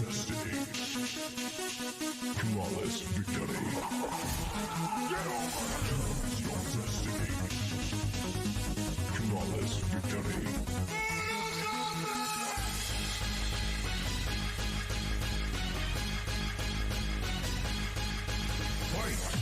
destiny. Flawless victory. Choose your destiny. Flawless victory. Fight!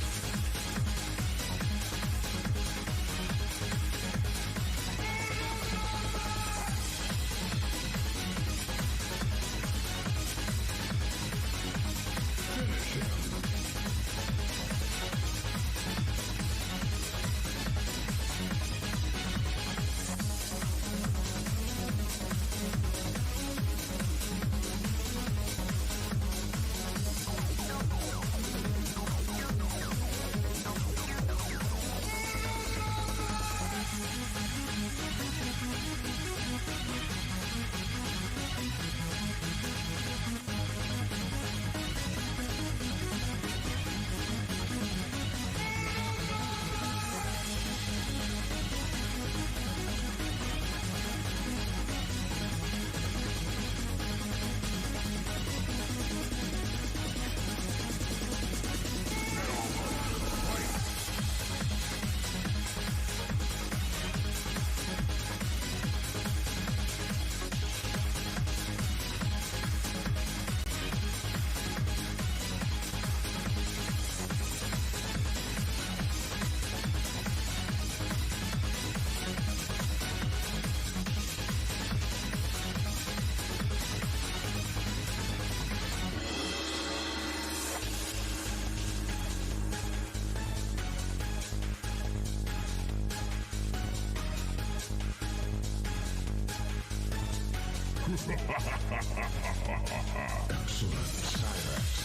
Excellent. Cyrax,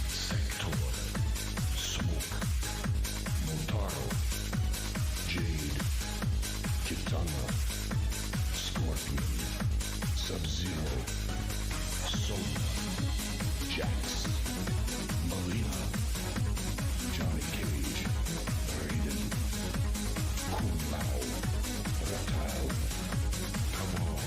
Sector, Smoke, Motaro, Jade, Kitana, Scorpion, Sub-Zero, Sonya, Jax, Marina, Johnny Cage, Raiden, Kung Lao, Reptile, Come on.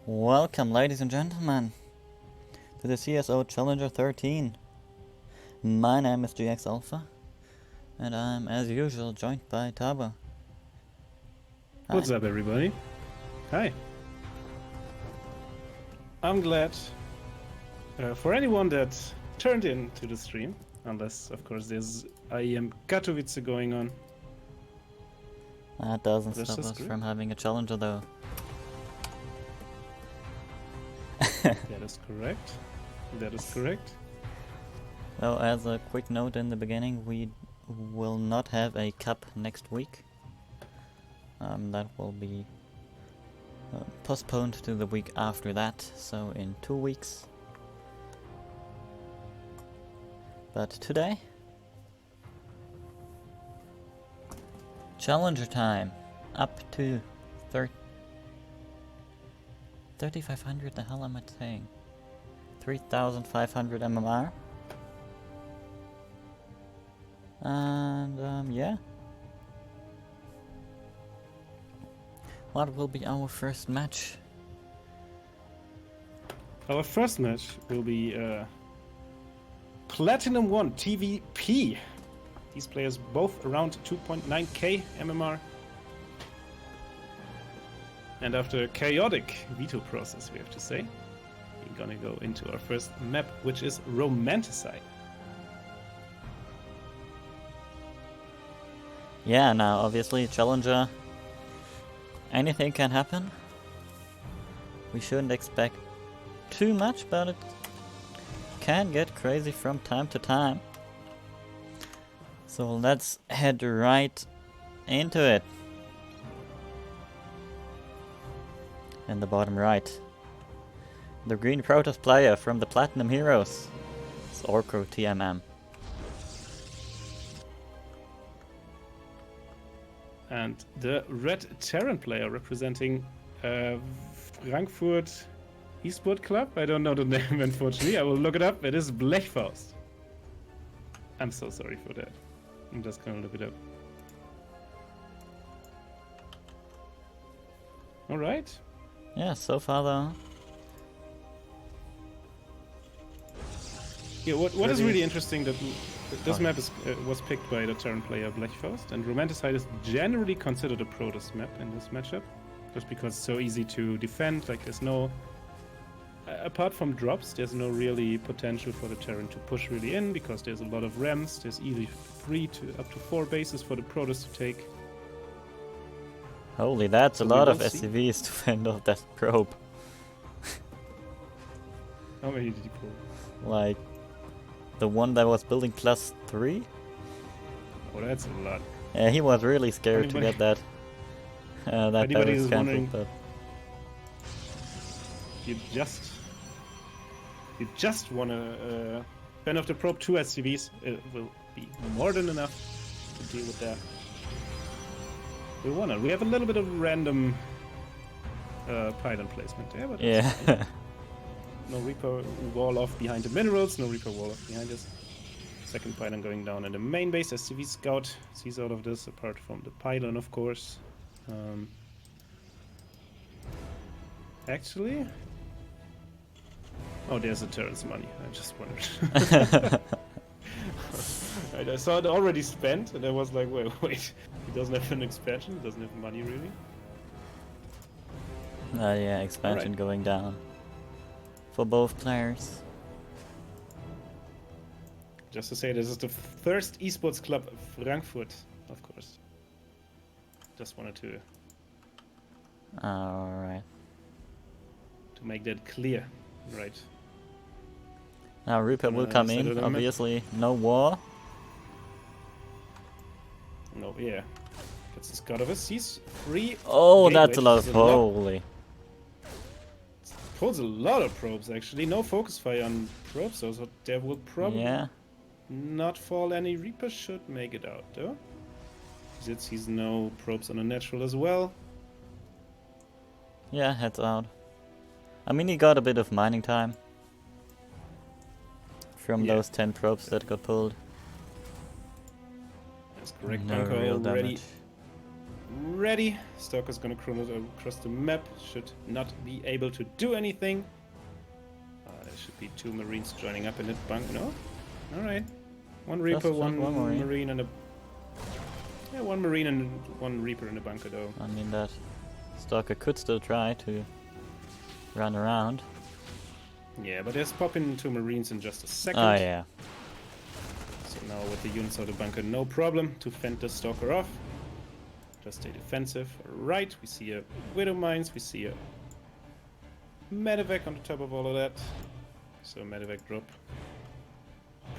Welcome, ladies and gentlemen, to the CSO Challenger 13. My name is GX Alpha, and I'm, as usual, joined by Tabo. What's up, everybody? Hi. I'm glad for anyone that turned in to the stream, unless, of course, there's IEM Katowice going on. That doesn't This stop is us good. from having a challenger, though. That is correct. That is correct. So, as a quick note in the beginning, we will not have a cup next week. That will be postponed to the week after that, so in 2 weeks. But today, challenger time, up to 3,500, the hell am I saying? 3,500 MMR. And yeah. What will be our first match? Our first match will be Platinum 1 TVP. These players both around 2.9k MMR. And after a chaotic veto process, we have to say, we're gonna go into our first map, which is Romanticide. Yeah, now obviously challenger, anything can happen. We shouldn't expect too much, but it can get crazy from time to time. So let's head right into it. In the bottom right, the green Protoss player from the Platinum Heroes. It's Orko TMM. And the red Terran player representing Frankfurt Esport Club. I don't know the name, unfortunately. I will look it up. It is Blechfaust. I'm so sorry for that. I'm just gonna look it up. Alright. Yeah, so far though. Yeah, what is really interesting that this map is, was picked by the Terran player Blechfaust, and Romanticide is generally considered a Protoss map in this matchup, just because it's so easy to defend. Like, there's no, apart from drops, there's no really potential for the Terran to push really in, because there's a lot of ramps. There's easily 3 to up to 4 bases for the Protoss to take. Holy, that's So a we lot of will see. SCVs to fend off that probe. How many did he pull? Like, the one that was building +3? Oh, that's a lot. Yeah, he was really scared to Anybody- get that. That Anybody barracks is wondering- cancelled, but You just want to fend off the probe 2 SCVs. It will be more than enough to deal with that. We have a little bit of random pylon placement there, but that's fine. yeah. No Reaper wall off behind the minerals, no Reaper wall off behind us. Second pylon going down in the main base. SCV Scout sees out of this, apart from the pylon, of course. Actually... Oh, there's a Terran's money. I just wondered. Right, I saw it already spent, and I was like, wait. He doesn't have an expansion, he doesn't have money, really. Yeah, expansion Alright. going down. For both players. Just to say, this is the first esports club Frankfurt, of course. Just wanted to Alright. make that clear, right? Now Reaper will come Set it on in, the map. obviously. No war. No, yeah. Gets the Scout of us, sees 3. Oh, that's a gateways, lot which of is holy. Pulls a lot of probes, actually. No focus fire on probes, so there will probably Yeah. not fall any. Reaper should make it out, though. It sees no probes on a natural as well. Yeah, heads out. I mean, he got a bit of mining time. From Yeah. those 10 probes that got pulled. That's correct. No Bunker real already damage. ready. Stalker's gonna chrono across the map. Should not be able to do anything. Should be 2 Marines joining up in the bunk. No? Alright. 1 Reaper, Just one one Marine and a... Yeah, 1 Marine and 1 Reaper in the bunker though. I mean, that Stalker could still try to run around. Yeah, but there's popping 2 Marines in just a second. Oh yeah. So now with the units of the bunker, no problem to fend the Stalker off. Just stay defensive. Right, we see a Widow Mines, we see a Medevac on the top of all of that. So Medevac drop.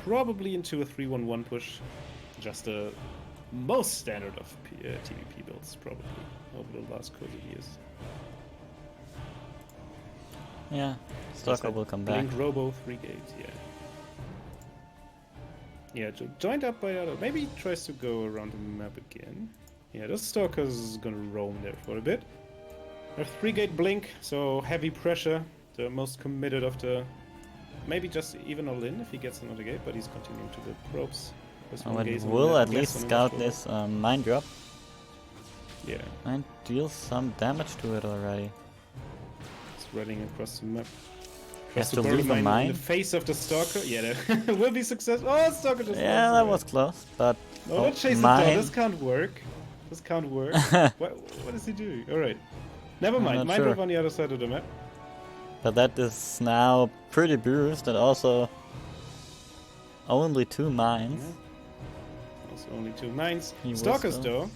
Probably into a 3-1-1 push. Just a most standard of TVP builds, probably, over the last course of years. Yeah, Stalker will come back. Blink Robo, 3 gates, yeah. Yeah, joined up by other. Maybe he tries to go around the map again. Yeah, this Stalker's gonna roam there for a bit. A 3-gate blink, so heavy pressure. The most committed of the... Maybe just even all in if he gets another gate, but he's continuing to build probes. Oh, it will at least scout this mine drop. Yeah. And deal some damage to it already. It's running across the map. Has to leave a mine. In the face of the Stalker. Yeah, that will be successful. Oh, Stalker just... Yeah, that was close, but... No, don't chase it down. This can't work. This can't work. What is he doing? Alright. Never mind. Mine drop on the other side of the map. But that is now pretty bruised, and also only 2 mines. Yeah. Also only 2 mines. Stalkers though.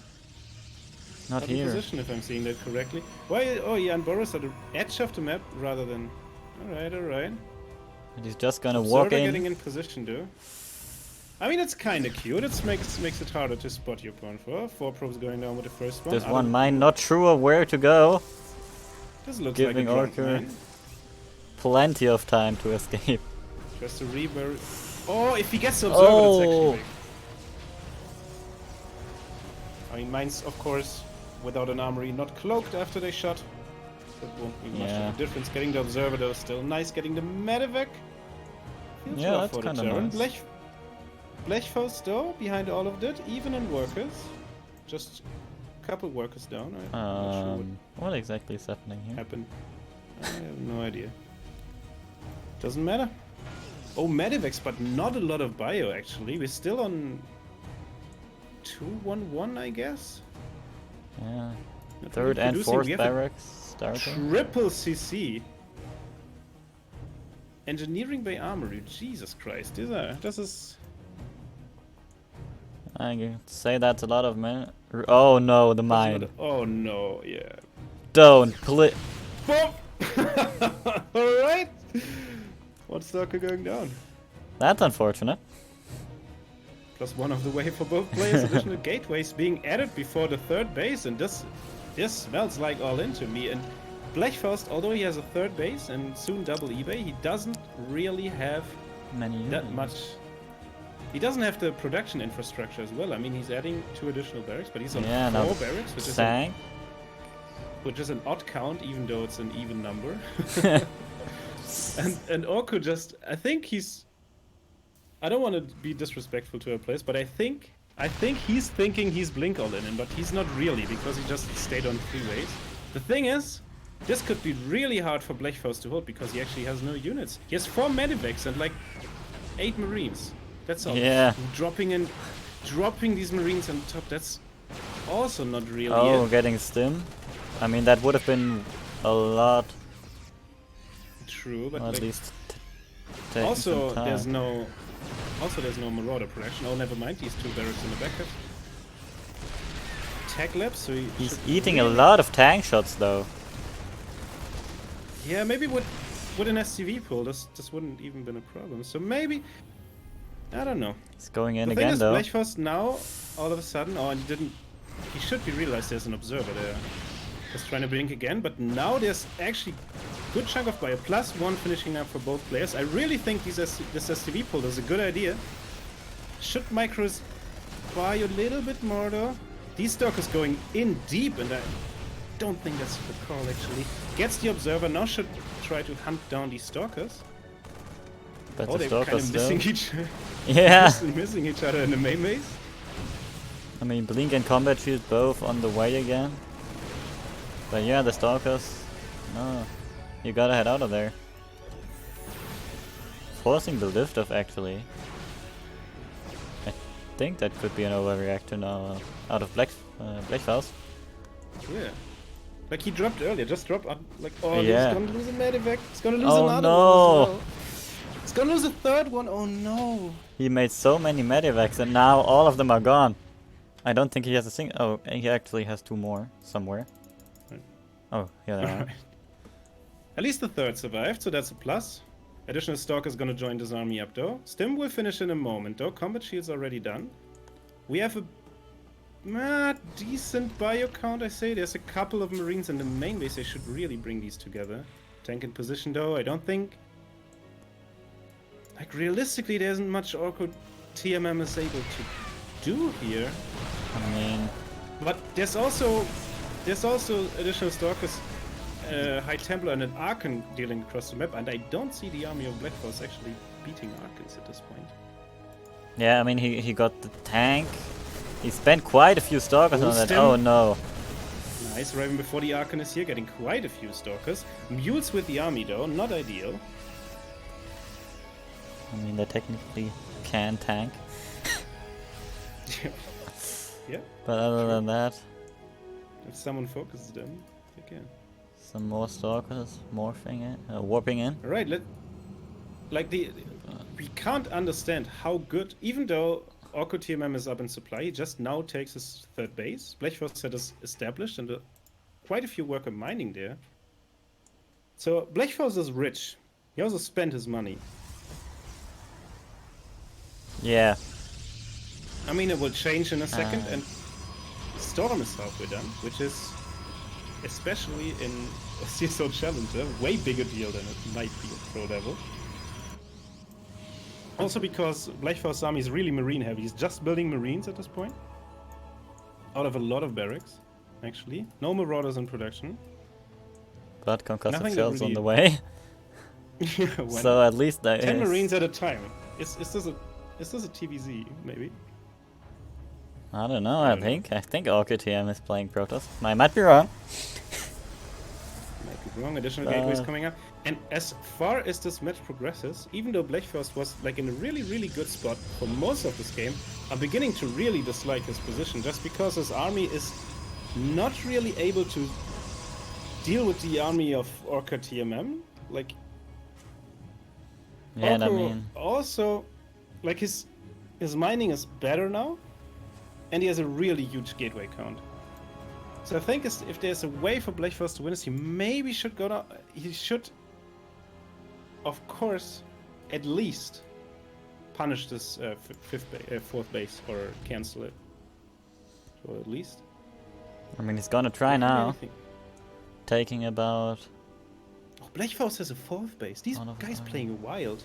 Not here. In position, if I'm seeing that correctly. Why? Oh yeah, and Boris at the edge of the map rather than... Alright, alright. And he's just gonna walk in. Getting in position though. I mean, it's kind of cute. It makes it harder to spot your pawn for. 4 probes going down with the first one. There's one mine, not sure where to go. This looks giving like a Orker plenty of time to escape. Just to rebury. Oh, if he gets the observer, it's actually big. I mean, mine's of course without an armory, not cloaked after they shot. That won't be much of a difference. Getting the observer though, still nice. Getting the Medevac. Yeah, that's kind of nice. Blechfaust though, behind all of that, even in workers. Just a couple workers down. I'm not sure what exactly is happening here? Happened. I have no idea. Doesn't matter. Oh, Medevacs, but not a lot of bio actually. We're still on 2-1-1, I guess. Yeah. Third and fourth barracks starting. Triple CC. Engineering by armory. Jesus Christ. This is... I can say that's a lot of men. Oh no, the mine. Oh no, yeah. Don't play. Alright. One Stalker going down. That's unfortunate. +1 of the way for both players. Additional gateways being added before the 3rd base, and this smells like all in to me. And Blechfaust, although he has a 3rd base and soon double eBay, he doesn't really have that much. He doesn't have the production infrastructure as well. I mean, he's adding 2 additional barracks, but he's on 4 barracks, which is an odd count, even though it's an even number. and Orko just, I think he's... I don't want to be disrespectful to our players, but I think he's thinking he's blink all in, but he's not really, because he just stayed on 3 ways. The thing is, this could be really hard for Blechfaust to hold, because he actually has no units. He has 4 Medevacs and like 8 Marines. That's all. Yeah. Dropping these Marines on top, that's also not really it. Getting stim. I mean, that would have been a lot. True, but at like, least also there's no Marauder production. Oh, never mind. These 2 barracks in the back. Tag labs, so he's eating a lot of tank shots though. Yeah, maybe with an SCV pull, this wouldn't even been a problem. So maybe, I don't know. He's going in the again thing is, though. Blechfaust now, all of a sudden, he should be realized there's an observer there. Just trying to blink again, but now there's actually a good chunk of bio. +1 finishing up for both players. I really think this SCV pull is a good idea. Should micros buy a little bit more though. These Stalkers going in deep, and I don't think that's the call actually. Gets the observer, now should try to hunt down these Stalkers. But they're kind of missing each other in the main base. I mean, blink and combat shield both on the way again. But yeah, the Stalkers, no, you gotta head out of there. forcing the lift off actually. I think that could be an overreaction now out of Blechfaust. Yeah. Like he dropped earlier, just dropped like, oh, Yeah. he's gonna lose a medivac. He's gonna lose Oh, another no. one as well. He's gonna lose a third one. Oh no. He made so many medivacs and now all of them are gone. I don't think he has a single. Oh, he actually has 2 more somewhere. Right. Oh, here they are. Alright. At least the third survived, so that's a plus. Additional Stalker's gonna join this army up though. Stim will finish in a moment though. Combat shield's already done. We have a decent bio count, I say. There's a couple of Marines in the main base. They should really bring these together. Tank in position though. I don't think... Like realistically, there isn't much Orko TMM is able to do here. I mean, But there's also additional Stalkers, High Templar and an Archon dealing across the map, and I don't see the army of Blechfaust actually beating Archons at this point. yeah, I mean, he got the tank. He spent quite a few stalkers on that. Stim. Oh no. Nice, Raven before the Archon is here, getting quite a few Stalkers. Mules with the army though, not ideal. I mean, they technically can tank. Yeah, But other than that, if someone focuses them, they can. some more stalkers morphing in, warping in. Alright, we can't understand how good, even though Orko TMM is up in supply, he just now takes his third base. Blechfaust set is established and quite a few worker mining there. So Blechfaust is rich. He also spent his money. Yeah. I mean, it will change in a second, and Storm is halfway done, which is, especially in a CSO Challenger, way bigger deal than it might be at pro level. Also because Blechfaust's army is really marine heavy. He's just building marines at this point. Out of a lot of barracks, actually. No marauders in production. But concussive Nothing shells really- on the way. So at least there 10 is. marines at a time. Is this a TVZ, maybe? I don't know. I think OrkTM is playing Protoss. I might be wrong. Might be wrong. Additional gateways coming up. And as far as this match progresses, even though Blechfaust was like in a really, really good spot for most of this game, I'm beginning to really dislike his position just because his army is not really able to deal with the army of Orca TMM. Like, Yeah, and I Orko mean, also, like his mining is better now, and he has a really huge gateway count. So I think if there's a way for Blechfaust to win this, he maybe should go down. He should, of course, at least punish this fourth base or cancel it. So at least. I mean, he's gonna try now, Anything. taking about. Oh, Blechfaust has a fourth base. These Oh, no, guys no. playing wild.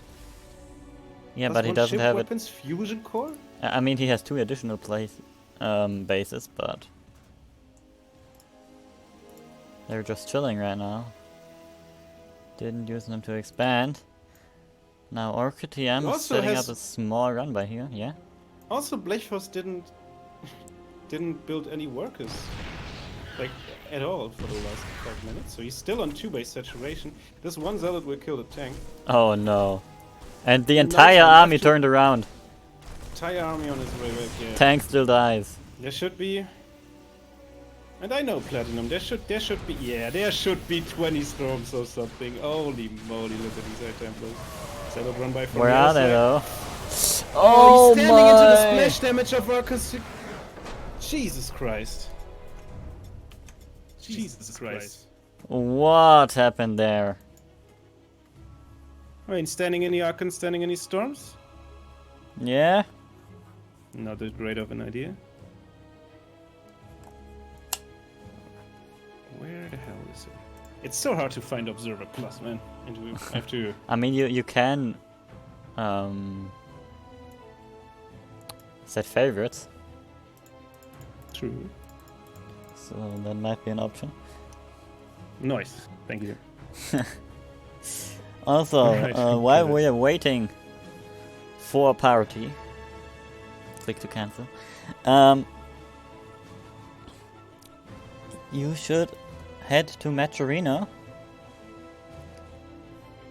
Yeah, Plus but he one doesn't ship have it. weapons, fusion core. I mean, he has 2 additional bases, but they're just chilling right now. Didn't use them to expand. Now OrkTM is also setting has- up a small run by here. Yeah. Also, Blechfaust didn't build any workers, like at all for the last 5 minutes. So he's still on 2-base saturation. This one zealot will kill the tank. Oh no. And the No, entire so we have army to- turned around. Entire army on his way back. Yeah. Tank still dies. There should be. And I know Platinum. There should be. Yeah, there should be 20 storms or something. Holy moly! Look at these High Templars. Zealot run by from Where the are other they side. though? Oh, he's standing into the my! splash damage of Orcus. Jesus Christ. Jesus Christ. What happened there? I mean, standing in the Archon, standing in the storms? Yeah? Not that great of an idea. Where the hell is it? It's so hard to find Observer Plus, man. And we have to... I mean, you can set favorites, True. so that might be an option. Nice. Thank you. Also, Alright, while good. we are waiting for parity, click to cancel. You should head to Match Arena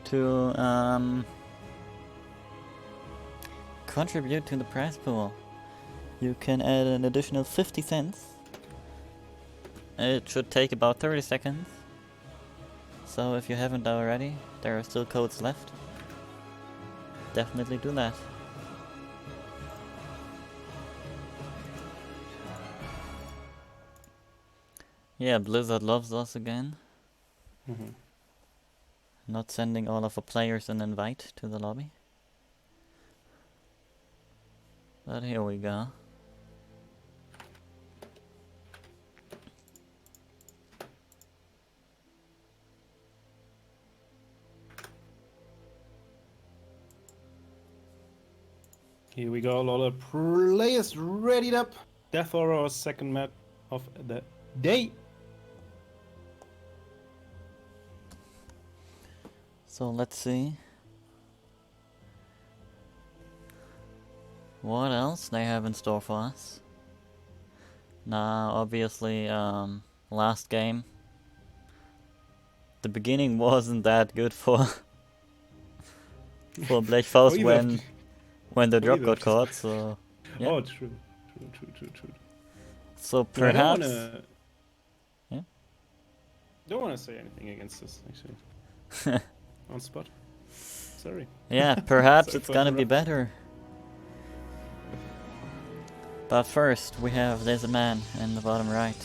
to contribute to the prize pool. You can add an additional 50 cents. It should take about 30 seconds. So if you haven't already, there are still codes left. Definitely do that. Yeah, Blizzard loves us again. Not sending all of our players an invite to the lobby. But here we go. Here we go, all the players readied up. Death Horror, second map of the day. So let's see what else they have in store for us. Now, obviously, last game, the beginning wasn't that good for for Blechfaust when the drop got caught. So yeah. Oh, true. So perhaps. Yeah. Don't want to say anything against this actually. On spot. Sorry. Yeah, perhaps it's gonna be better. But first, there's a man in the bottom right.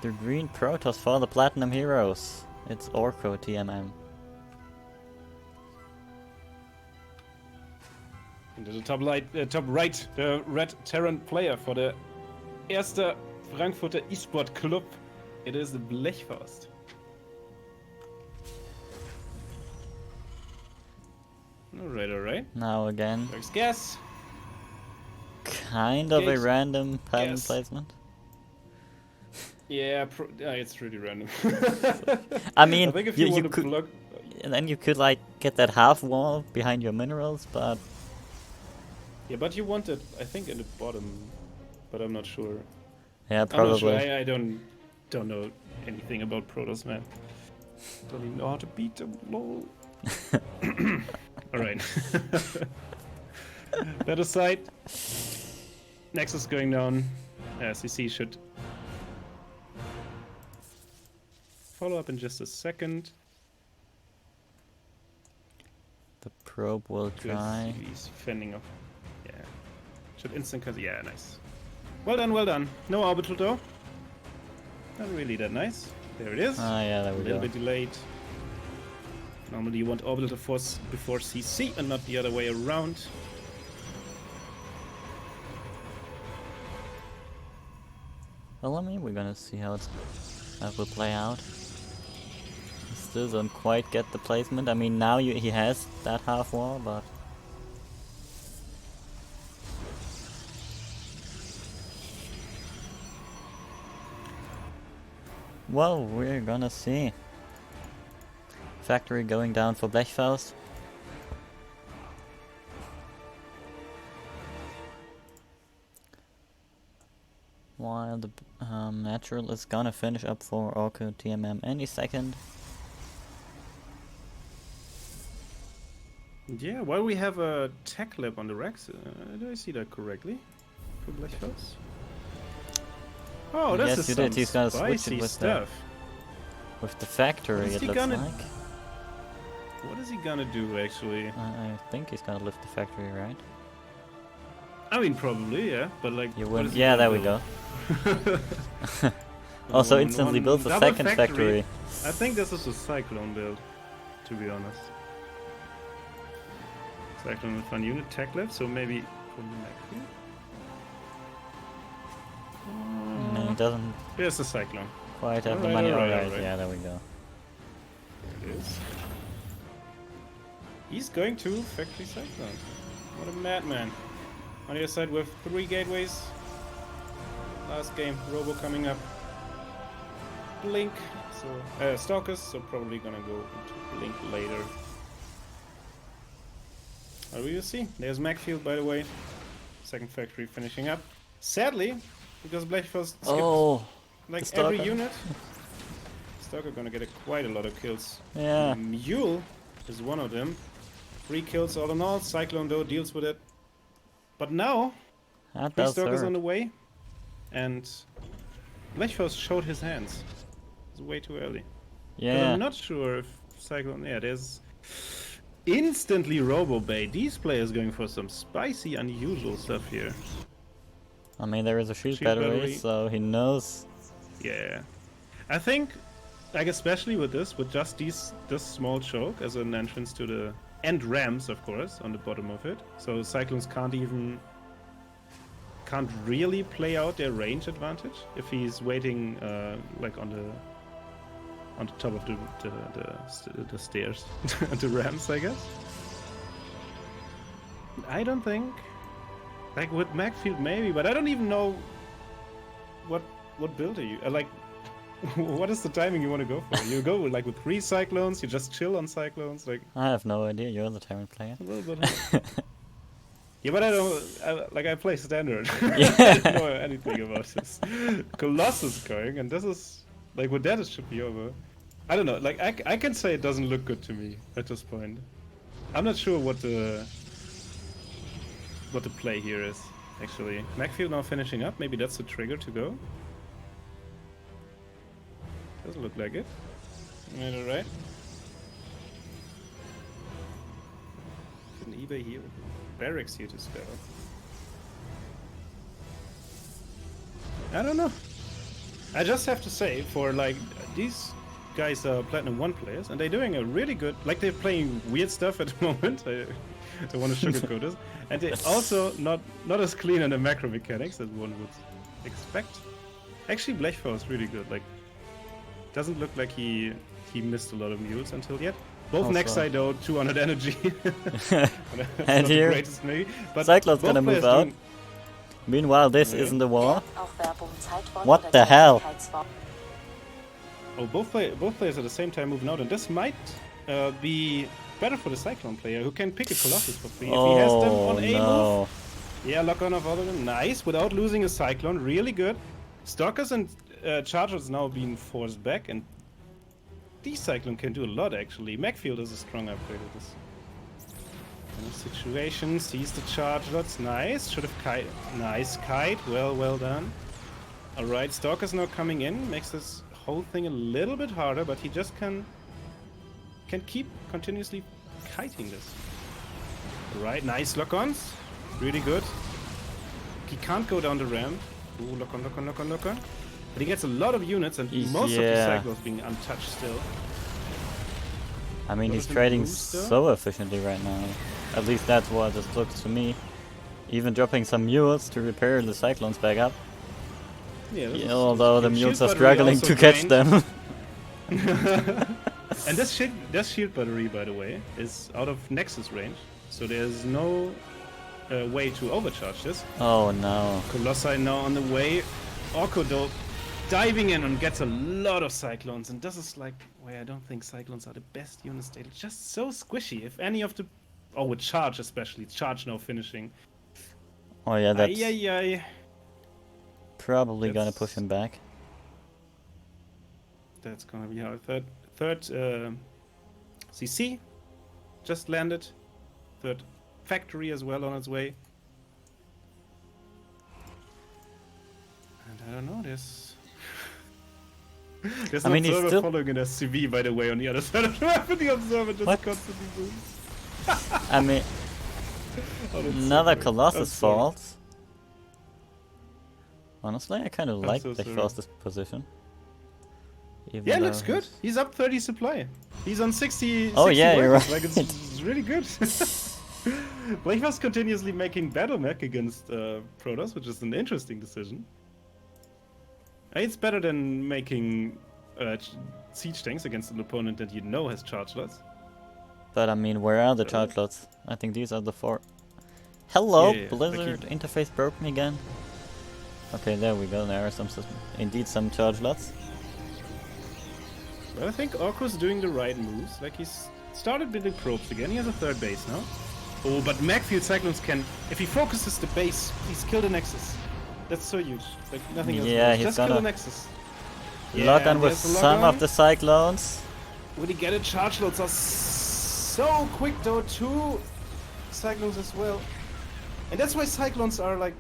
The green Protoss for the Platinum Heroes. It's Orko TMM. Into the top right, the red Terran player for the Erster Frankfurter eSport Club. It is the Blechfaust. Alright. Now again. There's gas. Kind of a random pattern placement. Yeah, it's really random. I mean, I think if you want to could, block... and then you could like get that half wall behind your minerals, but yeah, but you want it, I think, in the bottom, but I'm not sure. Yeah, probably. I'm not sure. I don't know anything about Protoss, man. Don't even know how to beat them. Lol. Alright. That aside, Nexus going down. CC should follow up in just a second. The probe will try. He's fending off. Yeah. Should instant cause yeah, nice. Well done. No orbital though. Not really that nice. There it is. Ah, yeah, there we go. A little bit delayed. Normally you want orbital to force before CC and not the other way around. Well, I mean, we're gonna see how that will play out. He still don't quite get the placement. I mean, now he has that half wall, but well, we're gonna see. Factory going down for Blechfaust. While the natural is gonna finish up for Orko TMM any second. Yeah, while we have a tech lab on the racks, do I see that correctly? For Blechfaust? Oh, this yes, is you some did. He's gonna switch it spicy with stuff. The factory. It looks like. What is he gonna do actually? I think he's gonna lift the factory, right? I mean, probably, yeah. But like, You win. Yeah, there we go. Also, instantly built the second factory. I think this is a Cyclone build, to be honest. Cyclone with one unit tech left, so maybe from the neck here. No, he doesn't Here's the Cyclone. quite have the Alright, money. alright, Alright, alright. yeah, there we go. There it is. He's going to Factory Cyclone. What a madman. On the other side with 3 gateways. Last game, Robo coming up. Blink, so Stalkers, so probably gonna go into Blink later. We will see. There's Macfield, by the way. Second factory finishing up. Sadly, because Blechfaust skipped like every unit. Stalker gonna get quite a lot of kills. Yeah. Mule is one of them. 3 kills all in all. Cyclone though deals with it. But now, That 3 does Stalkers hurt. on the way. And Blechfaust showed his hands. It's way too early. But Yeah. I'm not sure if Cyclone... Yeah, there's... Instantly Robo-bait. These players going for some spicy, unusual stuff here. I mean, there is a shield Shield battery, battery. so he knows. Yeah. I think, like especially with this this small choke as an entrance to the... And ramps, of course, on the bottom of it. So Cyclones can't really play out their range advantage if he's waiting like on the top of the stairs, the ramps, I guess. I don't think, like with Macfield maybe, but I don't even know what build are you like. What is the timing you want to go for? You go like with 3 Cyclones, you just chill on Cyclones, like I have no idea. You're the Tyrant player. a little bit. Yeah, but I play standard. Yeah. I don't know anything about this. Colossus going, and this is like with that it should be over. I don't know. Like I can say it doesn't look good to me at this point. I'm not sure what the play here is actually. Macfield now finishing up. Maybe that's the trigger to go. Doesn't look like it. Alright. An eBay here. Barracks here to spell. I don't know. I just have to say, for like these guys are Platinum 1 players, and they're doing a really good. Like they're playing weird stuff at the moment. I don't want to sugarcoat this, and they also not as clean on the macro mechanics as one would expect. Actually, Blechfaust is really good. Like, doesn't look like he missed a lot of mules until yet. Both Also. next side though, 200 energy. That's And not here, the greatest maybe, but Cyclone's both gonna move players out. doing- Meanwhile, this Okay. isn't the war. Auch Werbung, Zeitwort What oder the hell? Tätigkeitswort. Oh, both players at the same time moving out, and this might be better for the Cyclone player, who can pick a Colossus for free if he has them Oh on A move. no. Yeah, lock on of all of them. Nice, without losing a Cyclone. Really good. Stalkers and Chargers now being forced back, and these Cyclone can do a lot, actually. Macfield is a strong upgrade of this. In this situation, sees the Chargers. Nice. Should have kite. Nice kite. Well done. Alright, Stalker's now coming in. Makes this whole thing a little bit harder, but he just can keep continuously kiting this. Alright, nice lock-ons. Really good. He can't go down the ramp. Ooh, lock on. But he gets a lot of units, and most of the Yeah. cycles being untouched still. I mean, What he's is the trading booster? so efficiently right now. At least that's what it looks to me. Even dropping some mules to repair the Cyclones back up. Yeah, this is- Although the your mules shield are battery struggling also to catch drained. them. And this shield battery, by the way, is out of Nexus range, so there's no way to overcharge this. Oh no. Colossi now on the way. Orko though diving in and gets a lot of Cyclones, and this is like where I don't think Cyclones are the best units. They're just so squishy. If any of the... Oh, with Charge especially. Charge now finishing. Oh yeah, that's Ay. probably gonna That's- push him back. That's gonna be our third CC just landed. Third factory as well on its way. And I don't know, there's I no mean, he's observer still- following an SCV, by the way, on the other side of the map, and the observer just What? constantly moves. I mean, Oh, that's so another great. I'm Colossus sorry. falls. Honestly, I kind of like so sorry. Blechfaust's position. Even Yeah, though looks good. He's up 30 supply. He's on 60. Oh, 60 yeah, you're workers. right. Like it's really good. Blechfaust continuously making battle mech against Protoss, which is an interesting decision. It's better than making siege tanks against an opponent that you know has charge lots. But I mean, where are the charge lots? I think these are the 4. Hello, Yeah, Blizzard interface broke me again. Okay, there we go. There are indeed some charge lots. But I think Orko's doing the right moves. Like he's started building probes again. He has a third base now. Oh, but Macfield Cyclones can, if he focuses the base, he's kill the Nexus. That's so huge. Like nothing else. Yeah, matters. he's Just kill gonna the Nexus. Lock on with there's a lock some on. of the Cyclones. Would he get it? Charge loads are so quick though, 2 Cyclones as well. And that's why Cyclones are like,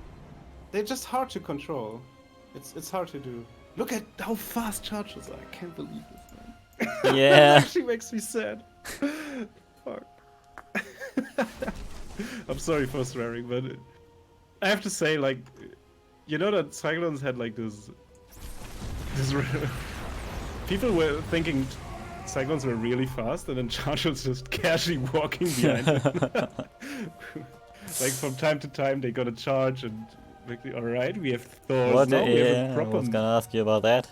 they're just hard to control. It's hard to do. Look at how fast charges are. I can't believe this, man. Yeah. It actually makes me sad. Fuck. I'm sorry for swearing, but I have to say, like, you know that Cyclones had like this people were thinking Cyclones were really fast, and then Chargers just casually walking behind them. Like from time to time, they got a charge, and like, all right, we have Thors. What? Now we have a Yeah, I proper. was gonna ask you about that.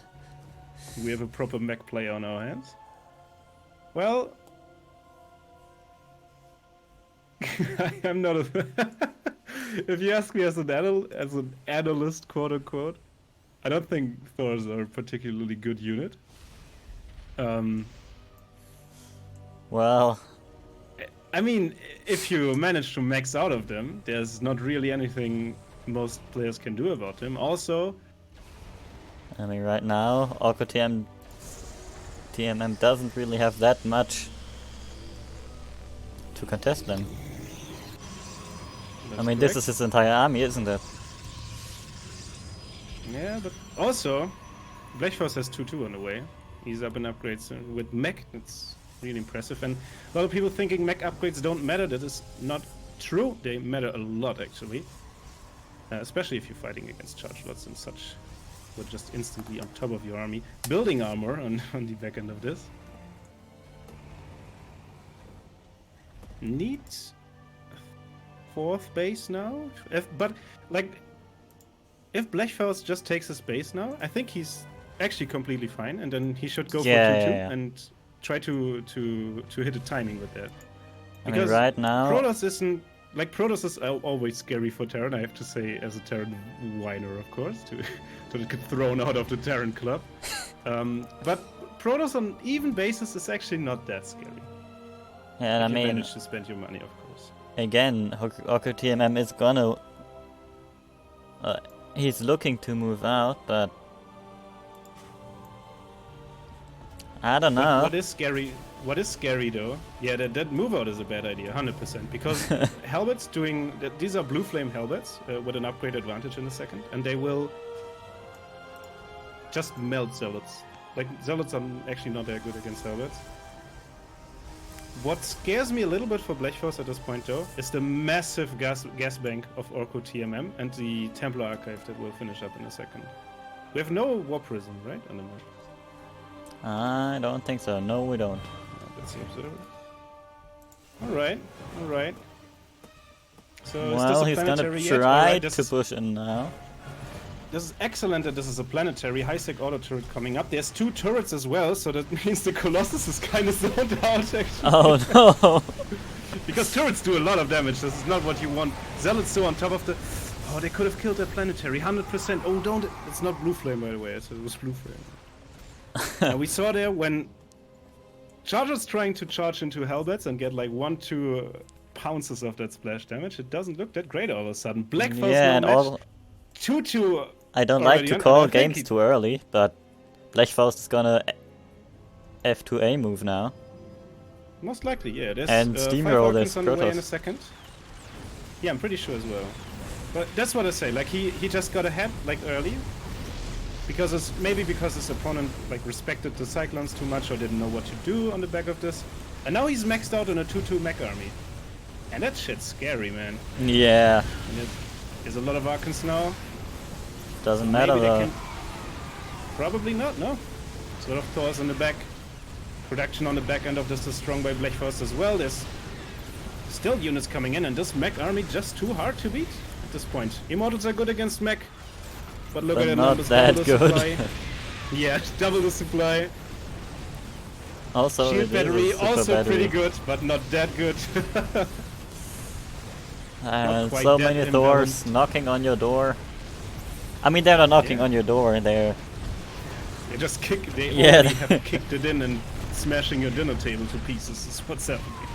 We have a proper mech player on our hands. Well, I'm not a. If you ask me as an analyst, quote unquote, I don't think Thors are a particularly good unit. Well, I mean, if you manage to max out of them, there's not really anything most players can do about them. Also, I mean, right now, Orko TMM doesn't really have that much to contest them. I mean, this is his entire army, isn't it? Yeah, but also, Blechforce has 2-2 on the way. He's up in upgrades with mech. It's really impressive. And a lot of people thinking mech upgrades don't matter. That is not true. They matter a lot, actually. Especially if you're fighting against charge lots and such. But just instantly on top of your army. Building armor on the back end of this. Need 4th base now? But, like, if Blechfaust just takes his base now, I think he's actually completely fine, and then he should go for 2-2 and try to hit the timing with that. I mean, right now, Protoss isn't like Protoss is always scary for Terran. I have to say, as a Terran whiner, of course, to get thrown out of the Terran club. But Protoss on even basis is actually not that scary. yeah, and I If you mean, manage to spend your money, of course. again, Orko TMM is gonna. He's looking to move out, but I don't know. What is scary? What is scary though? Yeah, that move out is a bad idea, 100%. Because helmets doing these are blue flame helmets with an upgrade advantage in a second, and they will just melt zealots. Like zealots are actually not that good against helmets. What scares me a little bit for Blechforce at this point though is the massive gas bank of Orko TMM and the Templar Archive that we'll finish up in a second. We have no War Prism, right, on the map? I don't think so. No, we don't. That's the observer. Alright. So Well, is he's this a gonna planetary yet? try Alright, to push in now. This is excellent that this is a planetary high-sec auto turret coming up. There's 2 turrets as well, so that means the Colossus is kind of zoned out actually. Oh no! Because turrets do a lot of damage. This is not what you want. Zealots still on top of the... Oh, they could have killed that planetary, 100%. Oh, don't... It's not blue flame, by the way. It was blue flame. We saw there when Chargers trying to charge into Hellbats and get like 1-2 pounces of that splash damage. It doesn't look that great all of a sudden. Black Force Yeah, and all... 2-2. I don't like to call games too early, but Blechfaust is gonna F2A move now. Most likely, yeah. There's and steamroll this on the way in a Protoss. second. Yeah, I'm pretty sure as well. But that's what I say. Like he just got ahead like early, because maybe because his opponent like respected the Cyclones too much or didn't know what to do on the back of this, and now he's maxed out on a 2-2 mech army, and that shit's scary, man. Yeah. And there's a lot of Archons now. Doesn't matter though. Probably not, no. Sort of Thors on the back. Production on the back end of this is strong by Blechforce as well. There's still units coming in, and this mech army just too hard to beat at this point. Immortals are good against mech, but look But at the not numbers, that double the good. supply. Yeah, double the supply. Also, Shield it is a battery super also battery. pretty good, but not that good. And quite so that many Thors knocking on your door. I mean, they're not knocking on your door, they're... They just kick. They Yeah. already have kicked it in and smashing your dinner table to pieces. Is what's happening.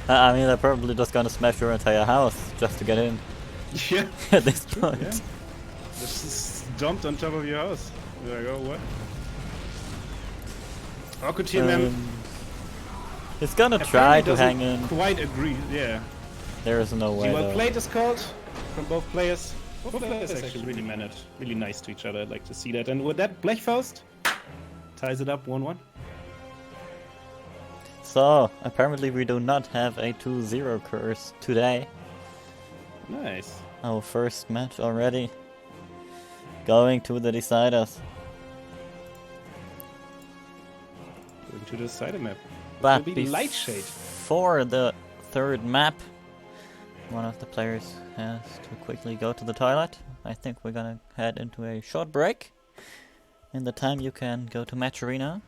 I mean, they're probably just gonna smash your entire house just to get in Yeah. at this point. Yeah. Just dumped on top of your house. There you go. What? Orko TMM. He's gonna try to doesn't hang in. quite agree, yeah. There is no way Well though. played is called from both players. Both players actually really managed, really nice to each other. I'd like to see that. And with that, Blechfaust ties it up 1-1. So, apparently we do not have a 2-0 curse today. Nice. Our first match already. Going to the deciders. Going to the side map. But Will be light shade. before the third map, one of the players has to quickly go to the toilet. I think we're gonna head into a short break. In the time you can go to Match Arena.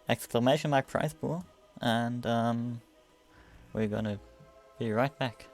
Exclamation mark prize pool. And we're gonna be right back.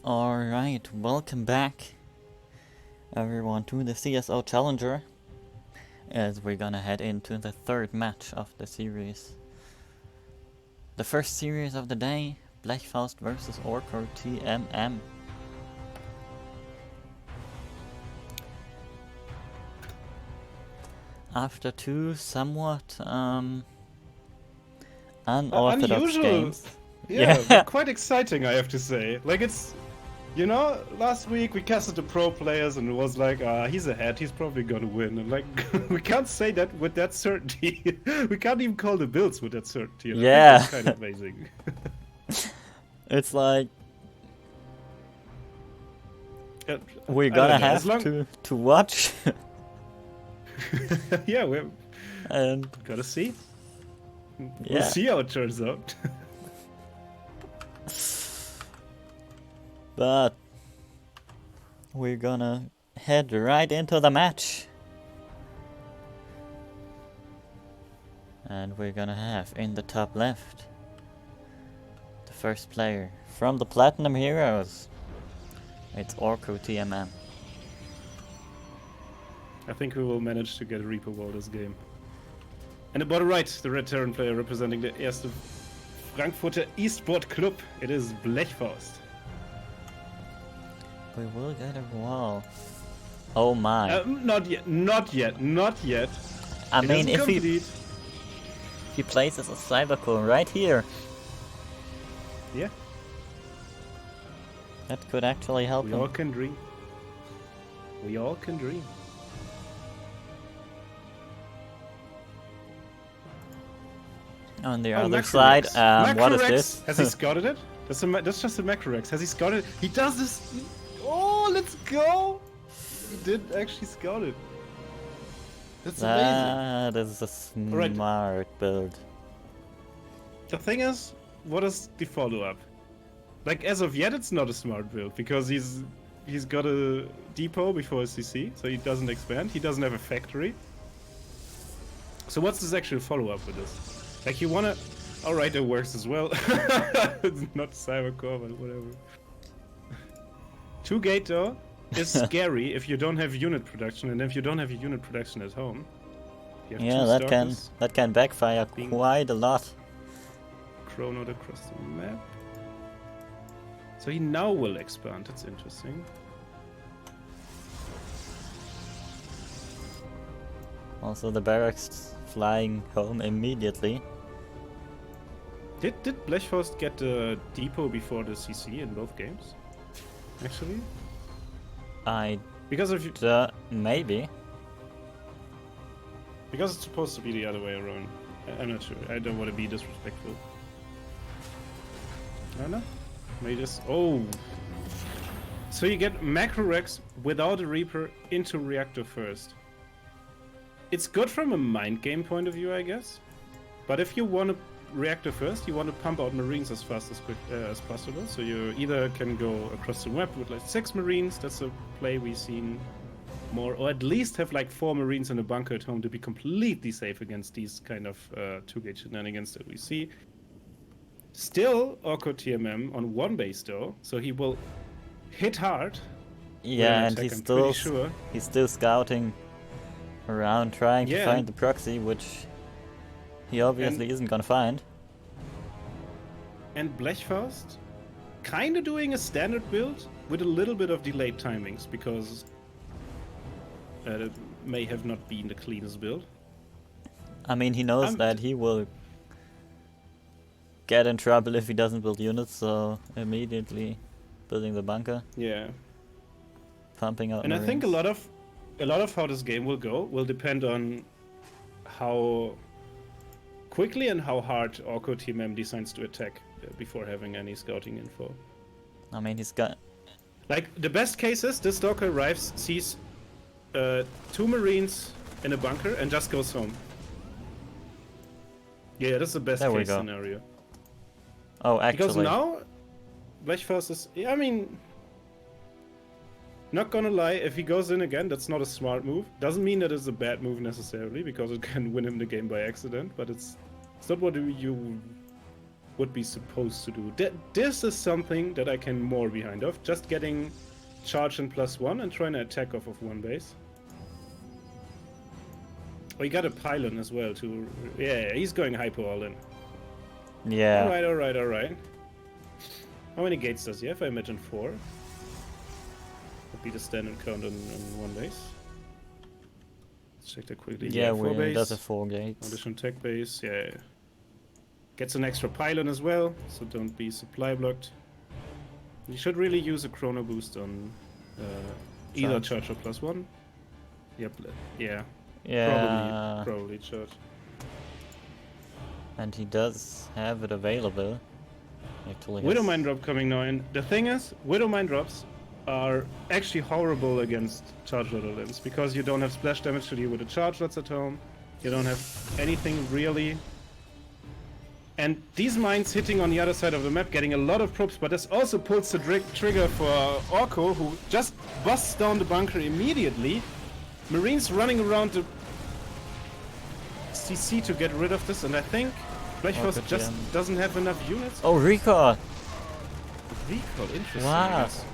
Alright, welcome back everyone to the CSO Challenger, as we're gonna head into the third match of the series. The first series of the day, Blechfaust versus Orko TMM. After two somewhat unorthodox Unusual. games. Yeah, Yeah. quite exciting, I have to say. Like, it's, you know, last week we casted the pro players and it was like, he's ahead, he's probably gonna win. And like, we can't say that with that certainty. We can't even call the builds with that certainty. And Yeah. I think that's kind of amazing. It's like Yeah, we're I gonna don't know, have as long- to watch Yeah, we're and gotta see. yeah. We'll see how it turns out. But we're gonna head right into the match. And we're gonna have in the top left the first player from the Platinum Heroes. It's Orko TMM. I think we will manage to get a Reaper Wall this game. And about the right, the Red Terran player representing the erste Frankfurter Esport Club. It is Blechfaust. We will get a wall. Oh my. Not yet, not yet, not yet. I It mean, doesn't if complete. he places a Cybercore right here. Yeah. That could actually help We him. all can dream. We all can dream. On the Oh, other Macrorex. side, what is Macrorex. this? Has he scouted it? That's just a Macrorex. Has he scouted it? He does this. Oh, let's go! He did actually scout it. That's amazing. That is a Right. smart build. The thing is, what is the follow-up? Like, as of yet, it's not a smart build because he's got a depot before a CC, so he doesn't expand. He doesn't have a factory. So what's this actual follow-up with this? Like, you wanna... Alright, it works as well. It's not Cybercore, but whatever. 2-gate, though, is scary if you don't have unit production, and if you don't have your unit production at home. You have Yeah, two that can backfire being- quite a lot. chronoed across the map. So he now will expand. That's interesting. Also, the barracks flying home immediately. Did Blechfaust get the depot before the CC in both games? Actually, because if you, Maybe. because it's supposed to be the other way around. I'm not sure. I don't want to be disrespectful. I don't know. Maybe just So you get Macrorex without a Reaper into Reactor first. It's good from a mind game point of view, I guess. But if you want to Reactor first, you want to pump out Marines as fast as possible. So you either can go across the map with like 6 Marines. That's a play we've seen more, or at least have like 4 Marines in a bunker at home to be completely safe against these kind of 2-gate shenanigans that we see. Still, Orko TMM on 1 base though, so he will hit hard. Yeah, and attack, he's I'm still pretty sure. he's still scouting around, trying to Yeah. find the proxy, which he obviously isn't gonna find. And Blechfaust kind of doing a standard build with a little bit of delayed timings because it may have not been the cleanest build. I mean, he knows that he will get in trouble if he doesn't build units, so immediately building the bunker, Yeah. pumping out And I think a Marines. lot of how this game will go will depend on how quickly and how hard Orko TMM decides to attack before having any scouting info. I mean, he's got... Like, the best case is this Stalker arrives, sees 2 Marines in a bunker, and just goes home. Yeah, that's the best There we case go. scenario. Oh, Because actually, now, Blechfaust is... Yeah, I mean... Not gonna lie, if he goes in again, that's not a smart move. Doesn't mean that it's a bad move necessarily, because it can win him the game by accident, but it's not what you would be supposed to do. This is something that I can more behind of. Just getting charge and +1 and trying to attack off of 1 base. Oh, he got a pylon as well too. Yeah, he's going hypo all in. yeah. Alright. How many gates does he have? I imagine 4. Would be the standard count on 1 base. Let's check that quickly. Yeah, 4 base. that's a 4 gates. Additional tech base, yeah. Gets an extra pylon as well, so don't be supply blocked. You should really use a chrono boost on either charge or +1. Yep, yeah. Yeah, Probably charge. and he does have it available. Actually, Widow has- Mine drop coming now in. The thing is, Widow Mine drops are actually horrible against charge lot limbs because you don't have splash damage to deal with the charge lots at home. You don't have anything really. And these mines hitting on the other side of the map, getting a lot of probes, but this also pulls the trigger for Orko, who just busts down the bunker immediately. Marines running around the CC to get rid of this, and I think Blechfaust Orko just GM. doesn't have enough units. Oh, recall! Recall, interesting. Wow. Yes.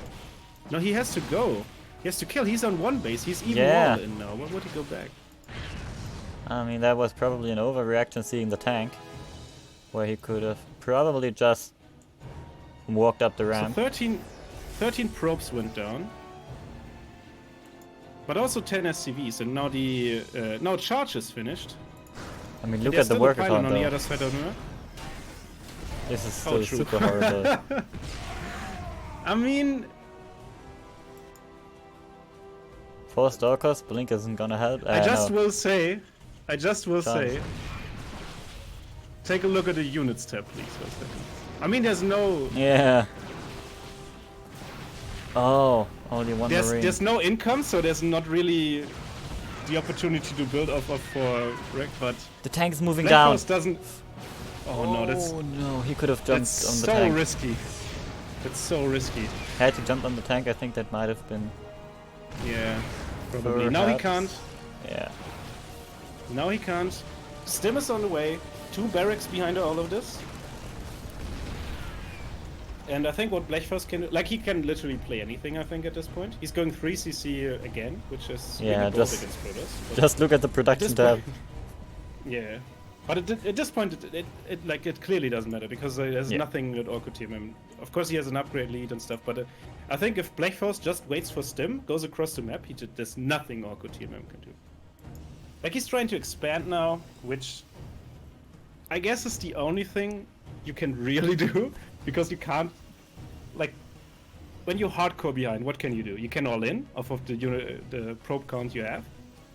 No, he has to go. He has to kill. He's on 1 base. He's even Yeah. all in now. Why would he go back? I mean, that was probably an overreaction seeing the tank, where he could have probably just walked up the So ramp. 13 probes went down. But also 10 SCVs, and now the now charge is finished. I mean, look There's at the still a work pylon account on the though. other Oh, side of the map. This is still true. super horrible. I mean, 4 Stalkers, Blink isn't gonna help. I just No. will say, Chance. take a look at the units tab, please, for a second. I mean, there's no, Yeah. Oh, only one Marine. there's no income, so there's not really the opportunity to build off of for Rick, but The tank's moving Black down. Force doesn't. Oh no, that's no, he could have jumped that's on the so tank. risky. That's so risky. Had to jump on the tank, I think that might have been. Yeah, probably. Now he can't. Yeah. Now he can't. Stim is on the way. 2 barracks behind all of this. And I think what Blechfors can do, like he can literally play anything, I think, at this point. He's going 3cc again, which is Yeah, really bold just- against Protoss, but Just look at the at production this tab. point- Yeah. But at this point, it clearly doesn't matter because there's Yeah. nothing that Orko TMM. Of course, he has an upgrade lead and stuff, but I think if Blechfors just waits for Stim, goes across the map, there's nothing Orko TMM can do. Like he's trying to expand now, which I guess is the only thing you can really do because you can't, like, when you're hardcore behind, what can you do? You can all in off of the probe count you have.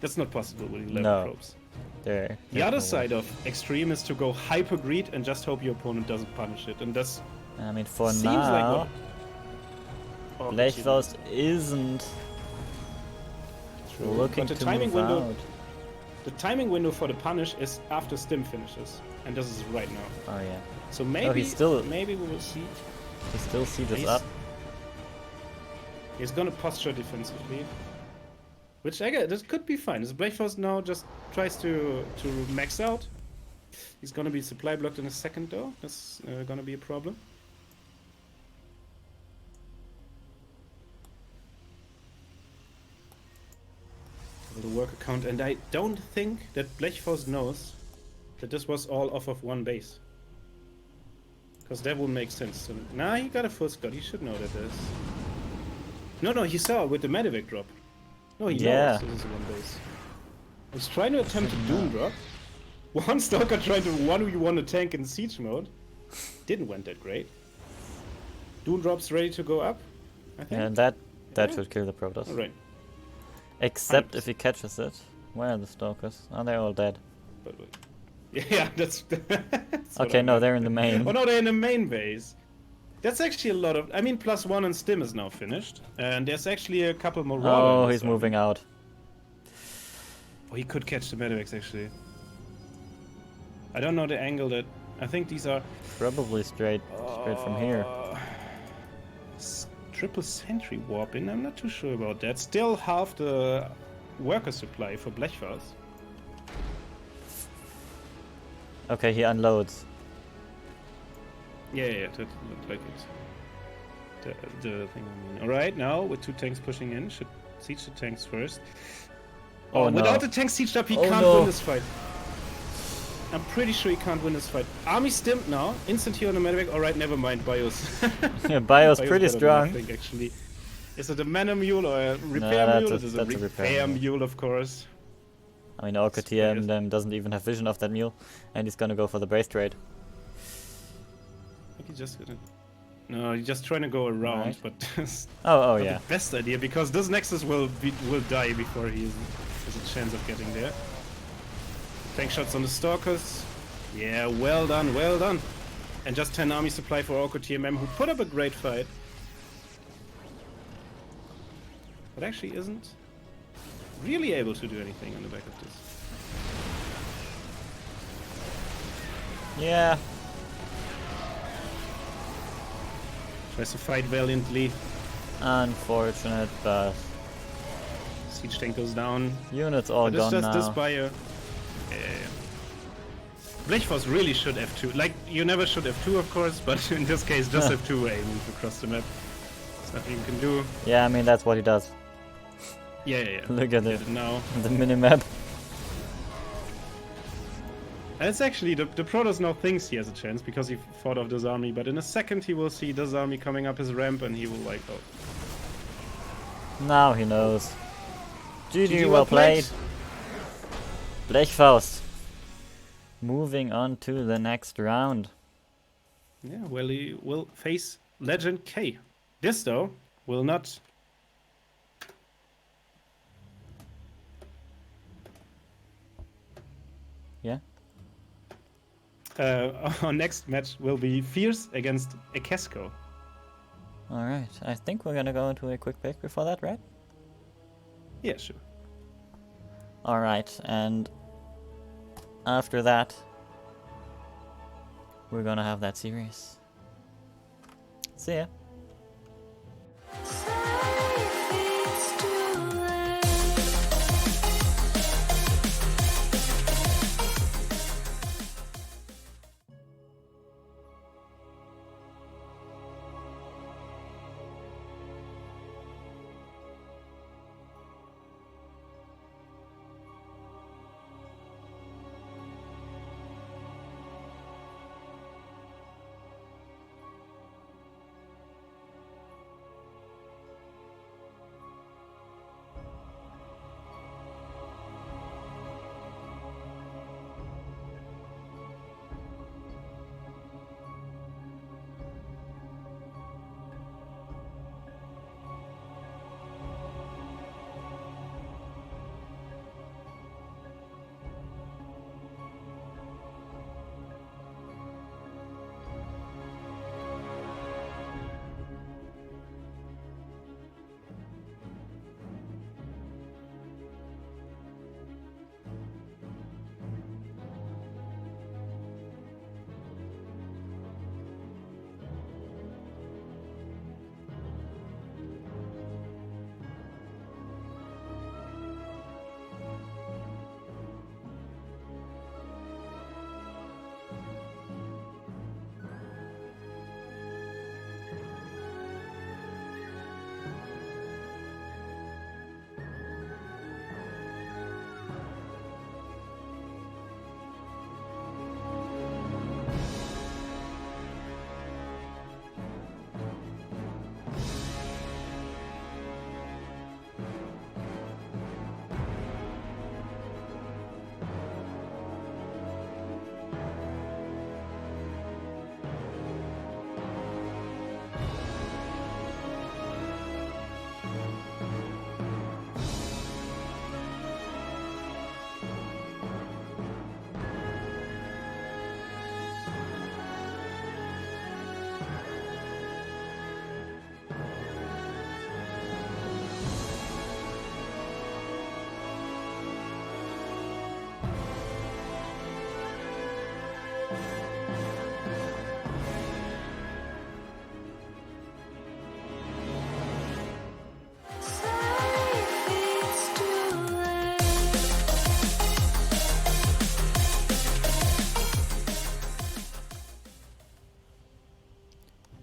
That's not possible with 11 No. probes. There. The other side of extreme is to go hyper greed and just hope your opponent doesn't punish it, and that's I mean, for seems now, like what. Blechfaust isn't looking But the to timing move window, out. the timing window for the punish is after Stim finishes, and this is right now. Oh yeah. So maybe, still- maybe we will see. He still sieges He's- up. He's gonna posture defensively, which I guess this could be fine. As Blechfors now just tries to max out. He's gonna be supply blocked in a second though. That's gonna be a problem. The work account, and I don't think that Blechfors knows that this was all off of one base. Because that would make sense. So, nah, he got a full Scott. He should know that this. No, he saw with the Medivac drop. No, he Yeah. knows this is one base. He's trying to attempt a Doom drop. One Stalker trying to 1v1 a tank in siege mode. Didn't went that great. Doom drop's ready to go up, I think. Yeah, that Yeah. should kill the Protoss. Alright, Except if he catches it. Where are the Stalkers? Oh, they're all dead. but yeah, that's. that's what Okay, I no, meant. they're in the main. Oh no, they're in the main base. That's actually a lot of. I mean, +1 and Stim is now finished, and there's actually a couple more. Oh, he's moving out. Oh, he could catch the Medivacs actually. I don't know the angle that. I think these are Probably straight from here. Triple sentry warping. I'm not too sure about that. Still half the worker supply for Blechfors. Okay, he unloads. Yeah, that looked like it. The thing I mean. Alright, now with 2 tanks pushing in, should siege the tanks first. Oh, no. Without the tanks sieged up, he Oh, can't no. win this fight. I'm pretty sure he can't win this fight. Army stimped now. Instant here on the Medivac. Alright, never mind, Bios. Yeah, Bio's pretty better than strong. nothing, actually. Is it a mana mule or a repair that's mule? a- It is a that's a repair repair mule, of course. I mean, Orca TM doesn't even have vision of that mule, and he's gonna go for the brace trade. I think he's just gonna. No, he's just trying to go around, Right. but it's Oh not yeah. the best idea because this Nexus will die before he has a chance of getting there. Tank shots on the Stalkers. Yeah, well done, well done. And just 10 army supply for Orko TMM, who put up a great fight. But actually isn't really able to do anything on the back of this. Yeah. Tries to fight valiantly. Unfortunate, but Siege tank goes down. units all But it's gone just now. this bio. Blechfors really should F2. Like, you never should F2, of course, but in this case, just F2 a move across the map. There's nothing you can do. Yeah, I mean that's what he does. Yeah. Look at Get it. it now. The minimap. That's actually, the Protoss now thinks he has a chance because he fought off this army, but in a second he will see this army coming up his ramp and he will like, oh. Now he knows. GG, GG, well played. Blechfaust. Moving on to the next round. Yeah, well, he will face Legend K. This, though, will not... Yeah? Our next match will be Fierce against Ekesco. Alright, I think we're gonna go into a quick break before that, right? Yeah, sure. Alright, and after that, we're gonna have that series. See ya.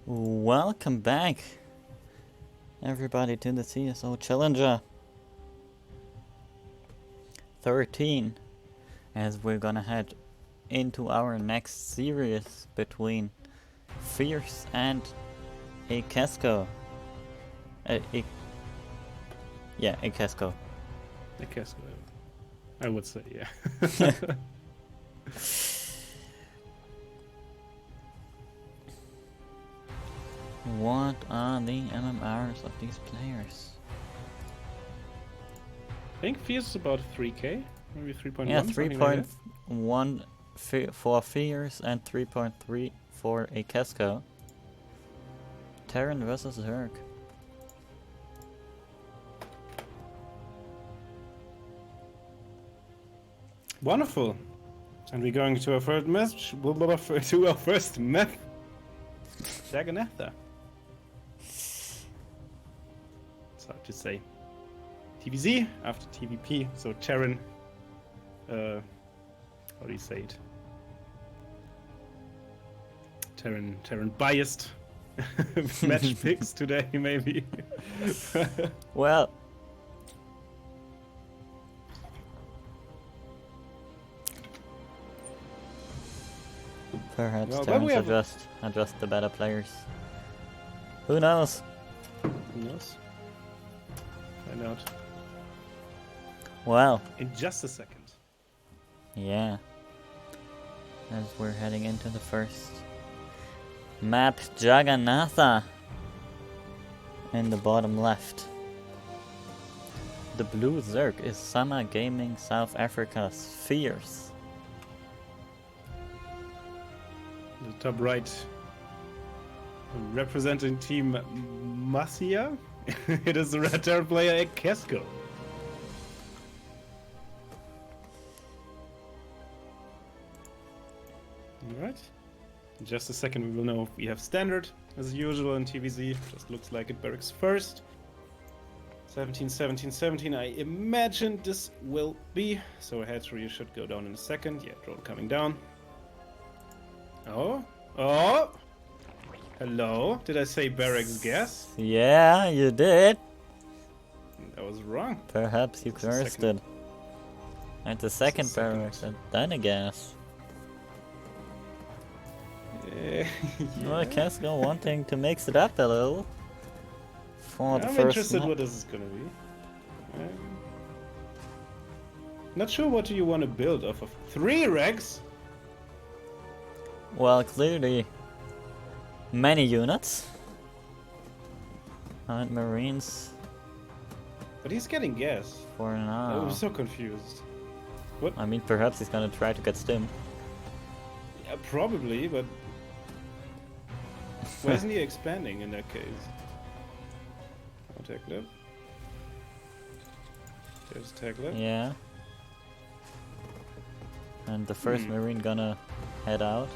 Welcome back, everybody, to the CSO Challenger 13, as we're gonna head into our next series between Fierce and Ekesco. Yeah, Ekesco. Ekesco, I would say, yeah. What are the MMRs of these players? I think Fierce is about 3k, maybe 3.1. Yeah, something like that. 3.1 for Fierce and 3.3 for Ekesco. Terran versus Zerg. Wonderful. And we're going to our first match. To our first map. Jaganatha. It's hard to say. TVZ after TVP. So Terran. How do you say it? Terran biased match picks today, maybe. Well, perhaps Well, Terrans we are have- just the better players. Who knows? Who knows? Find out Well, in just a second. yeah. As we're heading into the first map, Jagannatha. in the bottom left. The blue Zerg is Summer Gaming South Africa's Fierce. The top right, representing Team Masia. It is the red Terran player Ekesco. Alright. In just a second we will know if we have standard as usual in TVZ. Just looks like it barracks first. 17, 17, 17. I imagine this will be. So a hatchery should go down in a second. Yeah, drone coming down. Oh. Oh! Hello? Did I say barracks gas? Yeah, you did. That was wrong. Perhaps you It's the cursed second- it. And the second second. barracks, and then a gas. Yeah. Well, Casco wanting to mix it up a little. For the I'm first interested map. what this is gonna be. Not sure what do you want to build off of. 3 Rex? Well, clearly many units. And Marines But he's getting gas. for now. I'm so confused. I mean, perhaps he's gonna try to get Stim. Yeah, probably, but why isn't he expanding in that case? I'll take that. There's Taglet. Yeah. And the first Marine gonna head out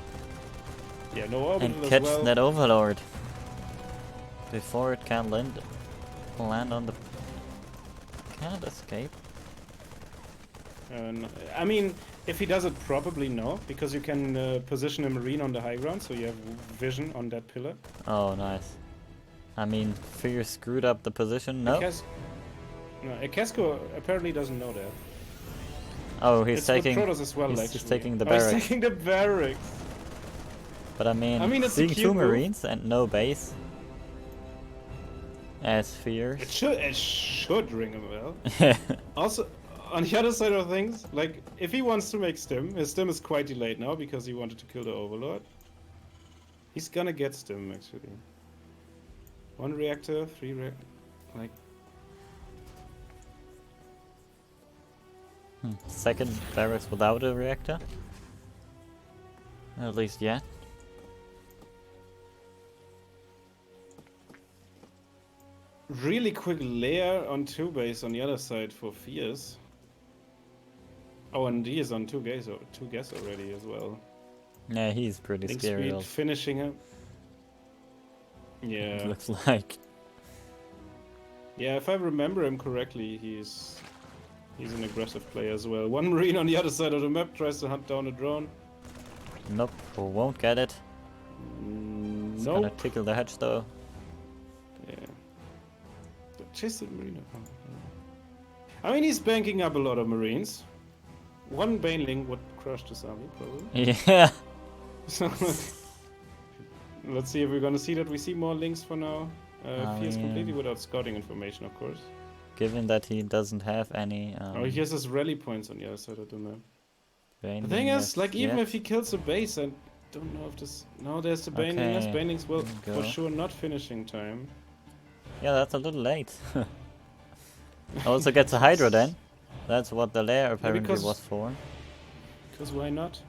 Yeah, no orbital and as catch well. that Overlord before it can land on the. Can't escape. I mean, if he does it probably no, because you can position a Marine on the high ground, so you have vision on that pillar. Oh, nice. I mean, Fear screwed up the position. No. Ekesco apparently doesn't know that. Oh, he's It's taking. with Protoss as well, he's actually. taking the Oh, he's barracks. taking the barracks. But I mean, it's a seeing cute 2 move. Marines and no base as Fears. It should ring a bell. Also, on the other side of things, like, if he wants to make Stim, his Stim is quite delayed now because he wanted to kill the Overlord. He's gonna get Stim, actually. 1 reactor, 3 reactor, like... Second barracks without a reactor. At least yet. Really quick layer on 2 base on the other side for Fierce. Oh, and he is on 2 gas already as well. Yeah, he's pretty Link scary. speed Also. finishing him. Yeah. Looks like. Yeah, if I remember him correctly, he's an aggressive player as well. 1 Marine on the other side of the map tries to hunt down a drone. Nope, won't get it. It's gonna Nope. tickle the hatch though. Yeah. Chase the Marine. I mean, he's banking up a lot of Marines. 1 Baneling would crush this army, probably. Yeah. So, let's see if we're gonna see that. We see more links for now. Fierce yeah. completely without scouting information, of course. Given that he doesn't have any. Oh, he has his rally points on the other side of the map. Baneling The thing is, left like, even yet. if he kills a base, I don't know if this... No, there's the Baneling. Yes, Okay, Banelings will there for you go. sure not finishing time. Yeah, that's a little late. Also gets a Hydra then. That's what the lair apparently because- was for. Because why not?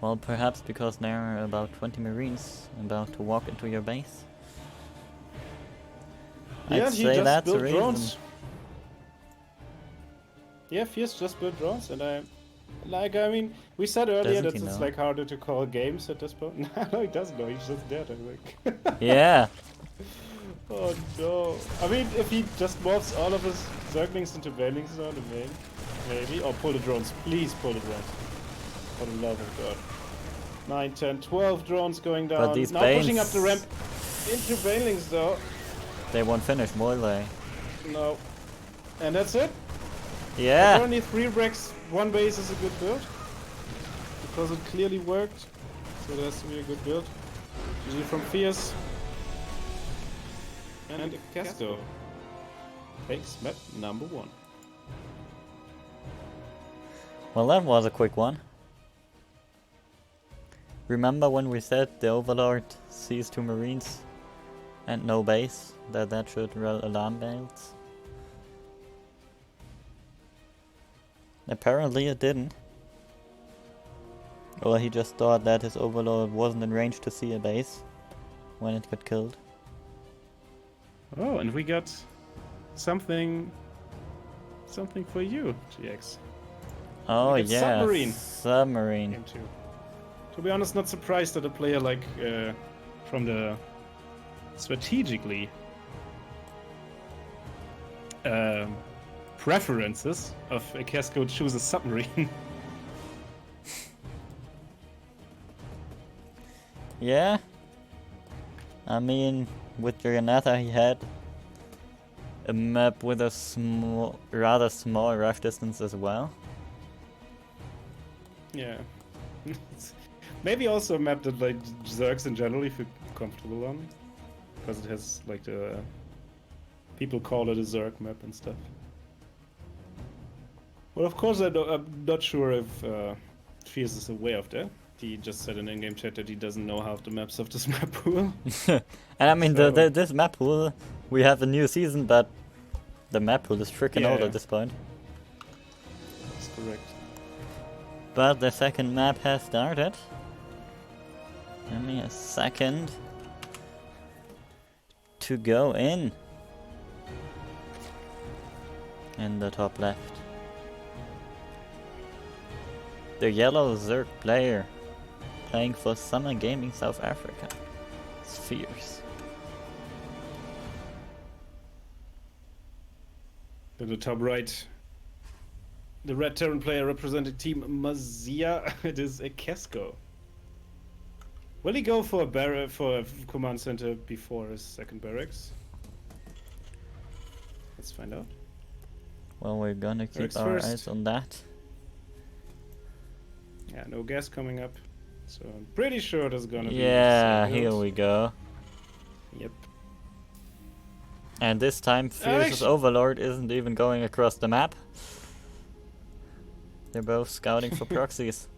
Well, perhaps because there are about 20 Marines about to walk into your base. Yeah, I'd he say just that's built the reason. drones. Yeah, Fierce just built drones, and I mean, we said earlier Doesn't that he it's know? like harder to call games at this point. No, he doesn't know. He's just dead. I think. Yeah. Oh no! I mean, if he just morphs all of his Zerglings into Banelings on the main, maybe. Or pull the drones. Please pull the drones. For the love of God. 9, 10, 12 drones going down. these Now pushing up the Banes- ramp into Banelings though. They won't finish Moile. No. And that's it. Yeah. Only 3 Rex, 1 base is a good build. Because it clearly worked. So there has to be a good build. GG from Fierce. And Casto takes map number 1. Well, that was a quick one. Remember when we said the Overlord sees 2 Marines And no base. That should roll alarm bells. Apparently it didn't. Or he just thought that his overlord wasn't in range to see a base when it got killed. Oh, and we got something for you, GX. Oh Like a yeah, submarine. submarine. Game 2. To be honest, not surprised that a player like from the strategically preferences of a Casco choose a submarine. Yeah. I mean, with Juggernaut he had a map with a rather small rush distance as well. Yeah. Maybe also a map that like Zergs in general feel comfortable on. Because it has like the... People call it a Zerg map and stuff. Well, of course I'm not sure if Fierce is aware of that. He just said in in-game chat that he doesn't know half the maps of this map pool. And I mean, So- this map pool, we have a new season, but the map pool is freaking old Yeah. at this point. That's correct. But the second map has started. Give me a second to go in the top left. The yellow Zerg player playing for Summer Gaming South Africa. It's fierce. In the top right, the red Terran player representing Team Mazia. It is a Casco. Will he go for a command center before his second barracks? Let's find out. Well, we're gonna keep Barracks our first. eyes on that. Yeah, no gas coming up. So I'm pretty sure there's gonna be... Yeah, some here builds. we go. Yep. And this time, Fierce's Actually- Overlord isn't even going across the map. They're both scouting for proxies.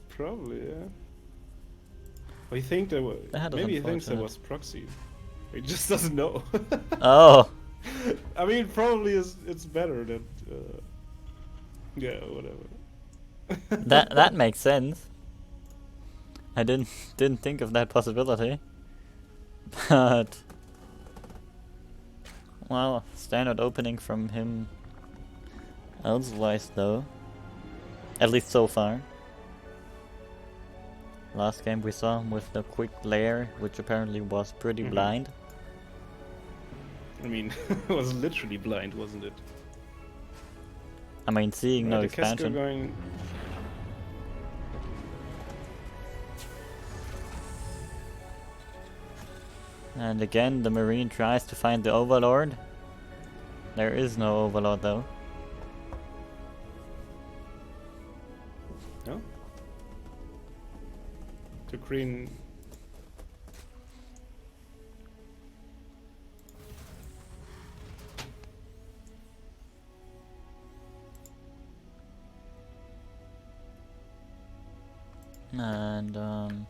Probably, yeah. I think there was... That is Maybe he thinks there unfortunate. was proxy. He just doesn't know. Oh, I mean, probably it's better that... yeah, whatever. that makes sense. I didn't think of that possibility. But well, standard opening from him. Elsewise though. At least so far. Last game we saw him with the quick lair, which apparently was pretty Mhm. blind. I mean, it was literally blind, wasn't it? I mean, seeing no Right, the Casco expansion. going... And again, the Marine tries to find the Overlord. There is no Overlord though. No? To green... And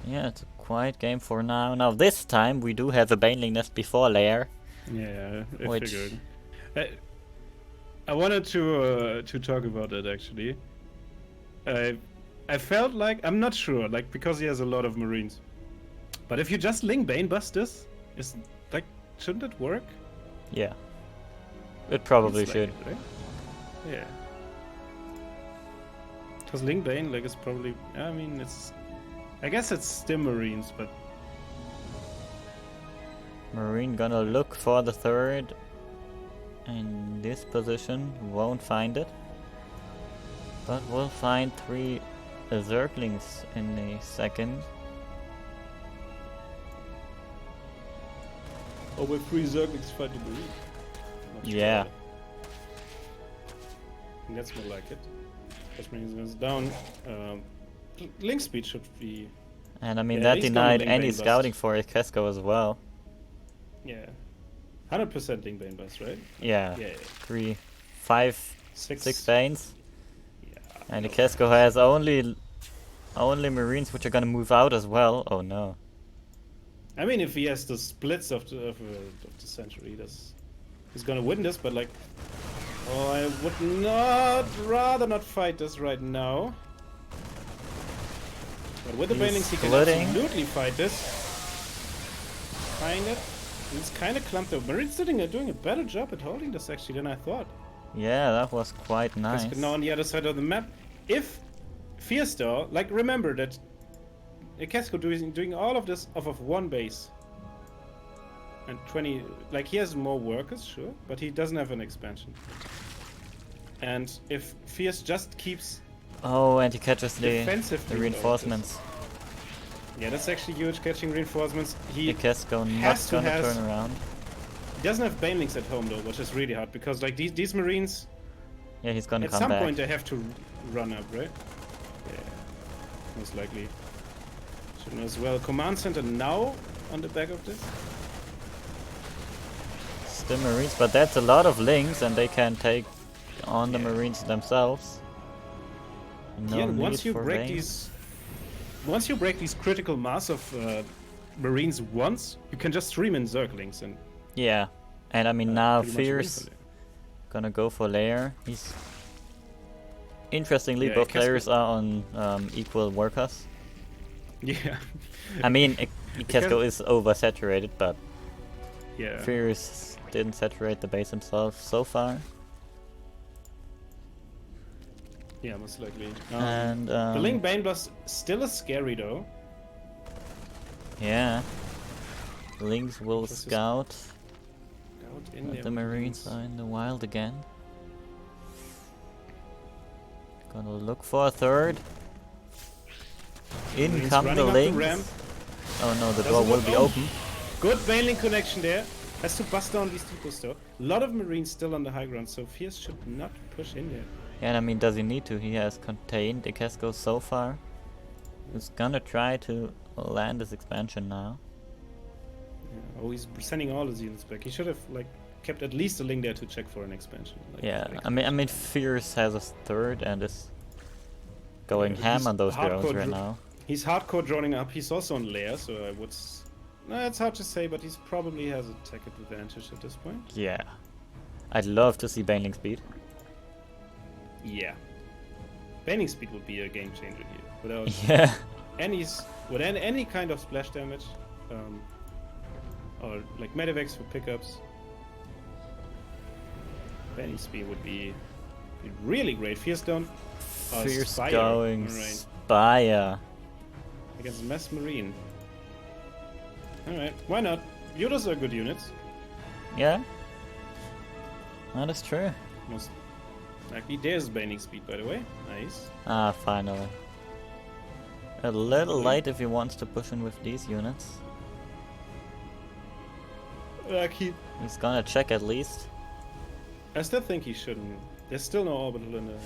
yeah, it's a quiet game for now. Now this time we do have a Baneling Nest before lair. Yeah, I Which- figured. I wanted to talk about that actually. I felt like I'm not sure, like because he has a lot of Marines. But if you just Ling Bane bust this, is like shouldn't it work? Yeah, it probably It's like should. it, right? Yeah. Because Ling Bane, like, is probably. I mean, it's. I guess it's still Marines, but Marine gonna look for the third in this position, won't find it. But we'll find 3 Zerglings in a second. oh, with 3 Zerglings fight the Marines. Not sure. Yeah. That's more like it. First Marines goes down. Link speed should be. And I mean, Yeah, that he's gonna denied Ling any Bane bust. scouting for Casco as well. Yeah. 100% Ling Bane bust, right? Yeah, Yeah. 3, 5, 6 Banes. Yeah. And the no. Casco has only Only Marines which are gonna move out as well. Oh no. I mean, if he has the splits of the century, he's gonna win this. But like, oh, I would rather not fight this right now. But with the banelings, he can absolutely fight this. Kinda. He's kind of clumped up. Marines doing a better job at holding this actually than I thought. Yeah, that was quite nice. Now on the other side of the map, if Fearstar, like remember that Casco doing all of this off of one base. And 20, like he has more workers, sure, but he doesn't have an expansion. And if Fierce just keeps... Oh, and he catches the reinforcements. Yeah, that's actually huge, catching reinforcements. He Casco not gonna turn around. He doesn't have banelings at home though, which is really hard, because like these Marines... Yeah, he's gonna come back. At some back. point they have to run up, right? Yeah, most likely. Should know as well. Command center now on the back of this. Still Marines, but that's a lot of links and they can take on the Marines themselves. No need once you for break range. once you break these critical mass of Marines once, you can just stream in Zerglings and... Yeah, and I mean now Fierce gonna go for layer. He's... Interestingly, both players are on equal workers. Yeah. I mean, Casco is oversaturated, but yeah. Fierce didn't saturate the base himself so far. Yeah, most likely. And the Link Bane Blast still is scary though. Yeah. Lynx will scout. In The Marines are in the wild again. Gonna look for a third. In come the Lynx. Oh no, the door will be open. Good Baneling connection there. Has to bust down these depots though. A lot of Marines still on the high ground, so Fierce should not push in there. Yeah, and I mean, does he need to? He has contained the Casco so far. He's gonna try to land his expansion now. Yeah. Oh, he's sending all his units back. He should have like kept at least a link there to check for an expansion. Like, yeah, I mean, Fierce has a third and is going ham on those drones right now. He's hardcore droning up. He's also on layer, so I would... No, it's hard to say, but he's probably has a tech advantage at this point. Yeah. I'd love to see Baneling speed. Yeah. Baneling speed would be a game changer here. Without any kind of splash damage. Or like Medivacs for pickups. Baneling speed would be really great. Fierce down. Fierce Spire. going Spire. Against Mass Marine. Alright, why not? Yodas are good units. Yeah. That is true. Most likely. There's Baneling speed, by the way. Nice. Ah, finally. A little late if he wants to push in with these units. He's gonna check at least. I still think he shouldn't. There's still no orbital in the...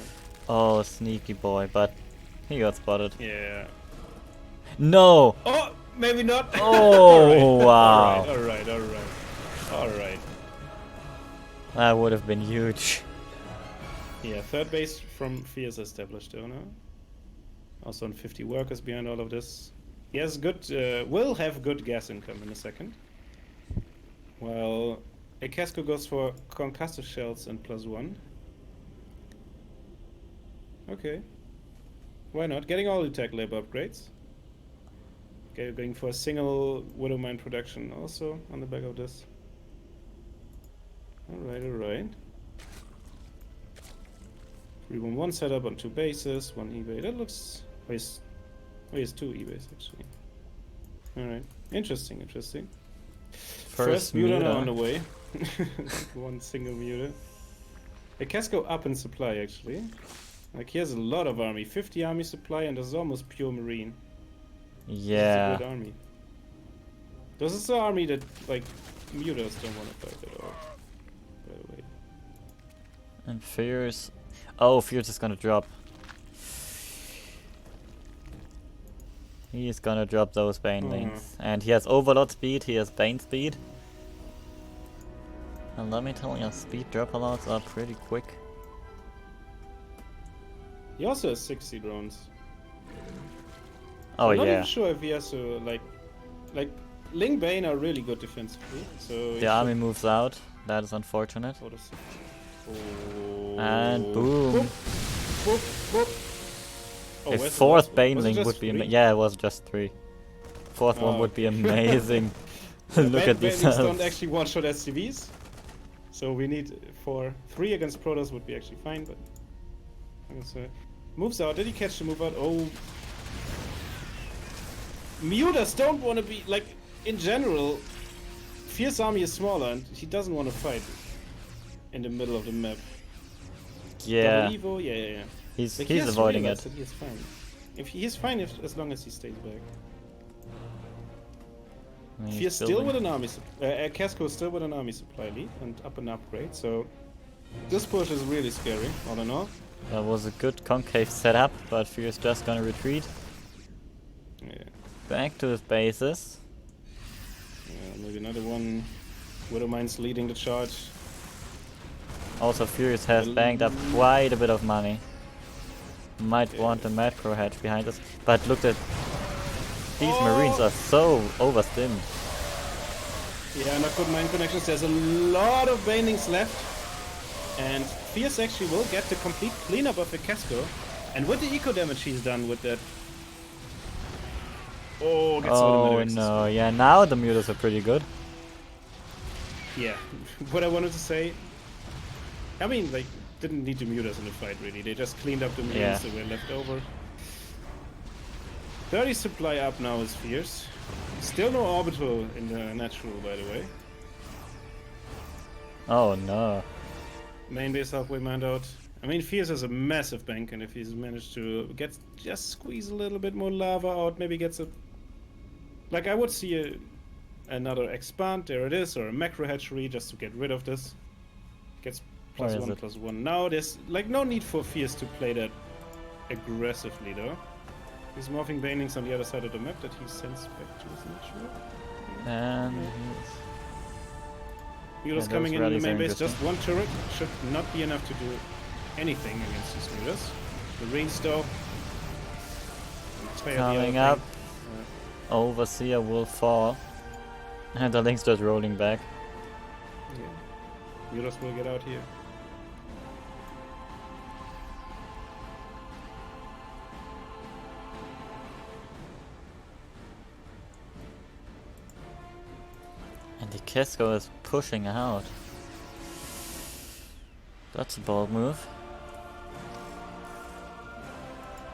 Oh, sneaky boy, but he got spotted. Yeah. No! Oh, maybe not. Oh, wow. Alright. That would have been huge. Yeah, third base from Fierce established though now. Also on 50 workers behind all of this. He has good, will have good gas income in a second. While Casco goes for concussive shells and +1. Okay. Why not? Getting all the tech labor upgrades. Okay, going for a single Widow Mine production also on the back of this. Alright. 3-1-1 setup on 2 bases, 1 eBay. That looks... Oh, he has 2 eBays actually. Alright. Interesting. First muta on the way. 1 single muta. A Casco up in supply actually. Like he has a lot of army. 50 army supply and this is almost pure marine. Yeah. This is a good army. This is the army that like mutas don't want to fight at all. By the way. And Fierce... Oh, Fierce is gonna drop. He is gonna drop those Banelings. And he has Overlord speed, he has Bane speed. And let me tell you, speed drop alerts are pretty quick. He also has 60 drones. Oh I'm not yeah. even sure if he has to like Ling Bane are really good defensively. So The army moves out. That is unfortunate. And boom. Boop, boop, boop. Oh, A where's the fourth last one? Was it Baneling just would be 3? yeah, it was just 3. Fourth one Oh, would be okay. amazing. Look at these Banelings don't cells. actually one-shot SCVs. So we need 3 against Protoss would be actually fine, but I guess, moves out. Did he catch the move out? Oh. Mutas don't want to be like in general. Fierce army is smaller and he doesn't want to fight in the middle of the map. Yeah. Double Evo? Yeah. He's Like, he has avoiding realized it. that he is fine. If he is fine as long as he stays back. He's Fierce still building. with an army Casco still with an army supply lead and up an upgrade, so this push is really scary, all in all. That was a good concave setup, but Fierce just gonna retreat. Yeah. Back to his bases. Yeah, maybe another one. Widowmine's leading the charge. Also Furious has banked up quite a bit of money. Might want a macro hedge behind us, but look at these Marines are so overstimmed. Yeah, not good mine connections. There's a lot of Banelings left. And Fierce actually will get the complete cleanup of the Casco. And with the eco damage he's done with that. Oh, gets all the Oh medivacs. no, yeah, now the mutas are pretty good. Yeah, what I wanted to say, I mean, like, didn't need to mute us in the fight, really. They just cleaned up the Marines that were left over. 30 supply up now is Fierce. Still no orbital in the natural, by the way. Oh no. Main base halfway mined out. I mean, Fierce has a massive bank, and if he's managed to just squeeze a little bit more lava out, maybe gets a... Like, I would see another expand, there it is, or a macro hatchery just to get rid of this. Gets +1/+1. Now there's like no need for Fierce to play that aggressively though. He's morphing Banelings on the other side of the map that he sends back to his natural. And Mutas coming in the main base, just one turret should not be enough to do anything against these Mutas. Marines though. coming up. Overseer will fall. And the Link's just rolling back. Yeah. Mutas will get out here. And the Casco is pushing out. That's a bold move.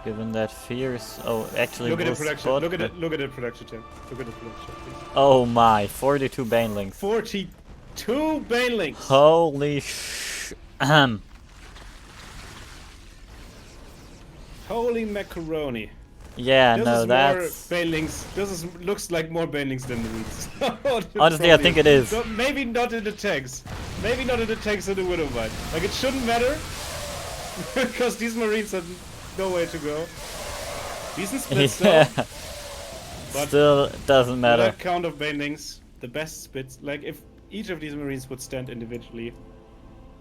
Given that Fierce... Oh, actually look at the will production. spot, Look at the production tab. Look at the production, please. Oh my, 42 Banelings. 42 Banelings! Holy Holy macaroni. Yeah, This no, is that's... more Banelings. looks like more Banelings than Marines. Honestly, I think it is. So maybe not in the tanks. Maybe not in the tanks of the Widowmine. Like, it shouldn't matter. Because these Marines have nowhere to go. Decent splits Yeah. though. But Still doesn't for matter. that count of Banelings, the best splits. Like, if each of these Marines would stand individually,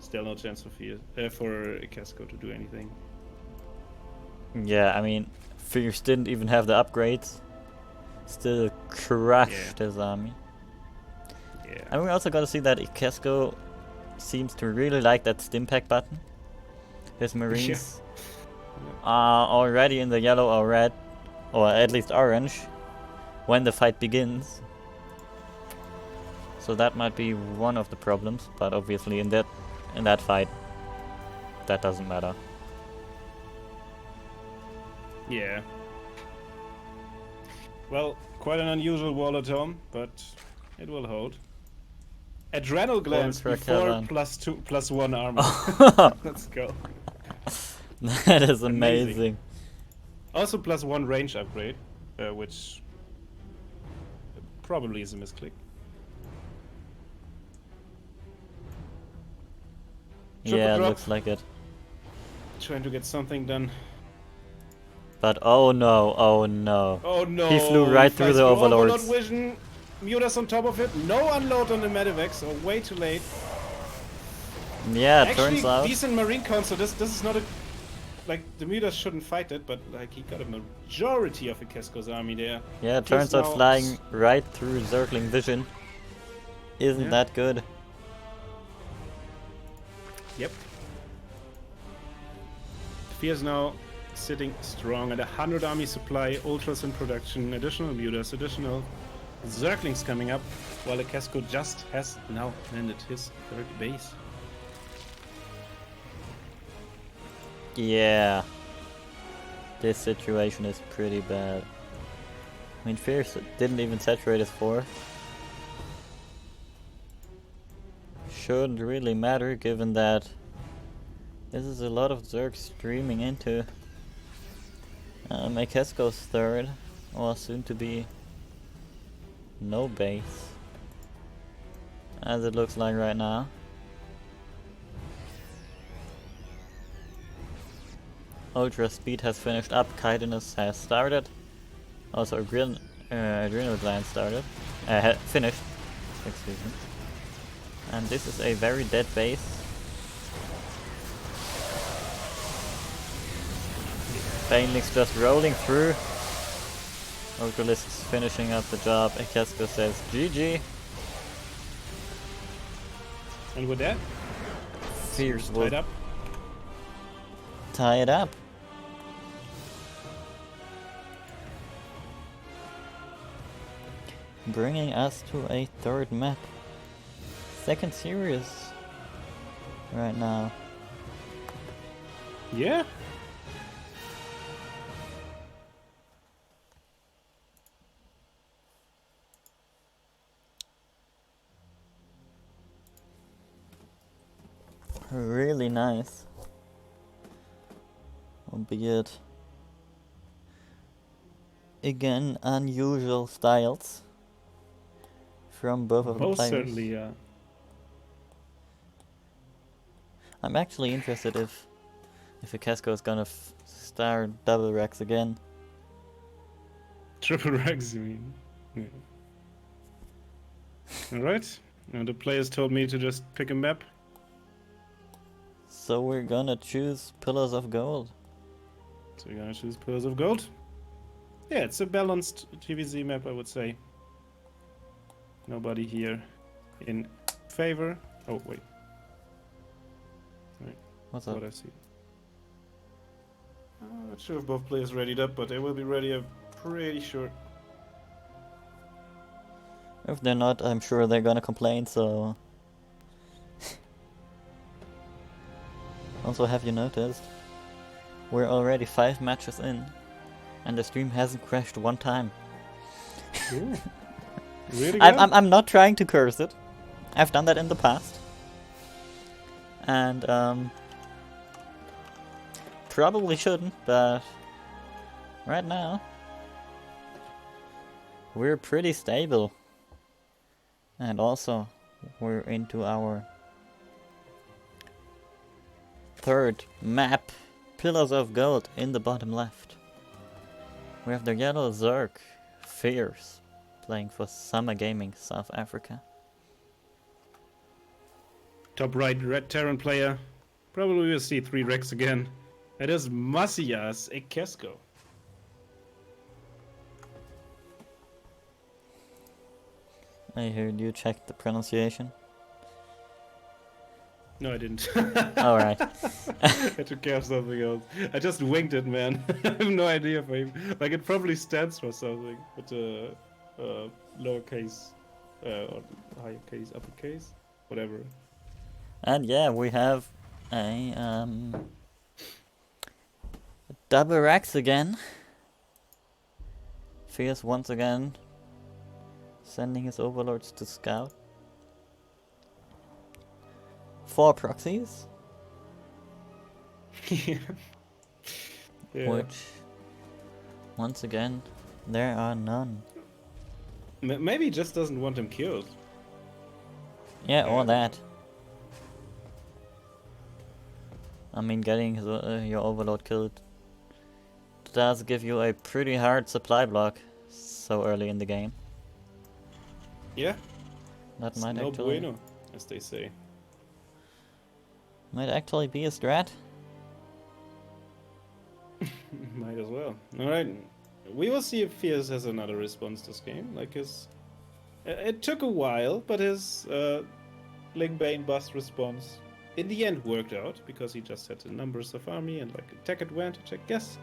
still no chance for Casco to do anything. Yeah, I mean, Fierce didn't even have the upgrades. Still crushed his army. Yeah. And we also got to see that Casco seems to really like that Stimpack button. His Marines are already in the yellow or red, or at least orange, when the fight begins. So that might be one of the problems, but obviously in that fight, that doesn't matter. Yeah. Well, quite an unusual wall at home, but it will hold. Adrenal glands before +2/+1 armor. Let's go. That is amazing. Also +1 range upgrade, which probably is a misclick. Yeah, drop. looks like it. Trying to get something done. But oh no, oh no. Oh no! He flew right through the overlords. Overlord vision. Mutas on top of it. No unload on the medivacs, so way too late. Yeah, Actually, turns out. decent marine count, so this is not a like the Midas shouldn't fight it, but like he got a majority of Ikesko's army there. Yeah, it He's turns out now flying right through circling vision isn't Yeah. that good. Yep. Fear's now sitting strong at 100 army supply, ultras in production, additional mutas, additional zerglings coming up, while Ikesko just has now landed his third base. Yeah. This situation is pretty bad. I mean, Fierce didn't even saturate his fourth. Shouldn't really matter given that this is a lot of Zerg streaming into Ikesko's third, or soon to be no base, as it looks like right now. Ultra Speed has finished up, Chitinous has started, also Adrenal Gland started, finished, excuse me. And this is a very dead base. Banelig's just rolling through. Ultralisk is finishing up the job. Ikesko says GG. And with that, Fierce tied will up. tie it up. Bringing us to a third map. Second series right now. Yeah. Really nice. Albeit again unusual styles from both of the Both players. certainly, yeah. I'm actually interested if Ikesko is gonna start double Rex again. Triple Rex, you mean? Yeah. Alright. Now the players told me to just pick a map. So we're gonna choose Pillars of Gold. So we're gonna choose Pillars of Gold. Yeah, it's a balanced TVZ map, I would say. Nobody here in favor. Oh, wait. What's up? What I see. I'm not sure if both players readied up, but they will be ready, I'm pretty sure. If they're not, I'm sure they're gonna complain, so... Also, have you noticed? We're already 5 matches in, and the stream hasn't crashed one time. Ooh. Really I'm not trying to curse it. I've done that in the past. And, probably shouldn't, but... Right now... We're pretty stable. And also, we're into our third map, Pillars of Gold, in the bottom left. We have the yellow Zerg, Fierce, playing for Summer Gaming South Africa. Top right, red Terran player. Probably will see 3 Rex again. It is Masias Ikesko. I heard you checked the pronunciation. No, I didn't. Alright. I took care of something else. I just winged it, man. I have no idea if I... Like, it probably stands for something. But, lowercase, or higher case, uppercase, whatever. And yeah, we have a double Rex again. Fierce once again sending his overlords to scout. 4 proxies, Yeah. which once again there are none. Maybe he just doesn't want him killed. Yeah, or that. I mean, getting his, your overlord killed does give you a pretty hard supply block so early in the game. Yeah. That It's might no actually bueno, as they say. be a strat. Might as well. Alright. We will see if Fierce has another response this game. Like his... It took a while, but his Link Bane bust response in the end worked out, because he just had the numbers of army and like attack advantage, I guess.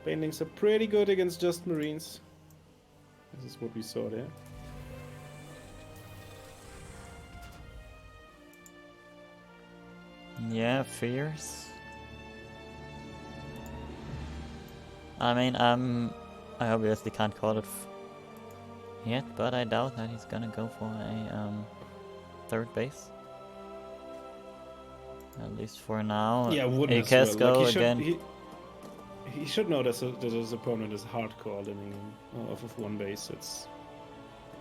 Banelings are pretty good against just Marines. This is what we saw there. Yeah, Fierce. I mean, I obviously can't call it yet, but I doubt that he's gonna go for a third base. At least for now. Yeah, wouldn't as well. Like, he should know that his opponent is hardcore living off of one base.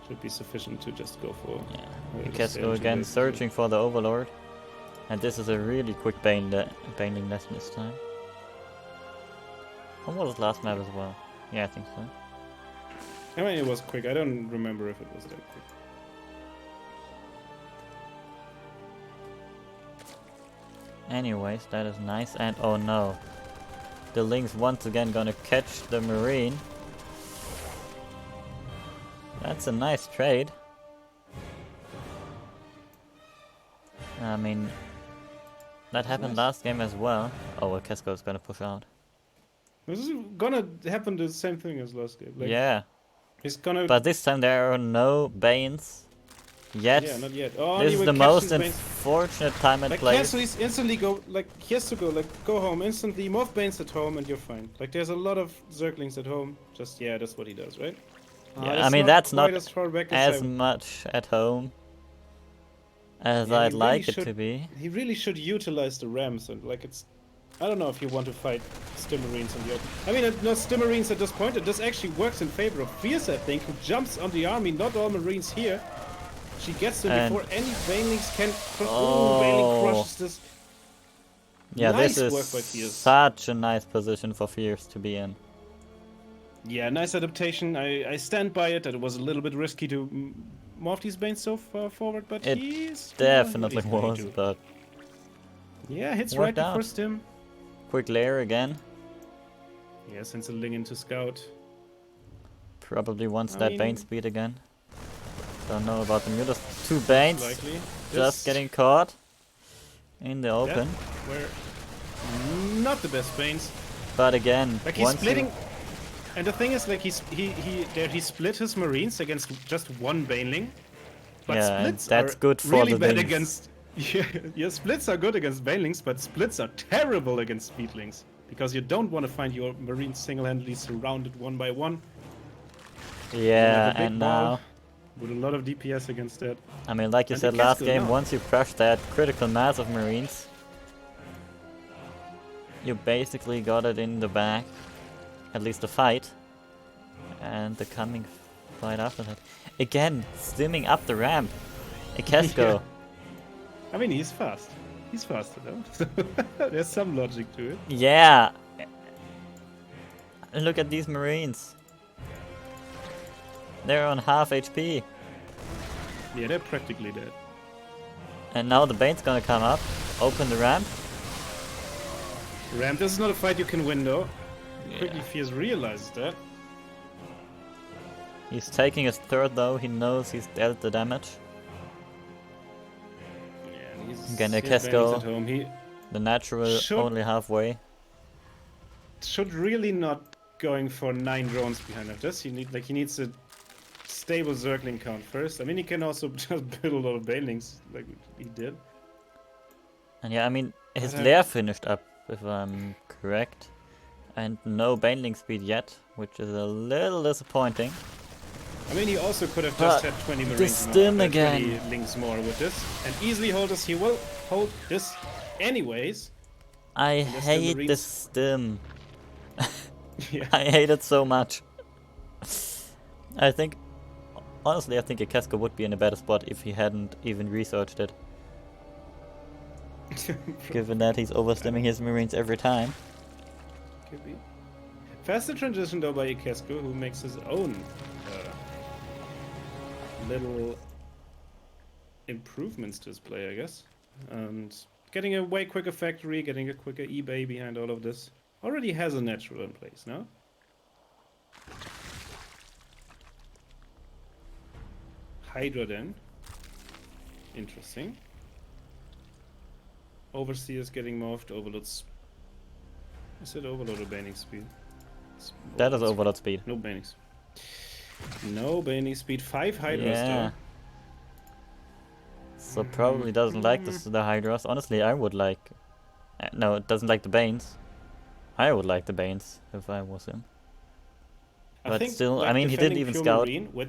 Should be sufficient to just go for. Yeah, Casco again searching for the Overlord. And this is a really quick Baneling lesson this time. When was it last map as well? Yeah, I think so. I mean, it was quick. I don't remember if it was that quick. Anyways, that is nice. And oh no. The Link's once again gonna catch the Marine. That's a nice trade. I mean, that happened last game as well. Oh, well, Casco is gonna push out. This is gonna happen the same thing as last game. Like, yeah. He's gonna... But this time there are no Banes yet. Yeah, not yet. Oh, this is the most unfortunate time and place. Castle is instantly go, like, he has to go, like, go home instantly, morph Banes at home and you're fine. Like, there's a lot of Zerglings at home. Just, yeah, that's what he does, right? Yeah, I mean, that's not as much at home as I'd like it to be. He really should utilize the Rams and, like, it's... I don't know if you want to fight Stimmarines in the open. I mean, no Stimmarines at this point. This actually works in favor of Fierce, I think, who jumps on the army. Not all Marines here. She gets them before any Banelings can... Oh, Baneling crushes this. Yeah, nice this work by is Fierce. such a nice position for Fierce to be in. Yeah, nice adaptation. I stand by it. That it was a little bit risky to morph these Banes so far forward, but he's... definitely was, but... Yeah, hits right before Stim. Quick lair again. Yeah, sends a Ling into Scout. Probably wants that Bane speed again. Don't know about the Mutas. Two Banes. Just getting caught in the open. Where not the best Banes. But again, like he's splitting. And the thing is, like he split his Marines against just one Baneling. But yeah, splits that's are good for really the bad Lings. against. Yeah, splits are good against Banelings, but splits are terrible against Speedlings. Because you don't want to find your Marines single-handedly surrounded one by one. Yeah, and now... with a lot of DPS against that. I mean, like you said last game, once you crush that critical mass of Marines, you basically got it in the bag. At least the fight. And the coming fight after that. Again, stimming up the ramp. A Casco. Yeah. I mean, he's fast. He's faster though. There's some logic to it. Yeah. Look at these Marines. They're on half HP. Yeah, they're practically dead. And now the Bane's gonna come up. Open the ramp. Ramp, this is not a fight you can win though. Yeah. Quickly Fierce realizes that. He's taking his third though. He knows he's dealt the damage. Again, a Casco, the natural only halfway. Should really not going for 9 drones behind of this. He needs a stable Zergling count first. I mean, he can also just build a lot of Banelings, like he did. And yeah, I mean, his lair finished up, if I'm correct. And no Baneling speed yet, which is a little disappointing. I mean, he also could have just had 20 Marines the stim again. 20 Lings more with this, and easily hold this. He will hold this anyways. I hate the stim. Yeah. I hate it so much. I think, honestly, I think a Casco would be in a better spot if he hadn't even researched it. Given that he's overstimming his Marines every time. Could be. Faster transition though by Casco, who makes his own little improvements to his play, I guess. And getting a way quicker factory, getting a quicker eBay behind all of this. already has a natural in place, no? Hydra then. Interesting. Overseer's getting morphed, Overlord's... Is it Overlord or Baning Speed? That is Overlord speed. No Baning Speed. No Baning Speed. 5 Hydras Yeah. So probably doesn't like the Hydras. Honestly, I would like... no, it doesn't like the Banes. I would like the Banes if I was him. But think, still, like, I mean, he didn't defending even pure scout. Marine with,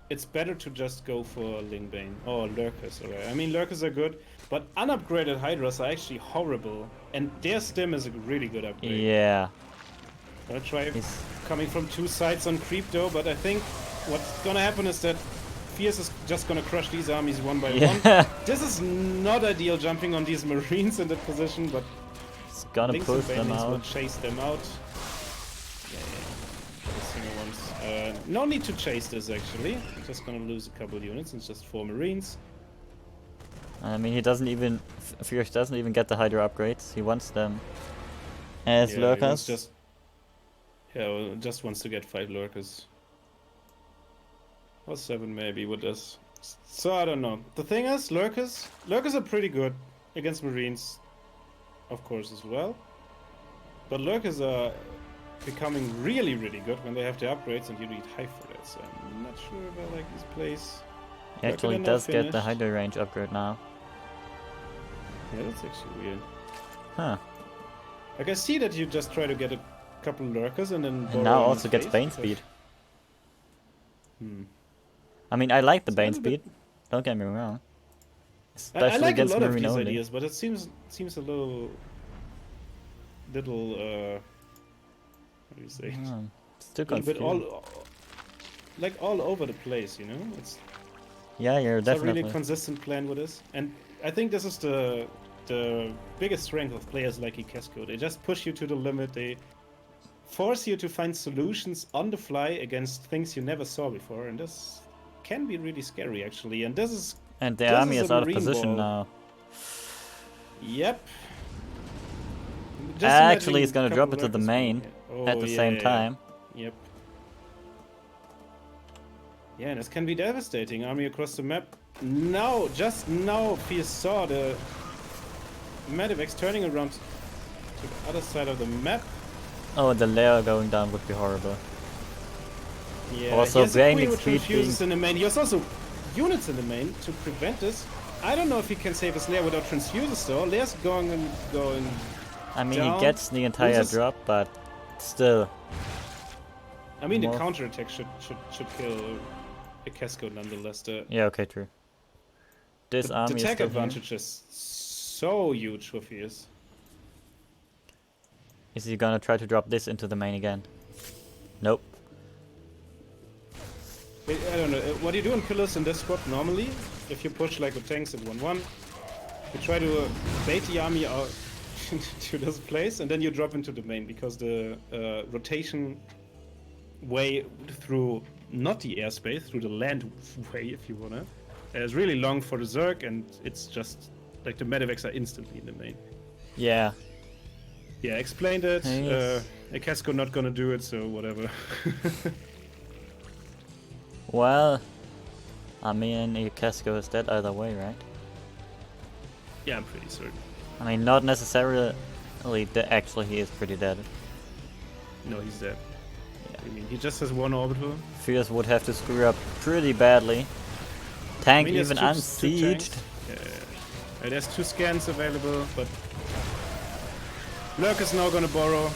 it's better to just go for Lingbane or Lurkers, alright. I mean, Lurkers are good, but unupgraded Hydras are actually horrible, and their stim is a really good upgrade. Yeah. Gonna try He's- coming from 2 sides on creep though, but I think what's gonna happen is that Fierce is just gonna crush these armies one by one. This is not ideal jumping on these Marines in that position, but It's gonna Links push and them Banelings will out. chase them out. The single ones. No need to chase this actually. We're just gonna lose a couple units. It's just 4 Marines. I mean, he doesn't even... Fierce doesn't even get the Hydra upgrades. He wants them as Yeah, he wants Lurkers. just wants to get 5 Lurkers. Or 7 maybe with this. So I don't know. The thing is, Lurkers are pretty good against Marines, of course, as well. But Lurkers are becoming really, really good when they have the upgrades, and you need high for that. So I'm not sure if I like this place. He actually Lurker does now get the finished. Hydra range upgrade now. Yeah, that's actually weird. Huh. Like I see that you just try to get a couple Lurkers and then. And borrow now on also his gets face, Bane because- speed. Hmm. I mean, I like the It's a Bane little bit- speed. Don't get me wrong. I Especially like a against lot of Marine these only. ideas, but it seems a little what do you say? It's too A little bit confusing. all over the place, you know? It's Yeah, you're a really definitely. consistent plan with this, and I think this is the biggest strength of players like Ikesco. They just push you to the limit. They force you to find solutions on the fly against things you never saw before, and this can be really scary actually. And this is And the this army is is a out of Marine position wall. now. Yep. Just Actually, imagine he's gonna a drop couple it to the Lurkers main going- at the same time. Yep. Yeah, this can be devastating. Army across the map. Now, just now, Fierce saw the Medivacs turning around to the other side of the map. Oh, the layer going down would be horrible. Yeah, Also, he has a Baning queen with speed transfuses in the main. He has also units in the main to prevent this. I don't know if he can save his lair without transfuses though. Lair's going. I mean, Down. he gets the entire Loses- drop, but still. I mean, More- the counterattack should kill Ikesco nonetheless. Yeah, okay, true. This The army is tech still here. advantage is so huge for Fierce. Is he gonna try to drop this into the main again? Nope. I don't know. What you do in Pillars in this squad normally, if you push like with tanks at 1-1, you try to bait the army out to this place, and then you drop into the main because the rotation way through not the airspace, through the land way, if you wanna, is really long for the Zerg, and it's just like the Medivacs are instantly in the main. Yeah. Yeah, explained it. Yes. Ikesco not gonna do it, so whatever. Well, I mean, Casco is dead either way, right? Yeah, I'm pretty certain. I mean, not necessarily. Actually, he is pretty dead. No, he's dead. Yeah. I mean, he just has 1 orbital. Fierce would have to screw up pretty badly. Tank I mean, he has even two unsieged. tanks. There's 2 scans available, but Lurk is now gonna borrow.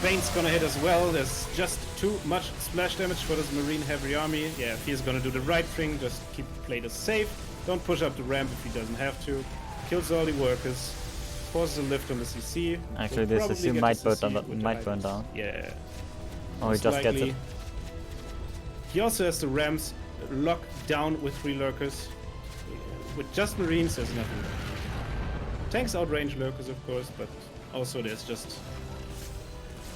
Bane's gonna hit as well. There's just too much splash damage for this Marine heavy army. Yeah, he's gonna do the right thing. Just keep play this safe. Don't push up the ramp if he doesn't have to. Kills all the workers. Forces a lift on the CC. Actually, Will this probably CC get might the burn CC down- with the might burn Hydras. down. Yeah. Oh, he most just gets likely. it. He also has the ramps locked down with 3 lurkers. With just Marines, there's nothing left. Tanks outrange lurkers, of course, but also there's just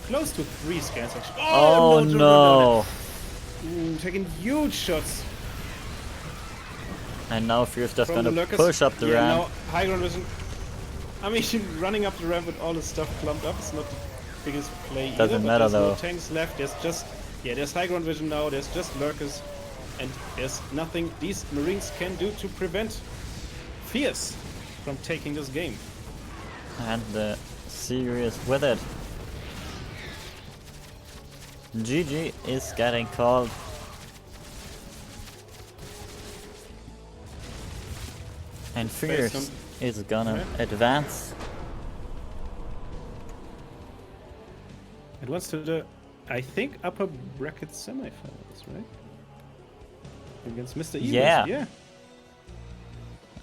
close to 3 scans actually. Oh no! Ooh, taking huge shots And now Fierce just from the gonna lurkers. push up the yeah, ramp. now high ground vision. I mean, running up the ramp with all the stuff clumped up is not the biggest play either. Doesn't but matter there's though. no tanks left. There's just there's high ground vision now. There's just lurkers, and there's nothing these Marines can do to prevent Fierce from taking this game. And the Sirius with it. GG is getting called. And Fierce is gonna advance. Advance to the, I think, upper bracket semifinals, right? Against Mr. Evil. Yeah.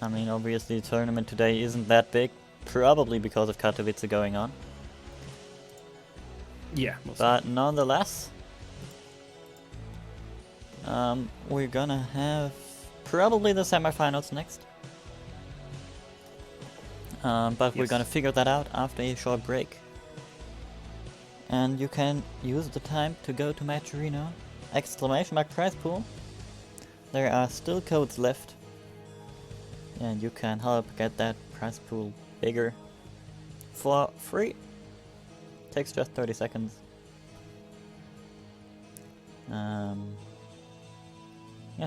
I mean, obviously the tournament today isn't that big, probably because of Katowice going on. Yeah. But nonetheless, we're gonna have probably the semifinals next. But we're gonna figure that out after a short break. And you can use the time to go to Match Arena, ! Prize Pool. There are still codes left. And you can help get that prize pool bigger for free. Takes just 30 seconds. Yeah,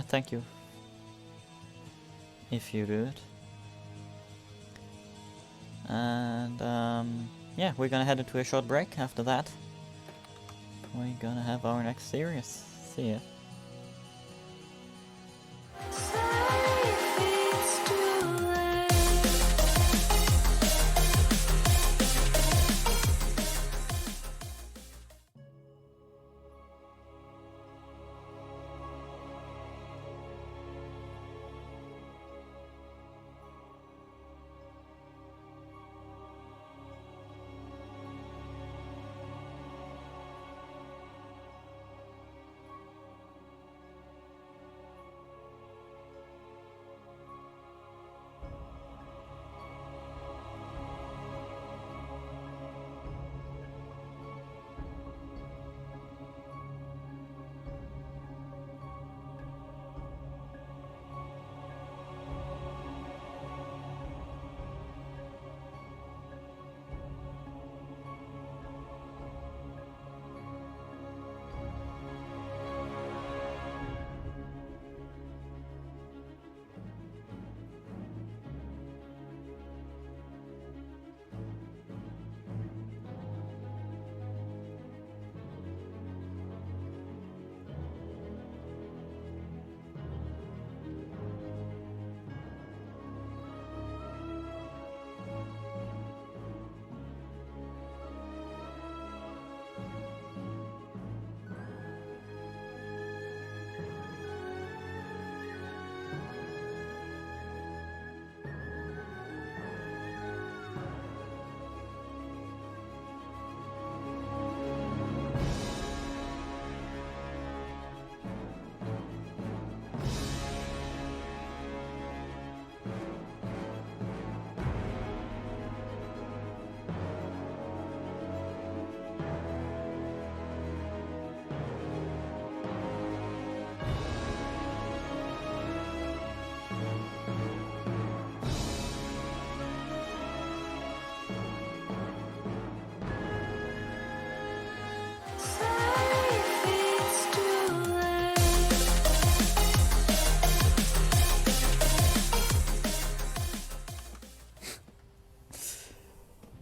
thank you if you do it. And yeah, we're gonna head into a short break. After that, we're gonna have our next series. See ya.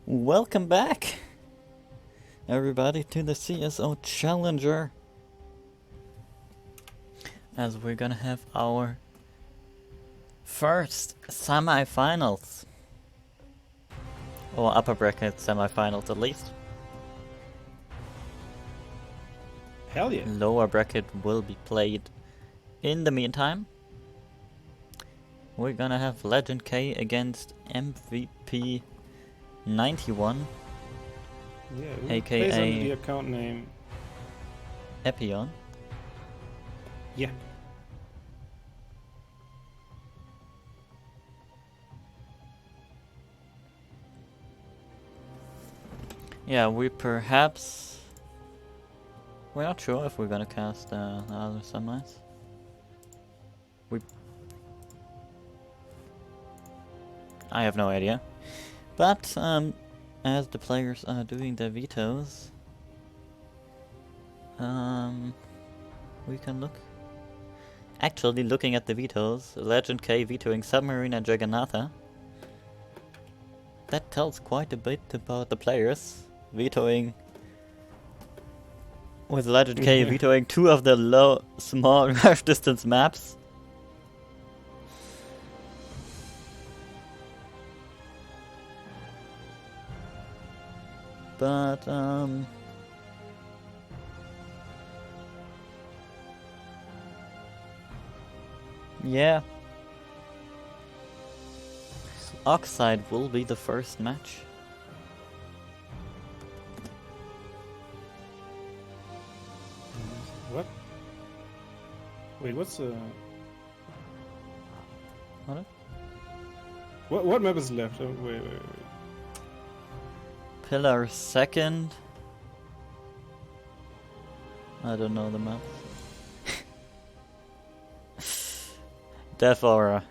Welcome back, everybody, to the CSO Challenger, as we're gonna have our first semi-finals, or upper bracket semi-finals at least. Hell yeah. Lower bracket will be played in the meantime. We're gonna have Legend K against MVP 91, Yeah, aka plays under the account name Epion. Yeah. Yeah, we're not sure if we're gonna cast the other semis. I have no idea. But as the players are doing their vetoes, we can look. Actually, looking at the vetoes, Legend K vetoing Submarine and Jagannatha. That tells quite a bit about the players vetoing. With Legend K vetoing 2 of the small rush distance maps. But yeah. Oxide will be the first match. What? Wait, what's the... What map is left? Oh, wait. Pillar second. I don't know the map. Death Aura.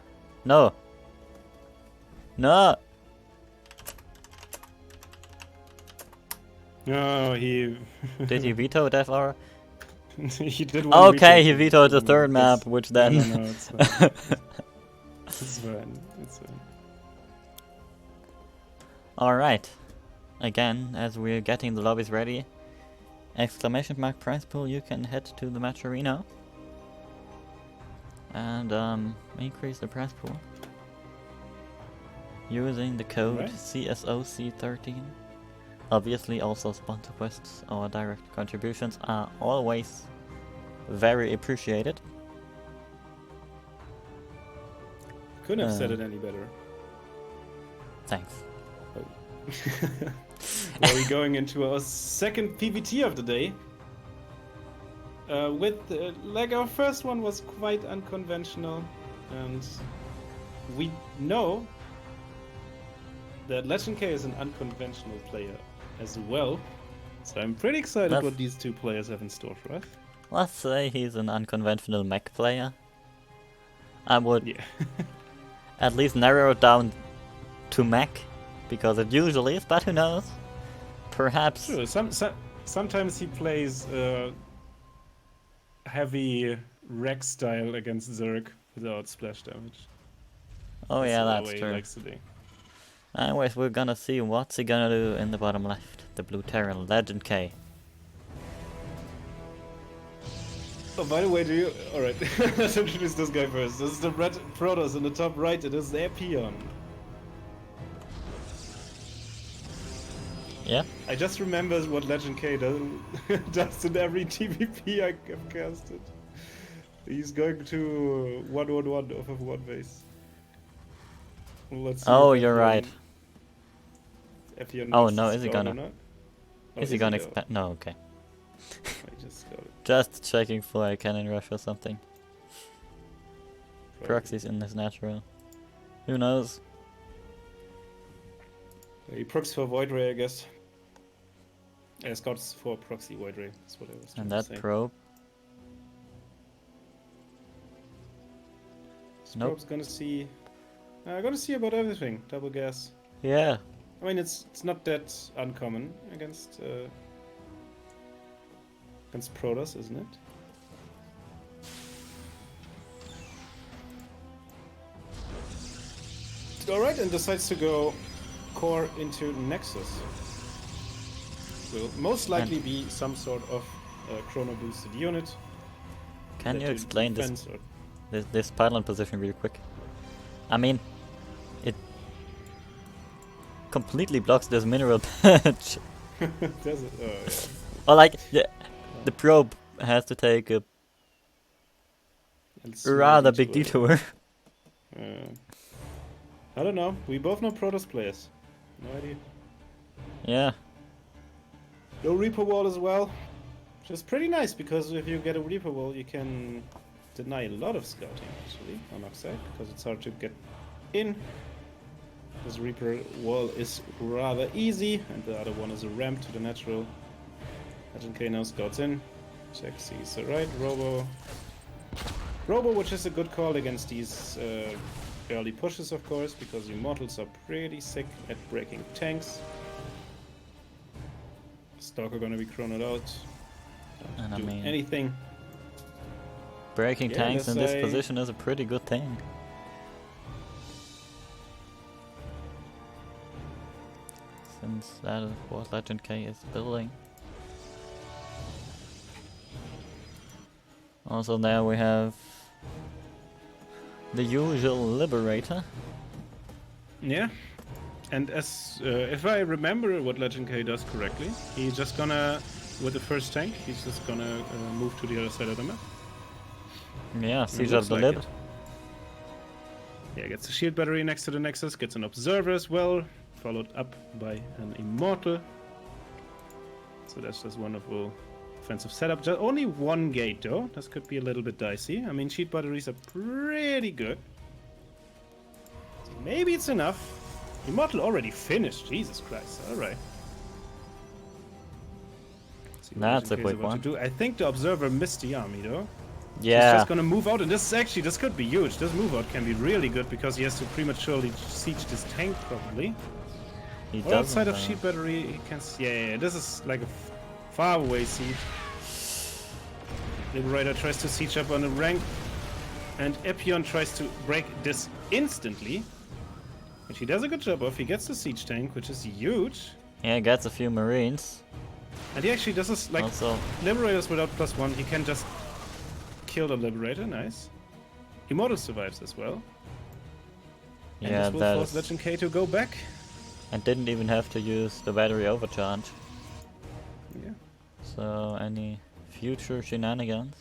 No. No. No, he... Did he veto Death Aura? he did one Okay, veto. he vetoed the third map, which then... No, it's fine. It's fine. It's fine. Alright. Again, as we're getting the lobbies ready, exclamation mark prize pool, you can head to the match arena and increase the prize pool using the code CSOC13. Obviously, also sponsor quests or direct contributions are always very appreciated. Couldn't have said it any better. Thanks. Are we going into our second PVT of the day? Like our first one was quite unconventional, and we know that Legend K is an unconventional player as well. So I'm pretty excited what these two players have in store for us. Let's say he's an unconventional mech player. I would at least narrow it down to mech, because it usually is, but who knows? Perhaps. Sure, sometimes he plays heavy Rex style against Zerg without splash damage. Oh yeah, that's true. Likes to do. Anyways, we're gonna see what's he gonna do in the bottom left. The blue Terran, Legend K. Oh, by the way, Alright, let's introduce this guy first. This is the red Protoss in the top right. It is their peon. Yeah? I just remembered what Legend K does in every TVP I have casted. He's going to 1-1-1 off of one base. Let's see. Oh, you're right. Oh no, is he gonna? Is he gonna expand? No, okay. I just got it. Just checking for a cannon rush or something. Proxy's in his natural. Who knows? He procs for Void Ray, I guess. Scouts for proxy Void Ray. That's what I was trying to say. And that probe. This probe's gonna see. Gonna see about everything. Double gas. Yeah. I mean, it's not that uncommon against Protoss, isn't it? Alright, and decides to go core into Nexus. Will most likely be some sort of chrono boosted unit. Can you explain this pylon position real quick? I mean, it completely blocks this mineral patch. Does it? Oh, yeah. Or like, the probe has to take a rather big detour. I don't know. We both know Protoss players. No idea. Yeah. No Reaper Wall as well. Which is pretty nice, because if you get a Reaper Wall, you can deny a lot of scouting, actually, on Oxide, because it's hard to get in. This Reaper Wall is rather easy, and the other one is a ramp to the natural. Legend K now scouts in. Check CSO right. Robo, which is a good call against these early pushes, of course, because Immortals are pretty sick at breaking tanks. Stalker gonna be chronoed out. Don't And I do mean, anything. breaking Yeah, tanks in this let's say- position is a pretty good thing. Since that is what Legend K is building. Also there we have the usual Liberator. Yeah. And as if I remember what Legend K does correctly, he's just gonna, with the first tank, he's just gonna move to the other side of the map. Yeah, siege up looks the like lib. it. Yeah, gets a shield battery next to the Nexus, gets an Observer as well, followed up by an Immortal. So that's just wonderful offensive setup. Just only one gate though. This could be a little bit dicey. I mean, shield batteries are pretty good. So maybe it's enough. Immortal already finished. Jesus Christ. Alright. That's a quick one. I think the Observer missed the army though. He's Yeah, just gonna move out, and this could be huge. This move out can be really good because he has to prematurely siege this tank probably. he Or doesn't. outside of shield battery, he can. Yeah, this is like a far away siege. Liberator tries to siege up on the rank, and Epion tries to break this instantly, which he does a good job of. He gets the siege tank, which is huge, Yeah, gets a few marines. and he actually does this like Also, Liberators without +1. He can just kill the Liberator. Nice. Immortal survives as well. And yeah, this will that force is. Legend K to go back. And didn't even have to use the battery overcharge. Yeah. So any future shenanigans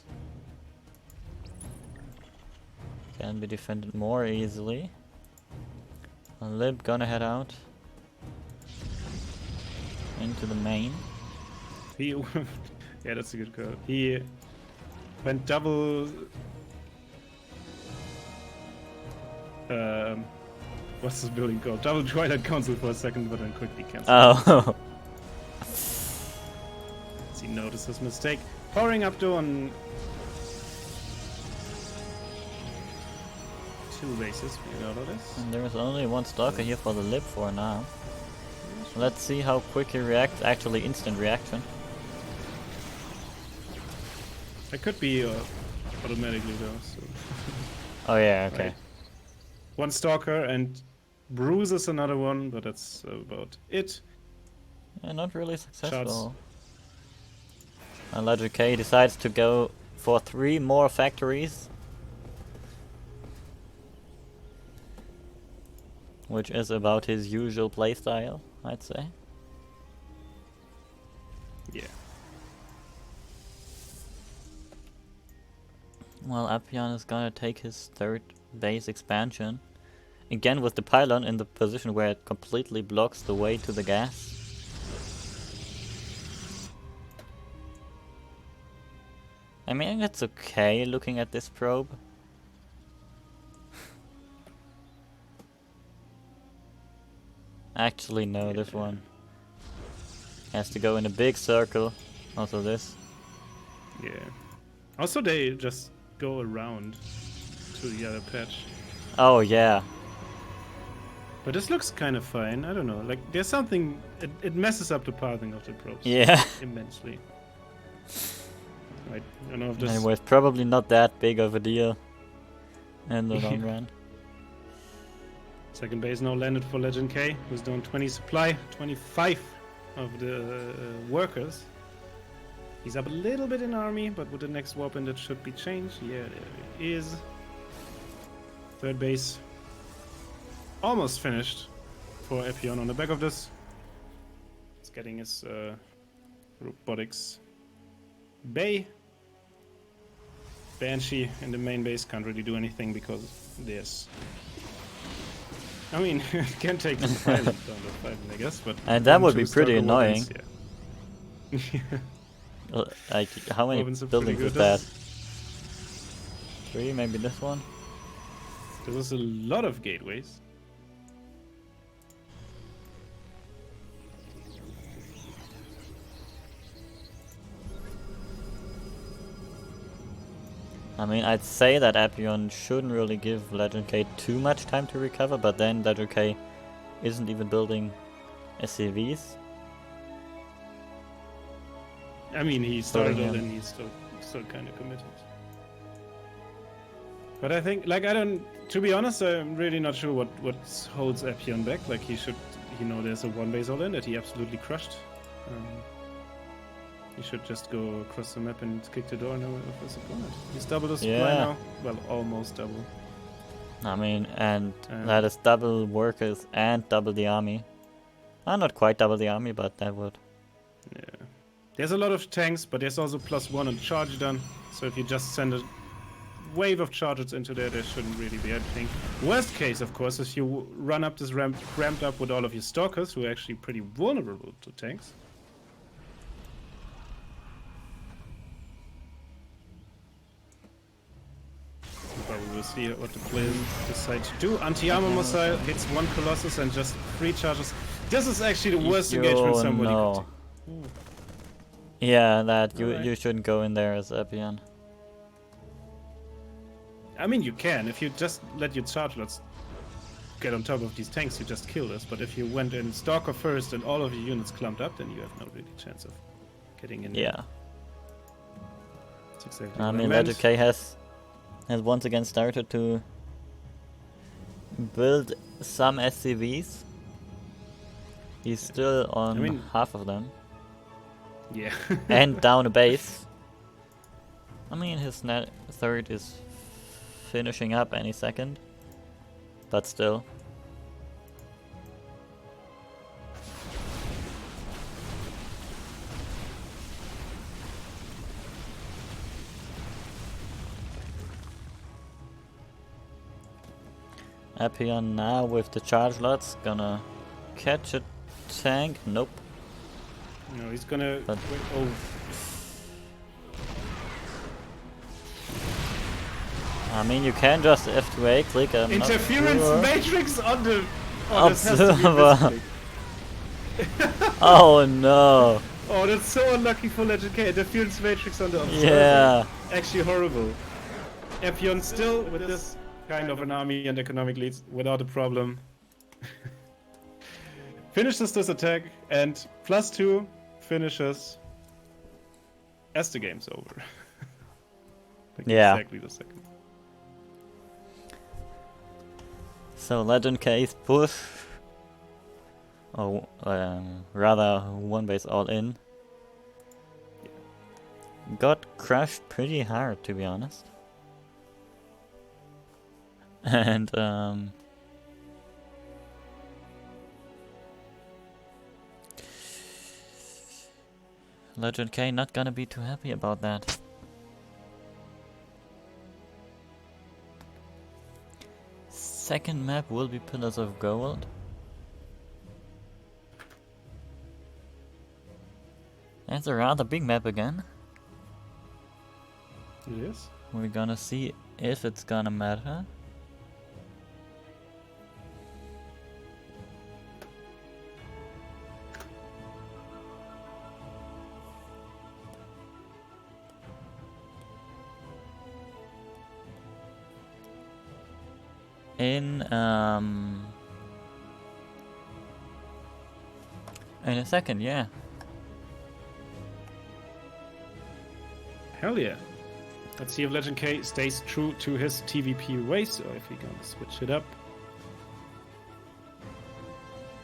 can be defended more easily. Lib gonna head out into the main. He, yeah, that's a good call. He went double. What's this building called? Double Twilight Council for a second, but then quickly canceled. Oh, He noticed his mistake. Powering up though on 2 bases. We know this. and there's only one stalker here for the lib for now. Let's see how quick he reacts. Actually, instant reaction. It could be automatically though. So. Oh yeah, okay. Right. One stalker and bruises another one, but that's about it. Yeah, not really successful. Shots. And Legend K decides to go for 3 more factories. Which is about his usual playstyle, I'd say. Yeah. Well, Apion is gonna take his 3rd base expansion. Again with the pylon in the position where it completely blocks the way to the gas. I mean, it's okay looking at this probe. Actually, no, this one has to go in a big circle. Also this. Yeah. Also, they just go around to the other patch. Oh yeah. But this looks kind of fine. I don't know. Like, there's something. It messes up the pathing of the probes Yeah. immensely. I don't know if this. Anyway, it's probably not that big of a deal in the long run. Second base now landed for Legend K, who's doing 20 supply, 25 of the workers. He's up a little bit in army, but with the next weapon that should be changed. Yeah, there it is. Third base almost finished for Epion on the back of this. He's getting his robotics bay. Banshee in the main base can't really do anything because there's. I mean, it can take the pilot down to 5, I guess, but. And that would two be pretty Stalker annoying. weapons, yeah. Like, how many Weapons are pretty buildings is good. that? 3, maybe this one? This is a lot of gateways. I mean, I'd say that Appion shouldn't really give Legend K too much time to recover, but then Legend K isn't even building SCVs. I mean, he started Pulling all in. in, he's still kind of committed. But I think, like, to be honest, I'm really not sure what holds Appion back. Like, he should, there's a one base all in that he absolutely crushed. He should just go across the map and kick the door now of his opponent. He's double the supply now. Well, almost double. I mean, and that is double workers and double the army. Not quite double the army, but that would. Yeah. There's a lot of tanks, but there's also +1 on charge done. So if you just send a wave of charges into there shouldn't really be anything. Worst case, of course, is you run up this ramped up with all of your stalkers, who are actually pretty vulnerable to tanks. But we will see what the players decide to do. Anti-armor missile hits one Colossus and just 3 charges. This is actually the worst engagement somebody could do. Yeah, that you shouldn't go in there as Appion. I mean, you can. If you just let your chargelets get on top of these tanks, you just kill us. But if you went in Stalker first and all of your units clumped up, then you have no really chance of getting in. Yeah. That's exactly I what mean, Legend K has once again started to build some SCVs. He's still on half of them. Yeah. And down a base. I mean, his third is finishing up any second. But still. Appion now with the charge lots, gonna catch a tank. Nope. No, he's gonna. But wait, oh. I mean, you can just F2A click. Interference sure. matrix on the Observer. Oh no. Oh, that's so unlucky for Legend K. Interference matrix on the observer. Yeah. Actually horrible. Appion still with this kind of an army and economic leads without a problem. Finishes this attack and +2 finishes as the game's over. Like yeah. Exactly the second. So Legend K's push, or rather one base all in, got crushed pretty hard, to be honest. And Legend K not gonna be too happy about that. Second map will be Pillars of Gold. That's a rather big map again. It is. We're gonna see if it's gonna matter. In a second, yeah. Hell yeah. Let's see if Legend K stays true to his TVP ways, or if he's gonna switch it up.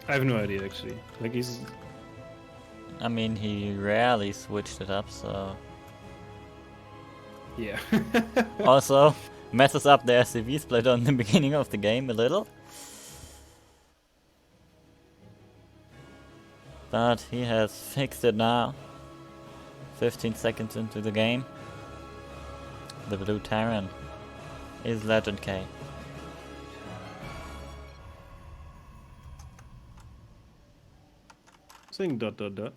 I have no idea, actually. Like, he's... I mean, he rarely switched it up, so... Yeah. Also, messes up the SCV split on the beginning of the game a little. But he has fixed it now. 15 seconds into the game. The blue Terran is Legend K. Saying ... Alright.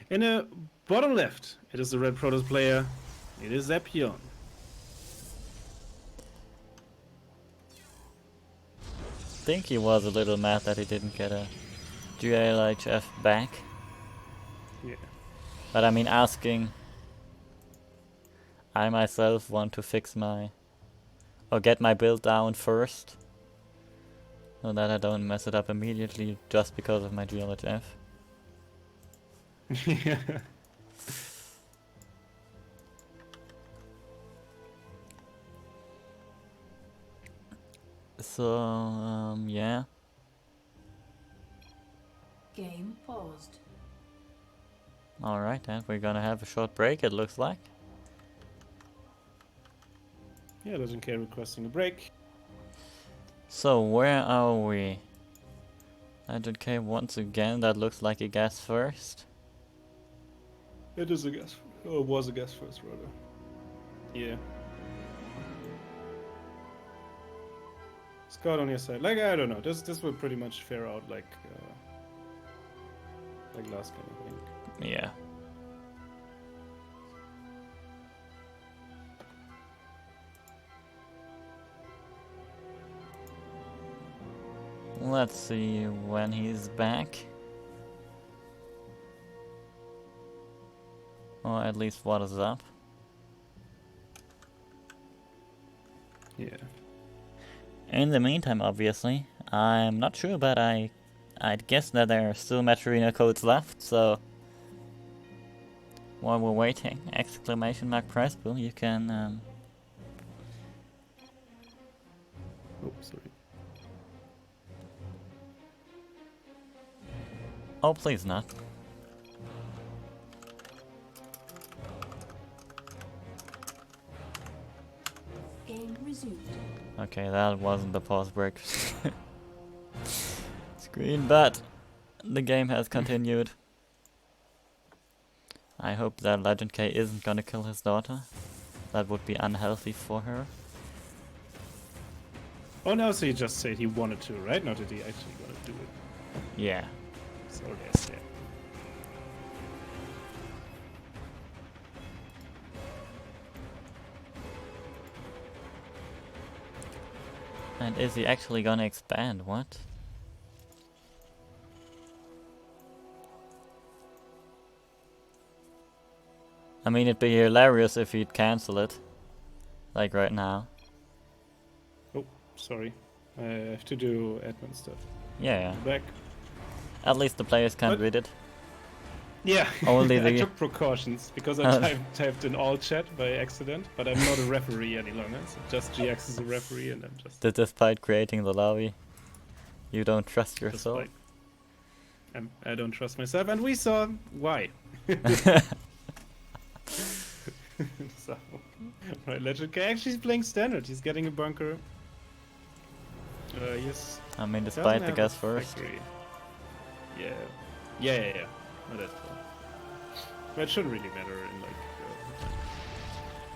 In the bottom left, it is the red Protoss player. It is Appion. I think he was a little mad that he didn't get a GLHF back. Yeah. But I mean, asking I myself want to fix my... or get my build down first. So that I don't mess it up immediately just because of my GLHF. Yeah. So, yeah. Game paused. Alright, and we're gonna have a short break, it looks like. Yeah, doesn't care requesting a break. So, where are we? Legend K once again, that looks like a guess first. It is a guess. Or was a guess first, rather. Yeah. Scout on your side. Like, I don't know. This will pretty much fare out like last game, I think. Yeah. Let's see when he's back. Or at least what is up. Yeah. In the meantime, obviously, I'm not sure, but I'd guess that there are still Match Arena codes left, so while we're waiting, exclamation mark prize pool, you can Oh, sorry. oh, please not. Game resumed. Okay, that wasn't the pause break screen, but the game has continued. I hope that Legend K isn't gonna kill his daughter. That would be unhealthy for her. Oh no, so he just said he wanted to, right? Not that he actually gonna do it. Yeah. So yes, yeah. And is he actually gonna expand? What? I mean, it'd be hilarious if he'd cancel it. Like right now. Oh, sorry. I have to do admin stuff. Yeah, Back. at least the players can't What? read it. Yeah. Only I the... took precautions because I typed in all chat by accident, but I'm not a referee any longer. So just GX is a referee, and I'm just. Despite creating the lobby, you don't trust yourself. I don't trust myself, and we saw why. So, right, Legend K actually is playing standard. He's getting a bunker. Yes. I mean, Doesn't despite the have guess a first. factory. Yeah. Yeah. Not that far. But it shouldn't really matter in like.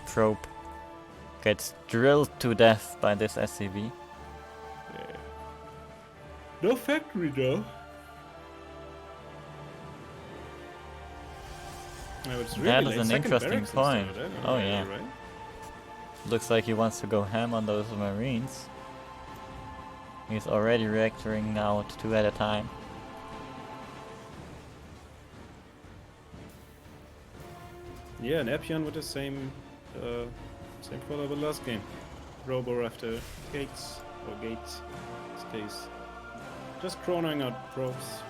Trope gets drilled to death by this SCV. Yeah. No factory though. No, it's really That is late. an Second interesting barracks point. instead, Oh yeah. Right? Looks like he wants to go ham on those Marines. He's already reactoring out 2 at a time. Yeah, and Epion with the same follow the last game. Robo after gates or gates. Stays. Just chronoing out probes.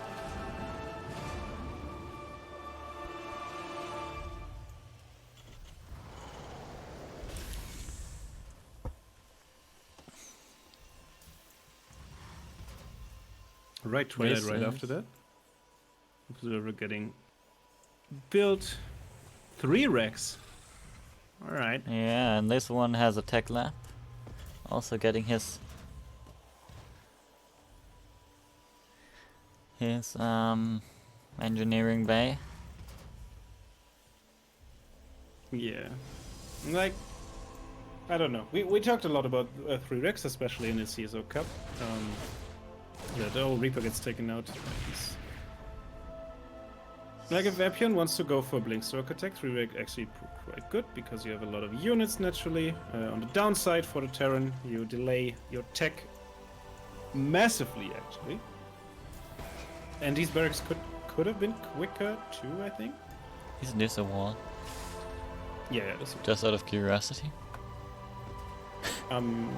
Right, Twilight This right is- after that. Observer getting built 3 racks. Alright. Yeah, and this one has a tech lab. Also getting his engineering bay. Yeah. Like, I don't know. We talked a lot about 3 racks, especially in the CSO Cup. Yeah, the old Reaper gets taken out. Like if Epion wants to go for Blink Stroke Attack, 3 rack actually quite good because you have a lot of units naturally. On the downside for the Terran, you delay your tech massively actually. And these barracks could have been quicker too, I think. Is this a wall? Yeah, this Just out of curiosity. um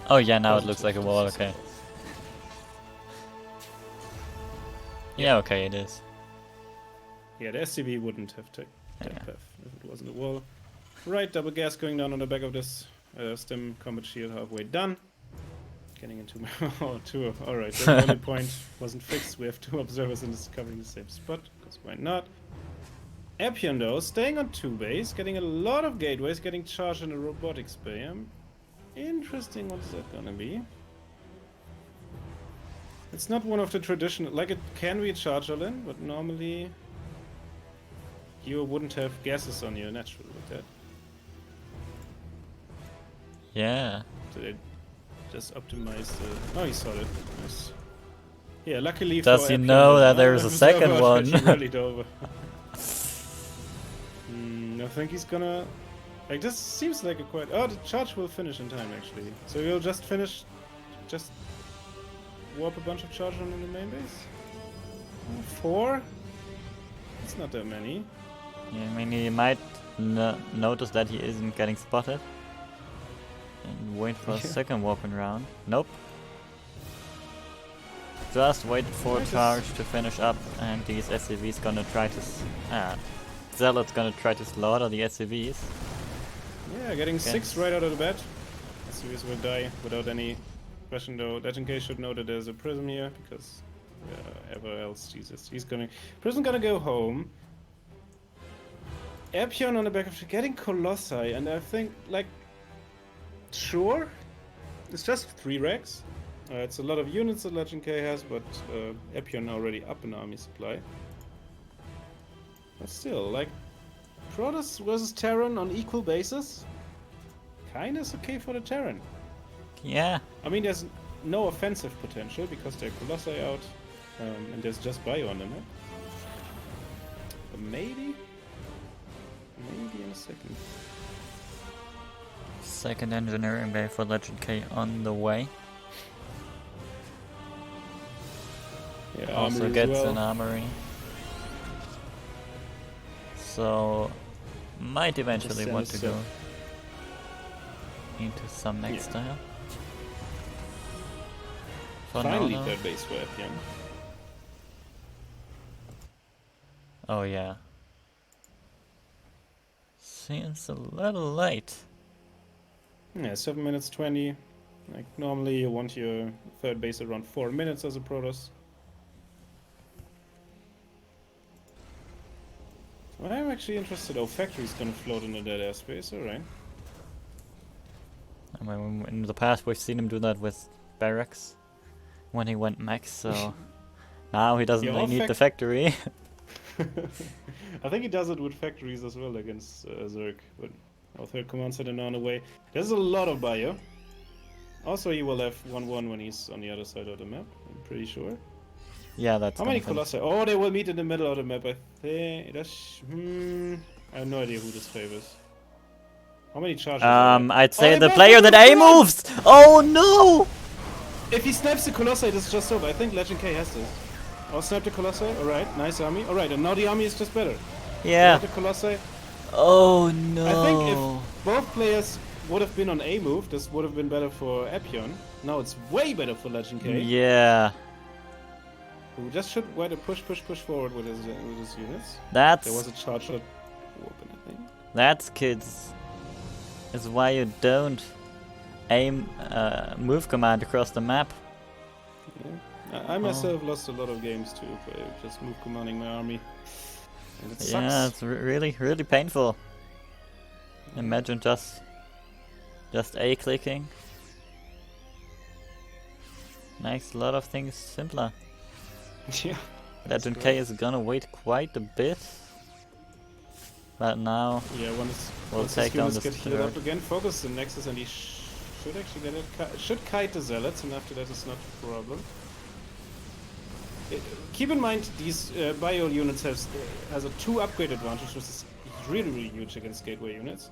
Oh yeah, now it looks positive like a wall, this is okay. all. Yeah, okay, it is. Yeah, the SCV wouldn't have taken that Yeah. path if it wasn't a wall. Right, double gas going down on the back of this stem combat shield, halfway done. Getting into two. Alright, the only point wasn't fixed. We have 2 observers in this covering the same spot, because why not? Epion though, staying on 2 base, getting a lot of gateways, getting charged in a robotics bay. Interesting, what is that gonna be? It's not one of the traditional, like it can be a charge all-in, but normally you wouldn't have gases on you naturally with that. Yeah. So they just optimize the... Oh, he saw it. Nice. Yeah, luckily Does for he Epion, know the that there's a observer second that one? he rallied over. I think he's gonna... Like, this seems like a quite... Oh, the charge will finish in time, actually. So you'll just finish... Just warp a bunch of charge on the main base? 4? It's not that many. Yeah, I mean, he might notice that he isn't getting spotted. And wait for a Yeah. second warping round. Nope. Just waited for a Nice. charge to finish up, and these SCVs gonna try to... Zealot's gonna try to slaughter the SCVs. Yeah, getting Okay. 6 right out of the bat. SCVs will die without any question, though. Legend K should know that there's a prism here, because ever else, Jesus. He's gonna... Prism gonna go home. Epion on the back of the... Getting Colossi, and I think, like... Sure. It's just 3 racks. It's a lot of units that Legend K has, but Epion already up in army supply. But still, like... Protoss versus Terran on equal basis? Kinda is okay for the Terran. Yeah. I mean, there's no offensive potential because they're Colossi out, and there's just bio on the map. But maybe in a second. Second engineering bay for Legend K on the way. Yeah, Also armory as gets well. an armory. So might eventually Just want to send go us into some next Yeah. style. For Finally, now, though. third base for Epion. Oh yeah. Seems a little late. Yeah, 7 minutes 20. Like normally, you want your third base around 4 minutes as a Protoss. Well, I'm actually interested. Oh, factory's gonna float in the dead airspace. All right. I mean, in the past we've seen him do that with barracks when he went max, so now he doesn't Yeah, really or need the factory. I think he does it with factories as well against Zerg. But our third command center now on the way. There's a lot of bio. Also, he will have 1-1 when he's on the other side of the map. I'm pretty sure. Yeah, that's How gonna many finish. Colossi? Oh, they will meet in the middle of the map. I think that's. I have no idea who this favors. How many charges? are there? I'd say they the both player have that the A front! moves! Oh no! If he snaps the Colossi, this is just over. I think Legend K has this. Oh, snap the Colossi. Alright, nice army. Alright, and now the army is just better. Yeah. The Colossi. Oh no. I think if both players would have been on A move, this would have been better for Epion. Now it's way better for Legend K. Yeah. Who just should wait to push forward with his units. That's There was a charge at open, I think. that's kids. Is why you don't aim move command across the map. Yeah. I myself lost a lot of games too by just move commanding my army. And it sucks. Yeah, it's really painful. Imagine just A clicking. Makes a lot of things simpler. Yeah. Legend K is gonna wait quite a bit. But now Yeah, once we'll his take down units the get healed up third. again, focus the Nexus, and he should actually get it. Should kite the Zealots, and after that it's not a problem. Keep in mind, these bio units has a 2 upgrade advantage, which is really huge against gateway units.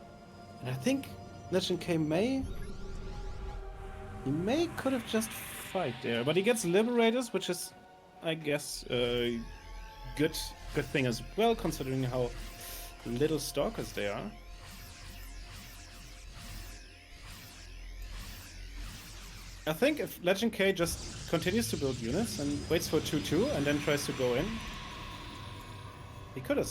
And I think Legend K could have just fight there, but he gets Liberators, which is, I guess, good thing as well, considering how little stalkers they are. I think if Legend K just continues to build units and waits for 2-2 and then tries to go in, he could have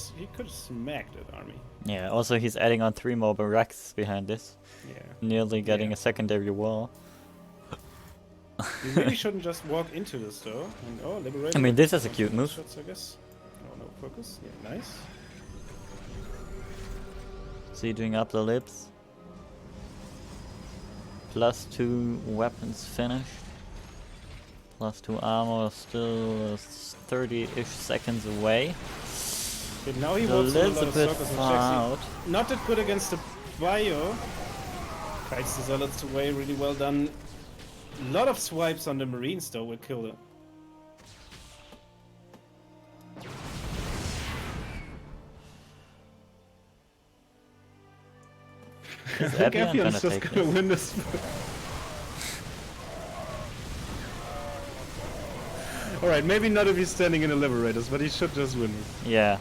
smacked that army. Yeah, also he's adding on 3 more barracks behind this. Yeah. Nearly getting Yeah. a secondary wall. You really shouldn't just walk into this though. And, oh, liberated. I mean, this is a cute move. Shots, I guess. Oh, no focus. Yeah, nice. Sieging up the lips. +2 weapons finished. +2 armor still 30-ish seconds away. Okay, now he A walks in a lot little of bit circles and far checks. out. Not that good against the bio. Kites the zealots away, really well done. A lot of swipes on the marines though will kill them. Is I think Evian Evian's gonna just take gonna this? win this. Alright, maybe not if he's standing in the liberators, but he should just win. Yeah.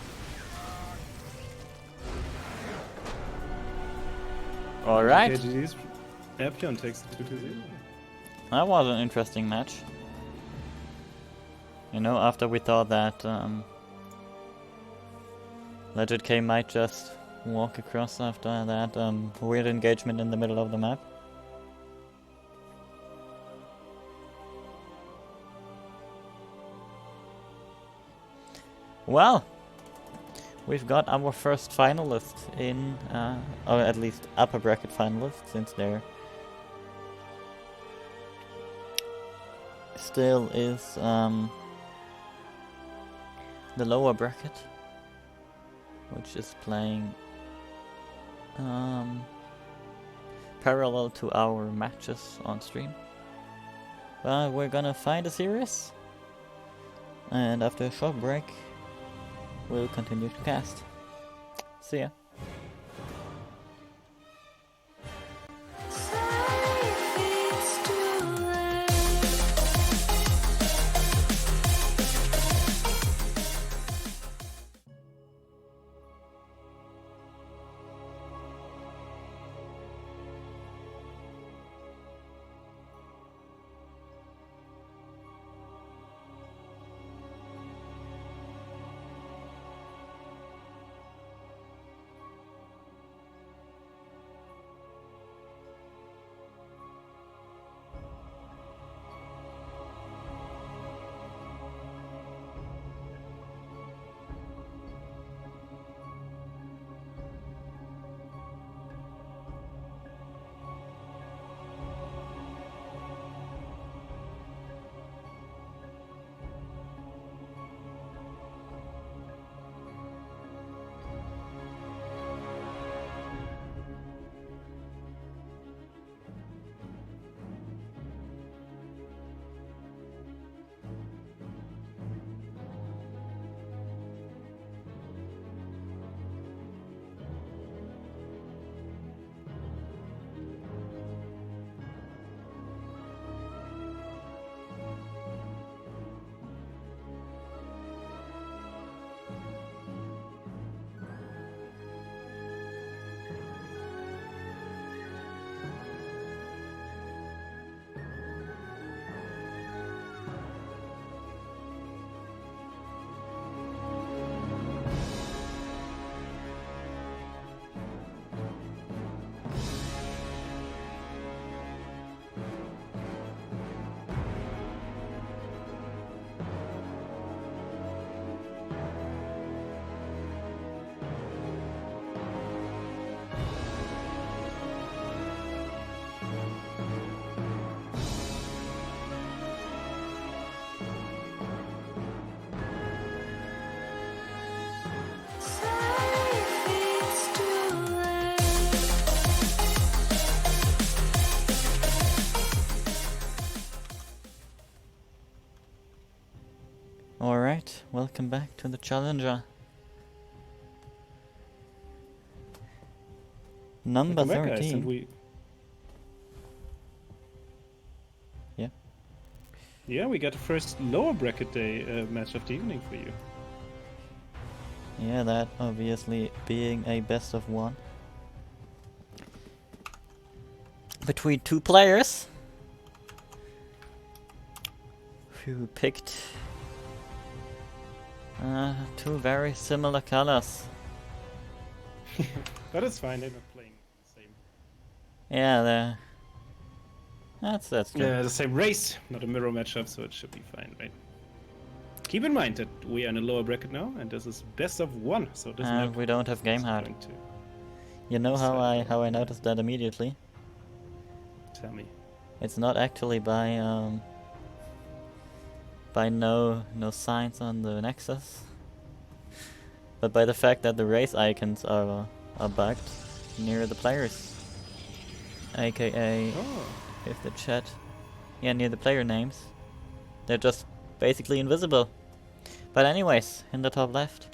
Alright. KGD's Evian takes the 2-0. That was an interesting match. You know, after we thought that Legend K might just walk across after that weird engagement in the middle of the map. Well, we've got our first finalist in, or at least upper bracket finalist, since there still is the lower bracket, which is playing parallel to our matches on stream. But we're gonna find a series, and after a short break, we'll continue to cast. See ya. Alright, welcome back to the Challenger. Number Welcome back, guys, 13. and we... Yeah. Yeah, we got the first lower bracket day match of the evening for you. Yeah, that obviously being a best of one. Between two players. who picked two very similar colors. But it's fine, they're not playing the same. Yeah, that's true. Yeah, the same race, not a mirror matchup, so it should be fine, right? Keep in mind that we are in a lower bracket now, and this is best of one, so this And map we don't have game is hard. going to You know how decide I noticed that immediately? tell me. It's not actually by no signs on the Nexus, but by the fact that the race icons are bugged near the players, aka Oh, if the chat, yeah, near the player names, they're just basically invisible. But anyways, in the top left,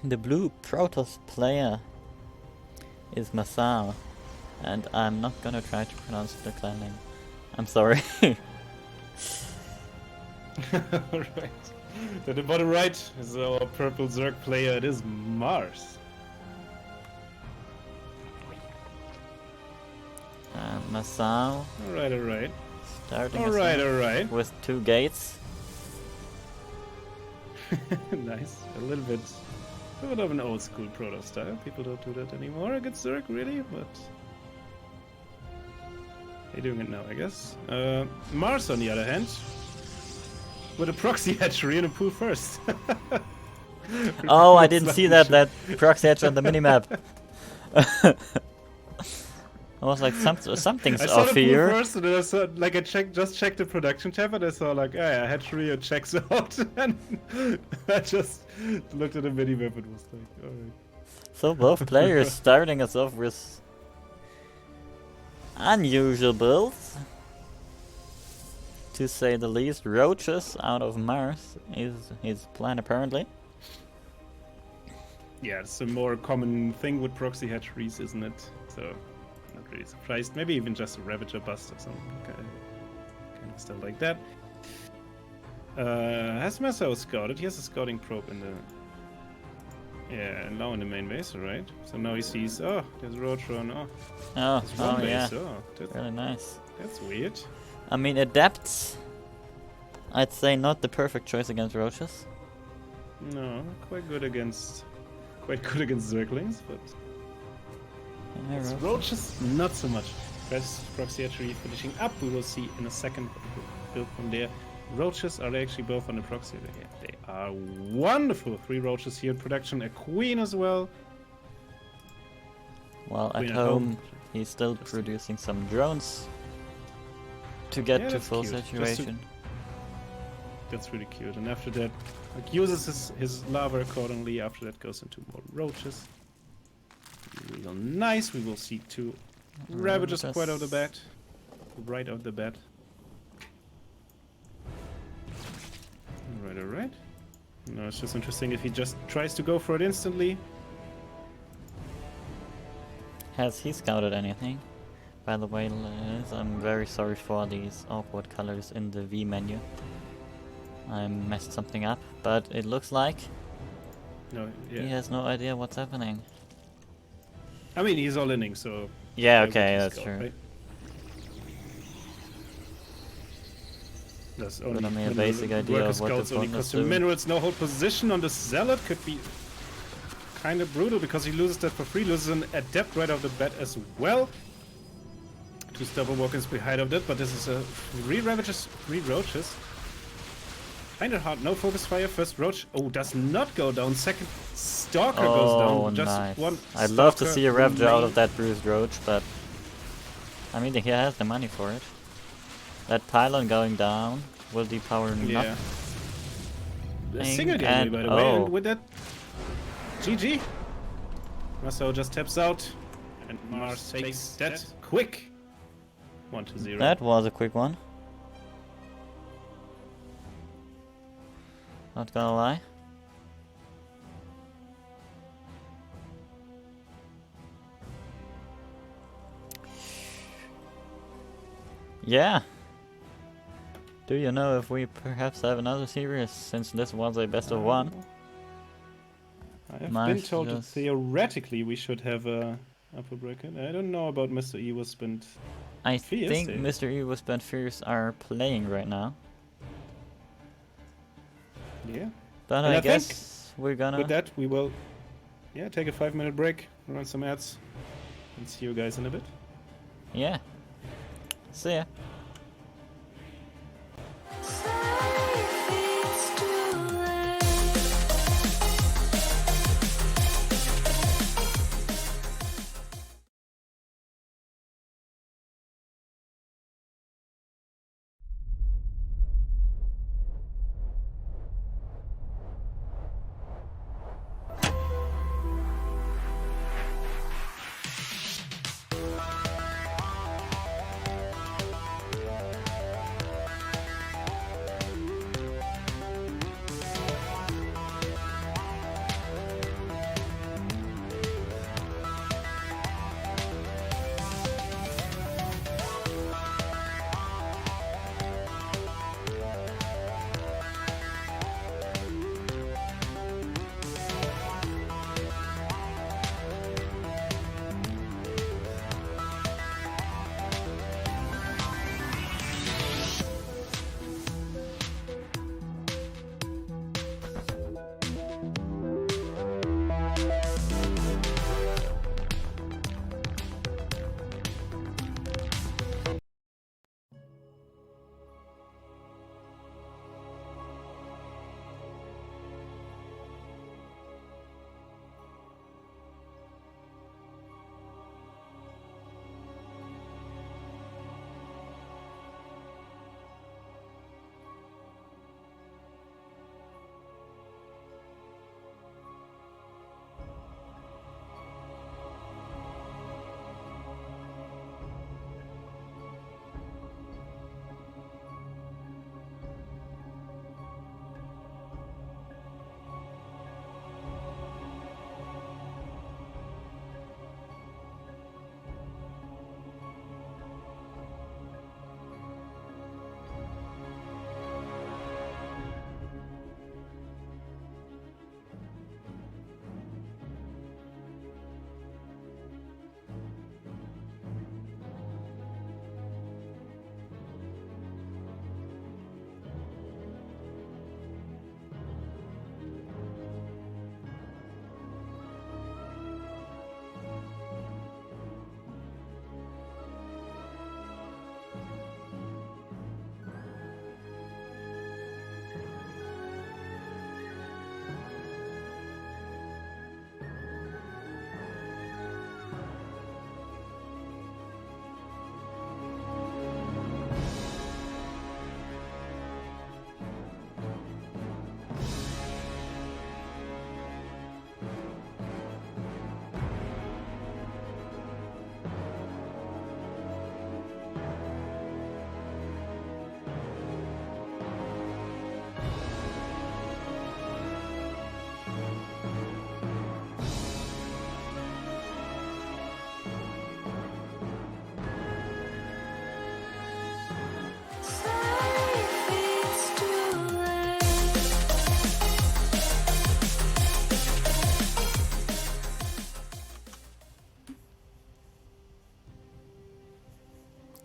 the blue Protoss player is Masao, and I'm not gonna try to pronounce the clan name. I'm sorry. alright. To the bottom right is our purple Zerg player, it is Mars. Masao Alright. starting us Alright. off with 2 gates. Nice. A little bit of an old school Proto style. People don't do that anymore against Zerg, really, but they're doing it now, I guess. Mars, on the other hand, with a proxy hatchery and a pool first. Oh, I didn't see that proxy hatch on the minimap. I was like, something's I saw off the pool here. first, and then I saw, like, just checked the production tab, and I saw, like, yeah, hatchery and checks out, and I just looked at the minimap and was like, alright. So both players starting us off with unusual builds, to say the least. Roaches out of Mars is his plan apparently. Yeah, it's a more common thing with proxy hatcheries, isn't it? So, not really surprised. Maybe even just a Ravager bust or something kind of stuff like that. Has Masao scouted? He has a scouting probe in the... Yeah, now in the main base, alright. So now he sees, oh, there's Roach Run, oh, Oh, there's one base, yeah, oh, really nice. that's weird. I mean, Adepts, I'd say not the perfect choice against Roaches. No, quite good against Zerglings, but Yeah, it's Roaches. Roaches, not so much. Proxy hatchery finishing up, we will see in a second what we build from there. Roaches, are they actually both on the proxy? Yeah, they are wonderful. 3 Roaches here in production, a Queen as well. While at Queen at home, home. he's still producing some drones to get Yeah, to that's full cute. Just to- saturation. That's really cute. And after that, like, uses his lava accordingly. After that, goes into more Roaches. Real nice. We will see 2 Ravagers quite out of the bat. Right out the bat. Alright. No, it's just interesting if he just tries to go for it instantly. Has he scouted anything? By the way, Liz, I'm very sorry for these awkward colors in the V menu. I messed something up, but it looks like No, he yeah. has no idea what's happening. I mean, he's all inning, so. Yeah, why would okay, he that's scout, true. right? That's But only I mean, a when basic the idea worker of what the scouts only opponent is cost him doing. minerals. No hold position on the Zealot could be kind of brutal because he loses that for free. Loses an Adept right off the bat as well. 2 stubborn walk-ins behind of that, but this is a 3 Ravagers, 3 Roaches. Kinda hard. No focus fire. First Roach. Oh, does not go down. Second Stalker goes Oh, down. Just nice. one. I'd love to Stalker see a Ravager out of remains. that bruised Roach, but I mean, he has the money for it. That pylon going down will depower Yeah. nothing. The single game, and- by the way. oh. And with that, GG. Masao just taps out, and Mars takes that quick. 1-0. That was a quick one. Not gonna lie. Yeah. Do you know if we perhaps have another series, since this was a best of one? I have been Mars told that just- theoretically we should have a upper bracket. I don't know about Mr. Ewasp and I Fierce, think eh? Mr. E-Wisp and Fierce are playing right now. Yeah. But And I I think guess we're gonna... With that, we will, take a 5-minute break, run some ads, and see you guys in a bit. Yeah. See ya.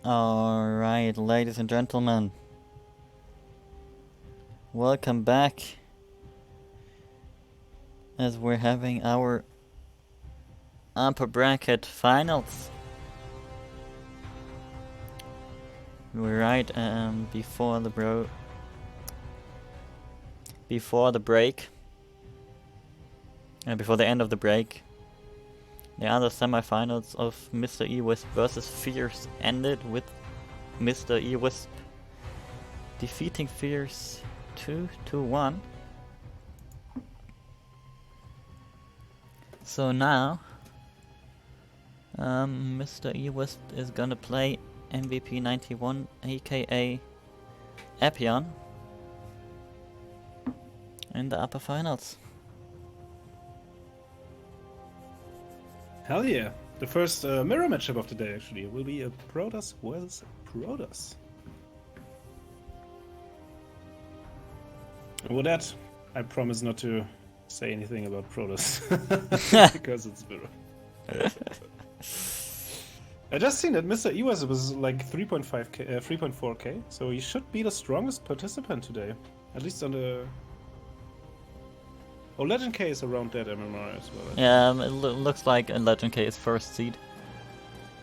Alright, ladies and gentlemen. Welcome back. As we're having our upper bracket finals. We're right before the break. Before the end of the break. The other semifinals of Mr. E-Wisp versus Fierce ended with Mr. E-Wisp defeating Fierce 2-1. So now Mr. E-Wisp is gonna play MVP 91 aka Appion in the upper finals. Hell yeah. The first mirror matchup of the day, actually, will be a Protoss versus Protoss. And with that, I promise not to say anything about Protoss. Because it's mirror. I just seen that Mr. Iwas was like 3.5k, 3.4k, so he should be the strongest participant today. At least on the... Oh, Legend K is around that MMR as well. Yeah, it looks like Legend K is first seed.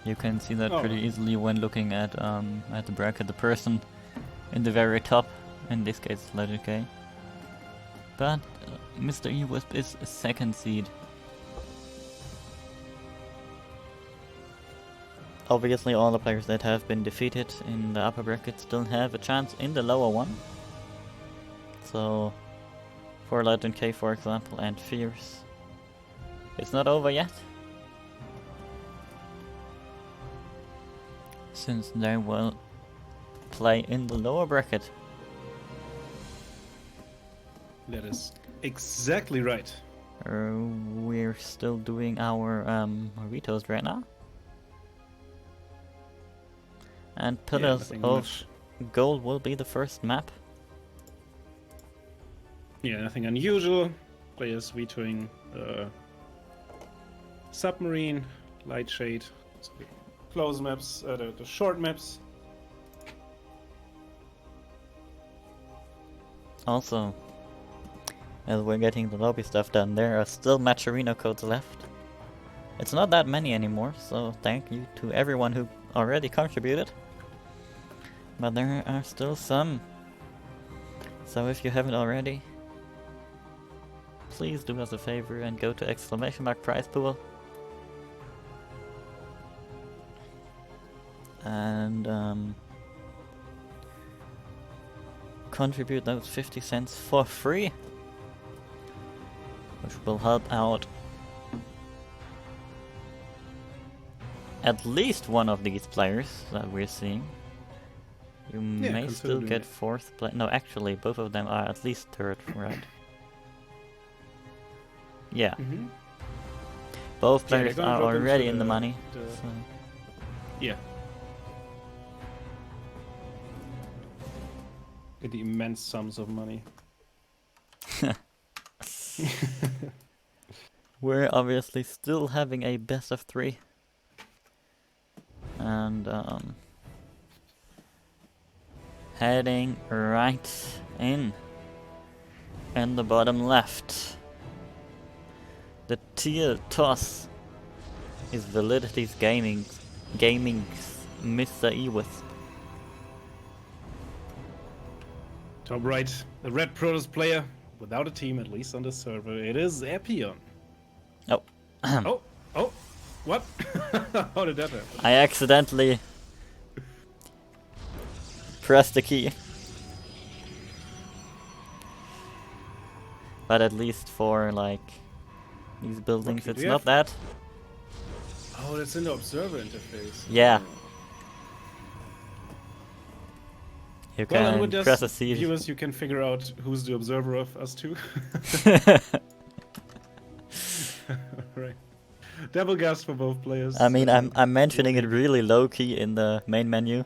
You can see that pretty easily when looking at the bracket. The person in the very top, in this case Legend K. But Mr. Ewisp is a second seed. Obviously all the players that have been defeated in the upper bracket still have a chance in the lower one. So for Legend K, for example, and Fierce, it's not over yet, since they will play in the lower bracket. That is exactly right. We're still doing our retoast right now. And Pillars of Gold will be the first map. Yeah, nothing unusual. Players vetoing Submarine, Light Shade, so the close maps, the short maps. Also, as we're getting the lobby stuff done, there are still Matcherino codes left. It's not that many anymore, so thank you to everyone who already contributed. But there are still some. So if you haven't already, please do us a favor and go to ! prize pool. And contribute those 50 cents for free, which will help out at least one of these players that we're seeing. You may still get fourth place. No, actually, both of them are at least third, right? Yeah. Both players are already in the money. So. Yeah. Get the immense sums of money. We're obviously still having a best of 3. And heading right in the bottom left. The tier toss is Validity's Gaming's Mr. Ewisp. Top right, the red Protoss player without a team, at least on the server. It is Epion. Oh. oh, what? How did that happen? I accidentally pressed the key. But at least for like these buildings, it's not that. Oh, that's in the observer interface. Yeah. You Well, can press a seed. Viewers, you can figure out who's the observer of us two. Right. Double gas for both players. I mean, I'm mentioning it really low key in the main menu.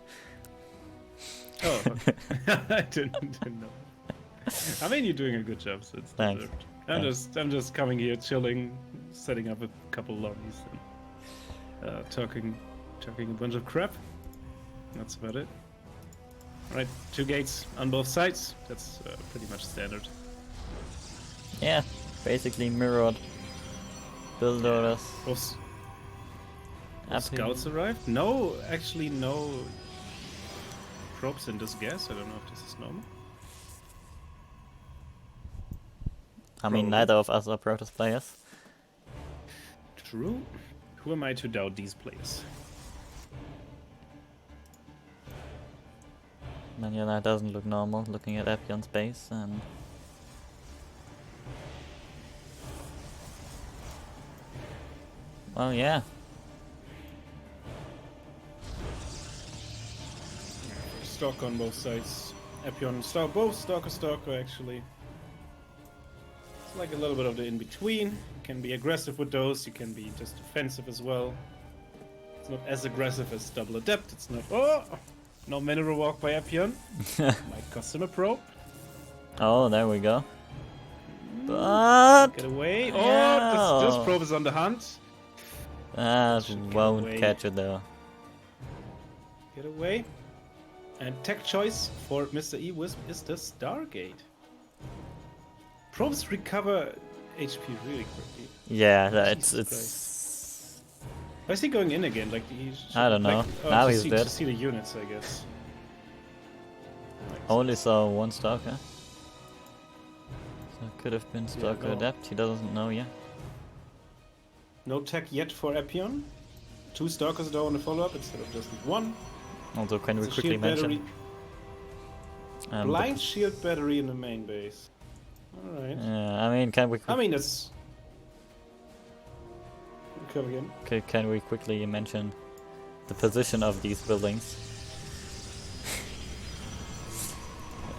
Oh, okay. I didn't know. I mean, you're doing a good job, so it's Thanks. deserved. I'm just coming here, chilling, setting up a couple lobbies, and talking a bunch of crap. That's about it. Alright, 2 gates on both sides. That's pretty much standard. Yeah, basically mirrored build orders. Both scouts arrived? No, actually no probes in this gas. I don't know if this is normal. I mean, neither of us are Protoss players. True. Who am I to doubt these players? And yeah, that doesn't look normal, looking at Epion's base, and... Well, yeah. Stock on both sides. Epion stock, both stalker actually. It's like a little bit of the in-between. You can be aggressive with those, you can be just defensive as well. It's not as aggressive as Double Adept, it's not... Oh! No mineral walk by Epion. Might cost him a probe. Oh, there we go. But... Get away. Yeah. Oh, this probe is on the hunt. That won't catch it though. Get away. And tech choice for Mr. E-Wisp is the Stargate. Probes recover HP really quickly. Yeah, Jesus it's. Why is he going in again? Like I don't know. Like, Now to he's see, dead. To see the units, I guess. Only saw one stalker. So it could have been stalker no. adept. He doesn't know yet. No tech yet for Epion. 2 stalkers though on the follow-up instead of just 1. Also, can we It's a quickly shield battery. mention? Blind shield battery in the main base. Alright. I mean, can we? I mean, it's... Come again. Can we quickly mention the position of these buildings?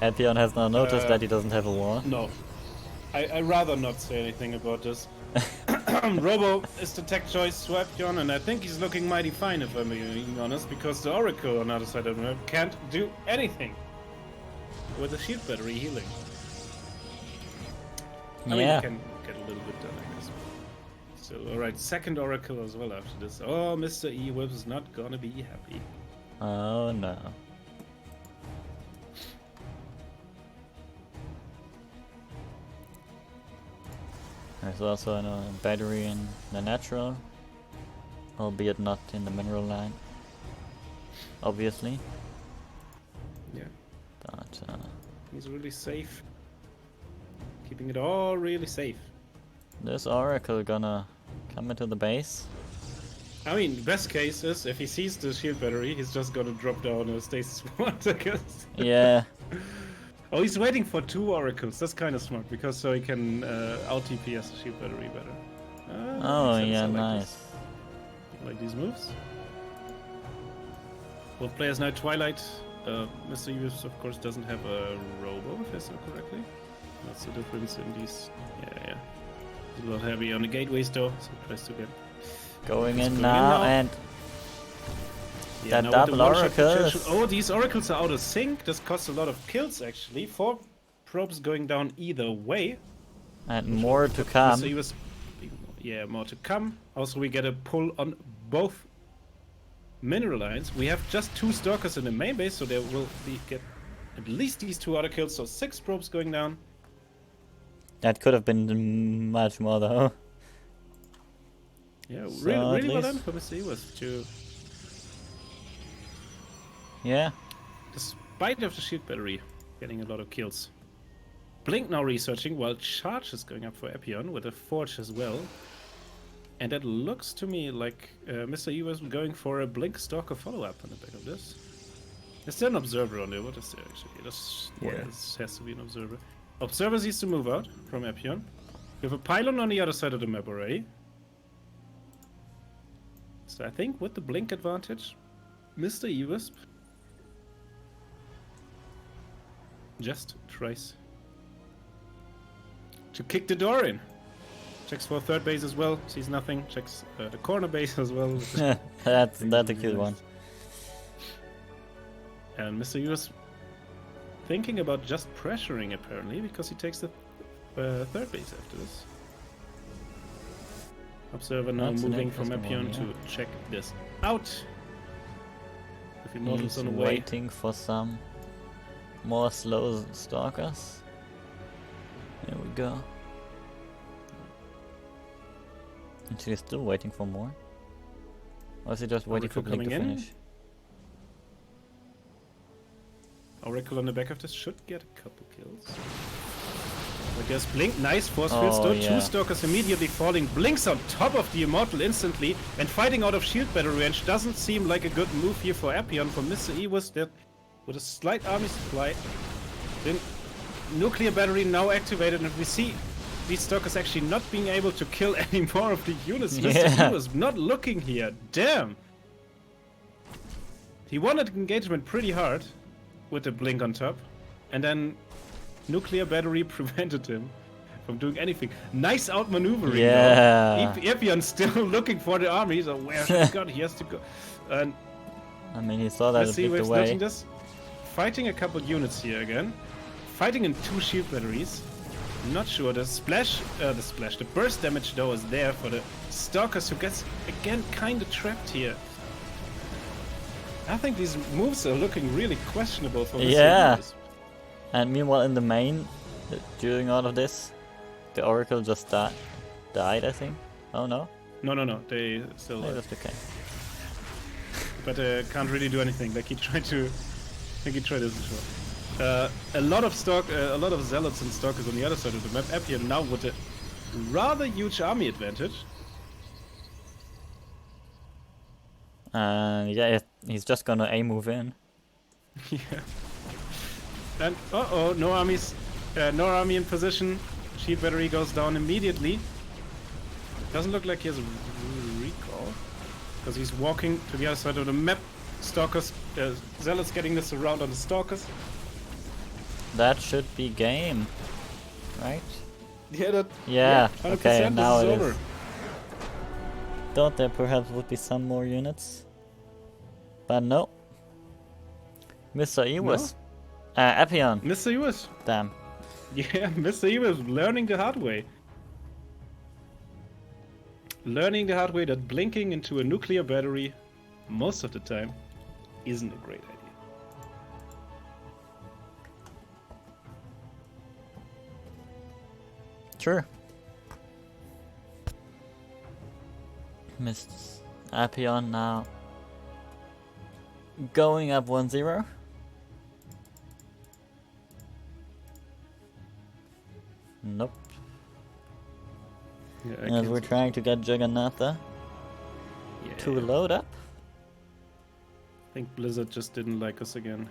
Epion has now noticed that he doesn't have a wall. No. I rather not say anything about this. Robo is the tech choice to Epion, and I think he's looking mighty fine if I'm being honest, because the Oracle on the other side of the map can't do anything with the shield battery healing. I mean, Yeah. you can get a little bit done, I guess. So, alright, second Oracle as well after this. Oh, Mr. E-Whip is not gonna be happy. Oh no. There's also a battery in the natural, albeit not in the mineral line. Obviously, Yeah, but he's really safe. Keeping it all really safe. this Oracle gonna come into the base. I mean, best case is if he sees the shield battery, he's just gonna drop down a stasis point, I guess. Yeah, Oh, he's waiting for 2 oracles. That's kind of smart because so he can out TPS the shield battery better. oh makes sense. yeah, I like nice. this. Like these moves. Both players now Twilight. Mr. Uves, of course, doesn't have a robo, if I saw correctly. That's the difference in these. Yeah. He's a lot heavy on the gateways though, so tries to get. Going in going now, in now. and Yeah, that now with the double one-shot oracle. potential- Oh, these oracles are out of sync. This costs a lot of kills actually. 4 probes going down either way. And more to So come. he was, yeah, more to come. Also, we get a pull on both mineral lines. We have just 2 stalkers in the main base, so there will be get at least these 2 other kills. So 6 probes going down. That could have been much more though. Yeah, So really, at really well least- done for Mr. Ewers to, Yeah. despite of the shield battery, getting a lot of kills. Blink now researching while Charge is going up for Epion with a Forge as well. And that looks to me like Mr. E was going for a Blink Stalker follow-up on the back of this. Is there an Observer on there? What is there actually? This has to be an Observer. Observer needs to move out from Epion. We have a pylon on the other side of the map already. So I think with the Blink advantage, Mr. E-Wisp just tries to kick the door in. Checks for third base as well, sees nothing. Checks the corner base as well. that's a cute one. And Mr. U is thinking about just pressuring apparently because he takes the third base after this. Observer now That's an moving from interesting Epion one, to check this out. With Immortals He's on the way. waiting for some more slow stalkers. There we go. And she's still waiting for more? Or is he just waiting for Oracle Blink to coming in? finish? Oracle on the back of this should get a couple kills. I guess Blink, nice force field Oh, though. yeah. 2 stalkers immediately falling. Blink's on top of the Immortal instantly, and fighting out of shield battery range doesn't seem like a good move here for Epion. For Mr. E was that with a slight army supply. Then nuclear battery now activated, and we see these stalkers actually not being able to kill any more of the units. Mr. Yeah. E was not looking here. Damn. He wanted engagement pretty hard with the Blink on top, and then nuclear battery prevented him from doing anything. Nice outmaneuvering. Yeah. Epion's still looking for the army, so where's he got? He has to go. And I mean, he saw that let's a see bit where's away. noting this. Fighting a couple units here again. Fighting in 2 shield batteries. Not sure. The burst damage though is there for the stalkers, who gets again kind of trapped here. I think these moves are looking really questionable for Yeah. Mr. And meanwhile, in the main, during all of this, the Oracle just died, I think. Oh no, No. They still they just okay. but can't really do anything. Like he tried to as well. A lot of zealots and stalkers on the other side of the map. Appian now with a rather huge army advantage. And yeah, he's just gonna A move in. Yeah. And no armies, no army in position. Shield battery goes down immediately. Doesn't look like he has a recall because he's walking to the other side of the map. Stalkers, zealots getting this around on the stalkers. That should be game, right? Yeah, Yeah. 100%, Okay, now this it is over. is. Thought there perhaps would be some more units, but no. Mr. E was Appian. Mr. US. Damn. Yeah, Mr. US learning the hard way. Learning the hard way that blinking into a nuclear battery most of the time isn't a great idea. Sure. Missed Appian now going up 1-0. Nope. Yeah, I As can't we're see. trying to get Jagannatha to load up. I think Blizzard just didn't like us again.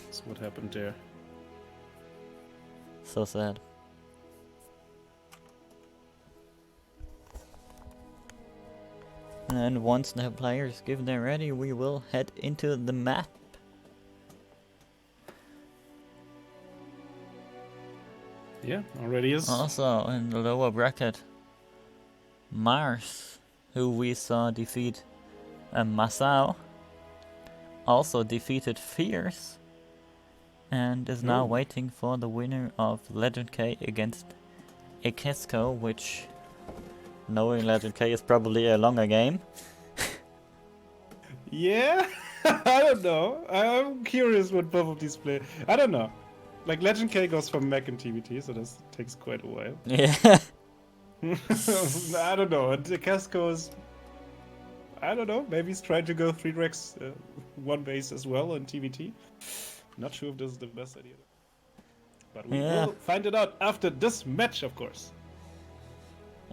That's what happened there. So sad. And once the players give their ready, we will head into the map. Yeah, already is. Also in the lower bracket, Mars, who we saw defeat Masao, also defeated Fierce, and is now waiting for the winner of Legend K against Ikesco, which, knowing Legend K, is probably a longer game. Yeah, I don't know. I'm curious what both of these play. I don't know. Like Legend K goes from Mac and TBT, so this takes quite a while. Yeah. I don't know. And Casco is, I don't know. Maybe he's trying to go 3 racks, 1 base as well on TBT. Not sure if this is the best idea. But we will find it out after this match, of course.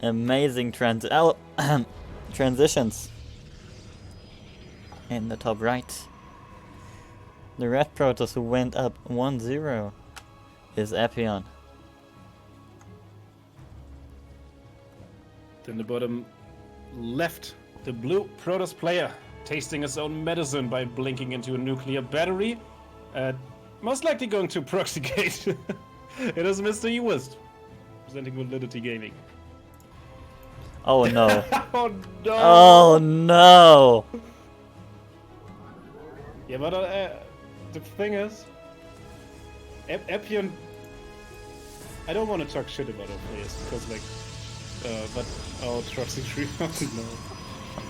Amazing transitions in the top right. The red Protoss who went up 1-0 is Appian. Then the bottom left, the blue Protoss player tasting his own medicine by blinking into a nuclear battery. Most likely going to proxy gate. It is Mr. Ewist, presenting Validity Gaming. Oh no. Oh no! Oh no! Yeah, but the thing is, Appian. I don't want to talk shit about our players because, like, but our proxy tree.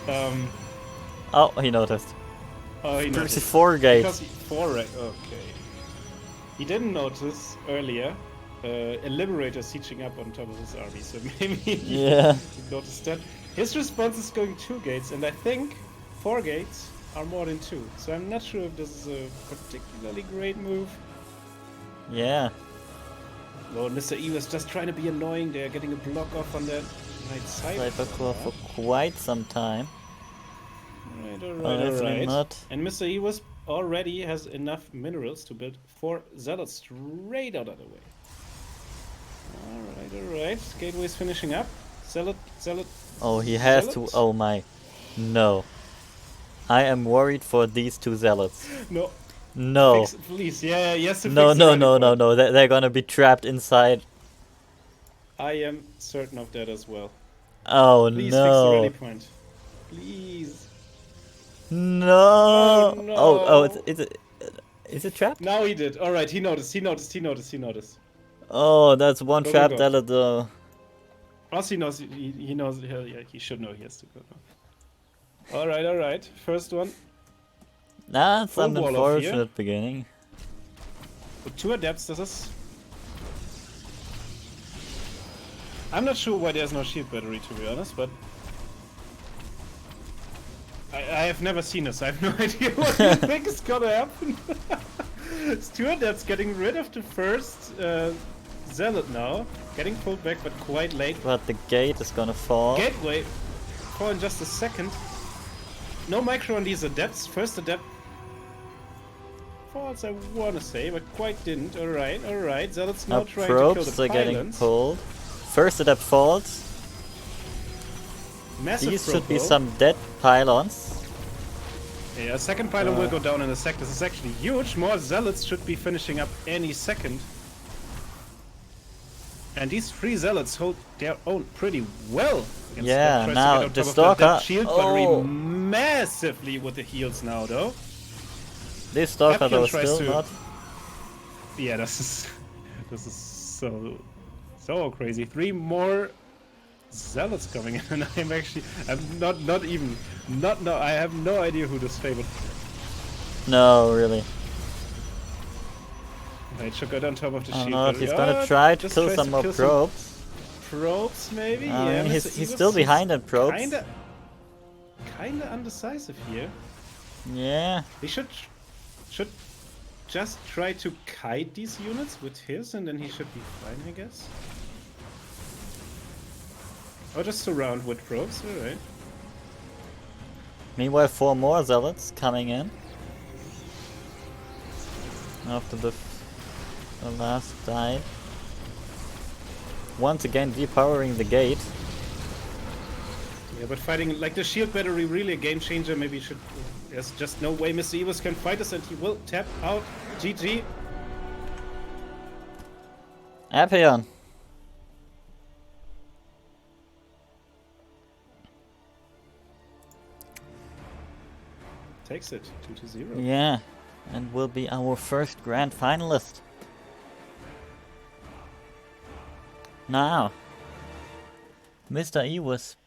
No. Oh, he noticed. Oh, he noticed. 34 gate. Because 4 right? Okay. He didn't notice earlier. A Liberator sieging up on top of his army, so maybe he noticed that. His response is going 2 gates, and I think 4 gates are more than 2. So I'm not sure if this is a particularly great move. Yeah. Oh, Mr. E was just trying to be annoying there, getting a block off on that right side. Cybercore for quite some time. Alright. Not. And Mr. E was already has enough minerals to build 4 zealots straight out of the way. Alright. Gateway's finishing up. Zealot. Oh, he has zealots? to. Oh my. No. I am worried for these 2 zealots. No. No. Fix, please, yeah, yes. No. They're gonna be trapped inside. I am certain of that as well. Oh Please fix the no. rally point. Please. No. Oh, no. Oh, is it trapped? Now he did. Alright, he noticed. Oh, that's one Go, trap go. zealot though. Plus he knows. He knows. Yeah, he should know he has to go now. Alright. First one. That's Full an wall off here. unfortunate beginning. With 2 adepts, this is... I'm not sure why there's no shield battery, to be honest, but... I have never seen this. I have no idea what you think is gonna happen. It's 2 adepts getting rid of the first zealot now. Getting pulled back, but quite late. But the gate is gonna fall. Gateway fall in just a second. No micro on these adepts. First adept falls, I wanna say, but quite didn't. Alright, alright. Zealots now Now trying to kill probes the are getting pylons. pulled. First adept falls. Massive These should be propo. some dead pylons. Yeah, a second pylon will go down in a sec. This is actually huge. More zealots should be finishing up any second. And these 3 zealots hold their own pretty well. against Yeah, that. Tries to now get on the top of Stalker- that shield battery oh. massively with the heals now, though. This Stalker Appian though tries still to- not. Yeah, this is so crazy. 3 more zealots coming in, and I have no idea who this favored. No, really. Right, should go on top of the I don't shield know if battery. he's gonna Oh, try to just kill tries some more kill probes. Probes, maybe? I Yeah, mean, Mr. he's Eagles still is behind in probes. Kinda undecisive here. Yeah. He should just try to kite these units with his, and then he should be fine, I guess. Or just surround with probes, alright. Meanwhile, 4 more zealots coming in. After the last died. Once again depowering the gate. Yeah, but fighting like the shield battery really a game changer. Maybe you should. There's just no way Mr. Evils can fight us, and he will tap out. GG. Appian. Takes it 2-0. Yeah. And will be our first grand finalist. Now, Mr. E-Wisp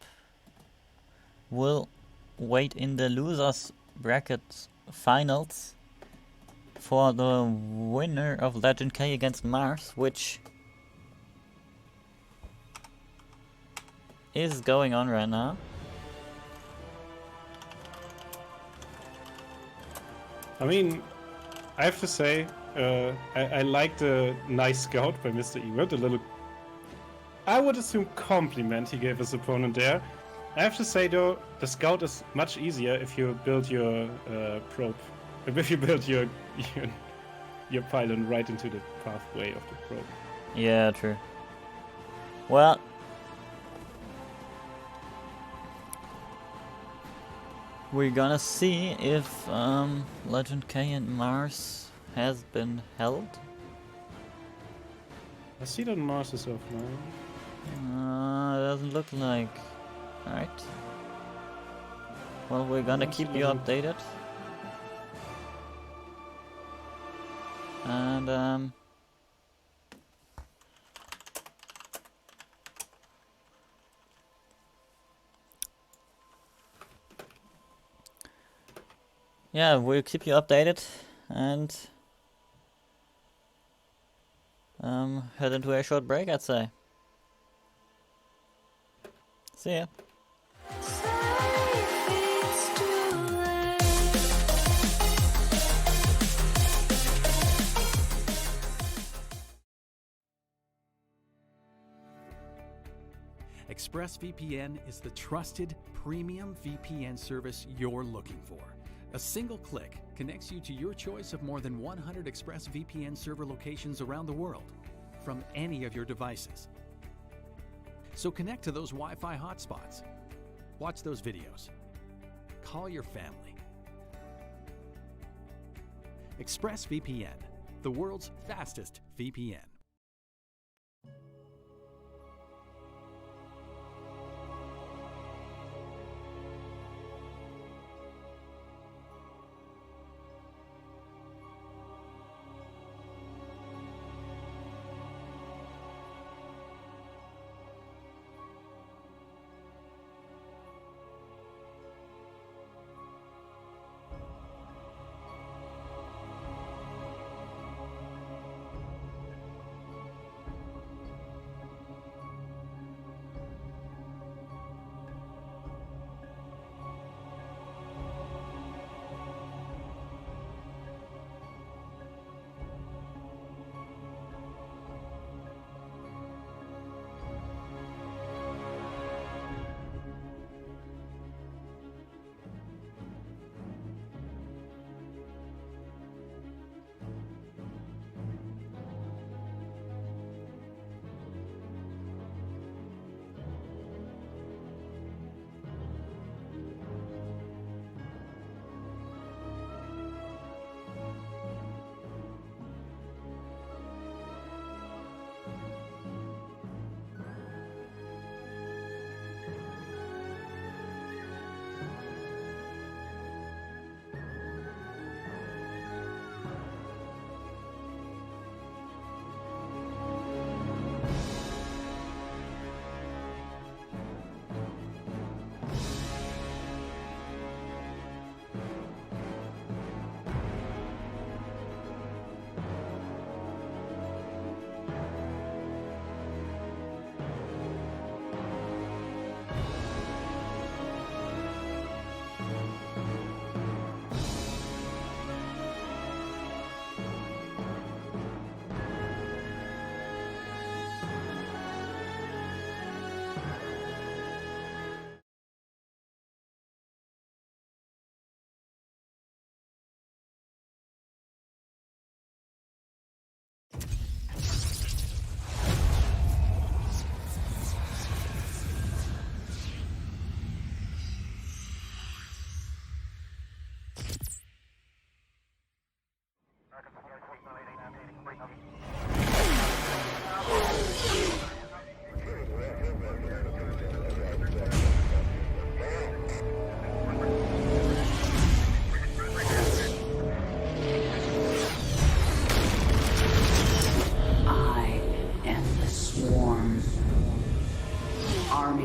will wait in the losers bracket finals for the winner of Legend K against Mars, which is going on right now. I mean, I have to say, I like the nice scout by Mr. Ewert. A little, I would assume, compliment he gave his opponent there. I have to say though, the scout is much easier if you build your probe, if you build your pylon right into the pathway of the probe. Yeah, true. Well, we're gonna see if Legend K and Mars has been held. I see that Mars is off now. Doesn't look like. Alright. Well, we're gonna Mars keep you doesn't- updated. And yeah, we'll keep you updated and head into a short break, I'd say. See ya. ExpressVPN is the trusted premium VPN service you're looking for. A single click connects you to your choice of more than 100 ExpressVPN server locations around the world from any of your devices. So connect to those Wi-Fi hotspots, watch those videos, call your family. ExpressVPN, the world's fastest VPN.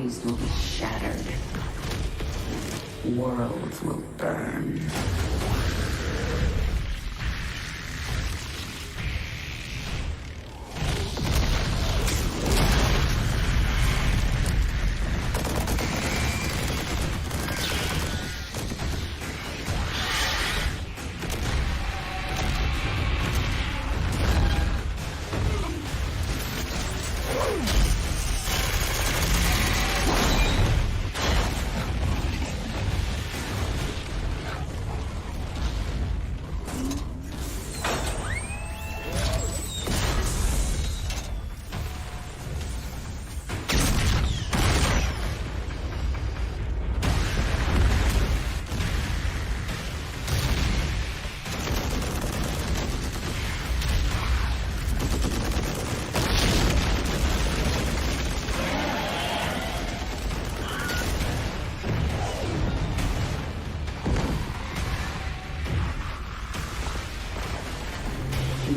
boundaries will be shattered. Worlds will burn.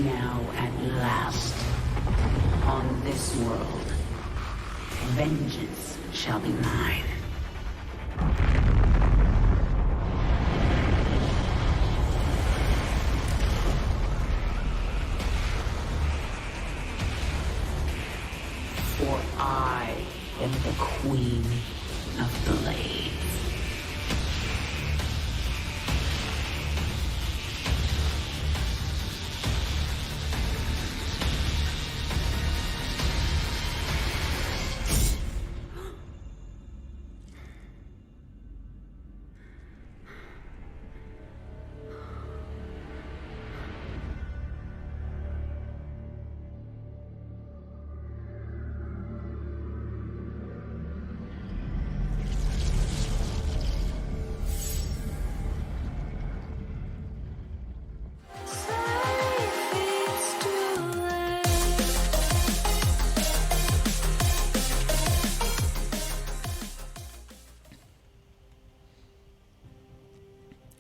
Now at last, on this world, vengeance shall be mine. For I am the Queen of Blades.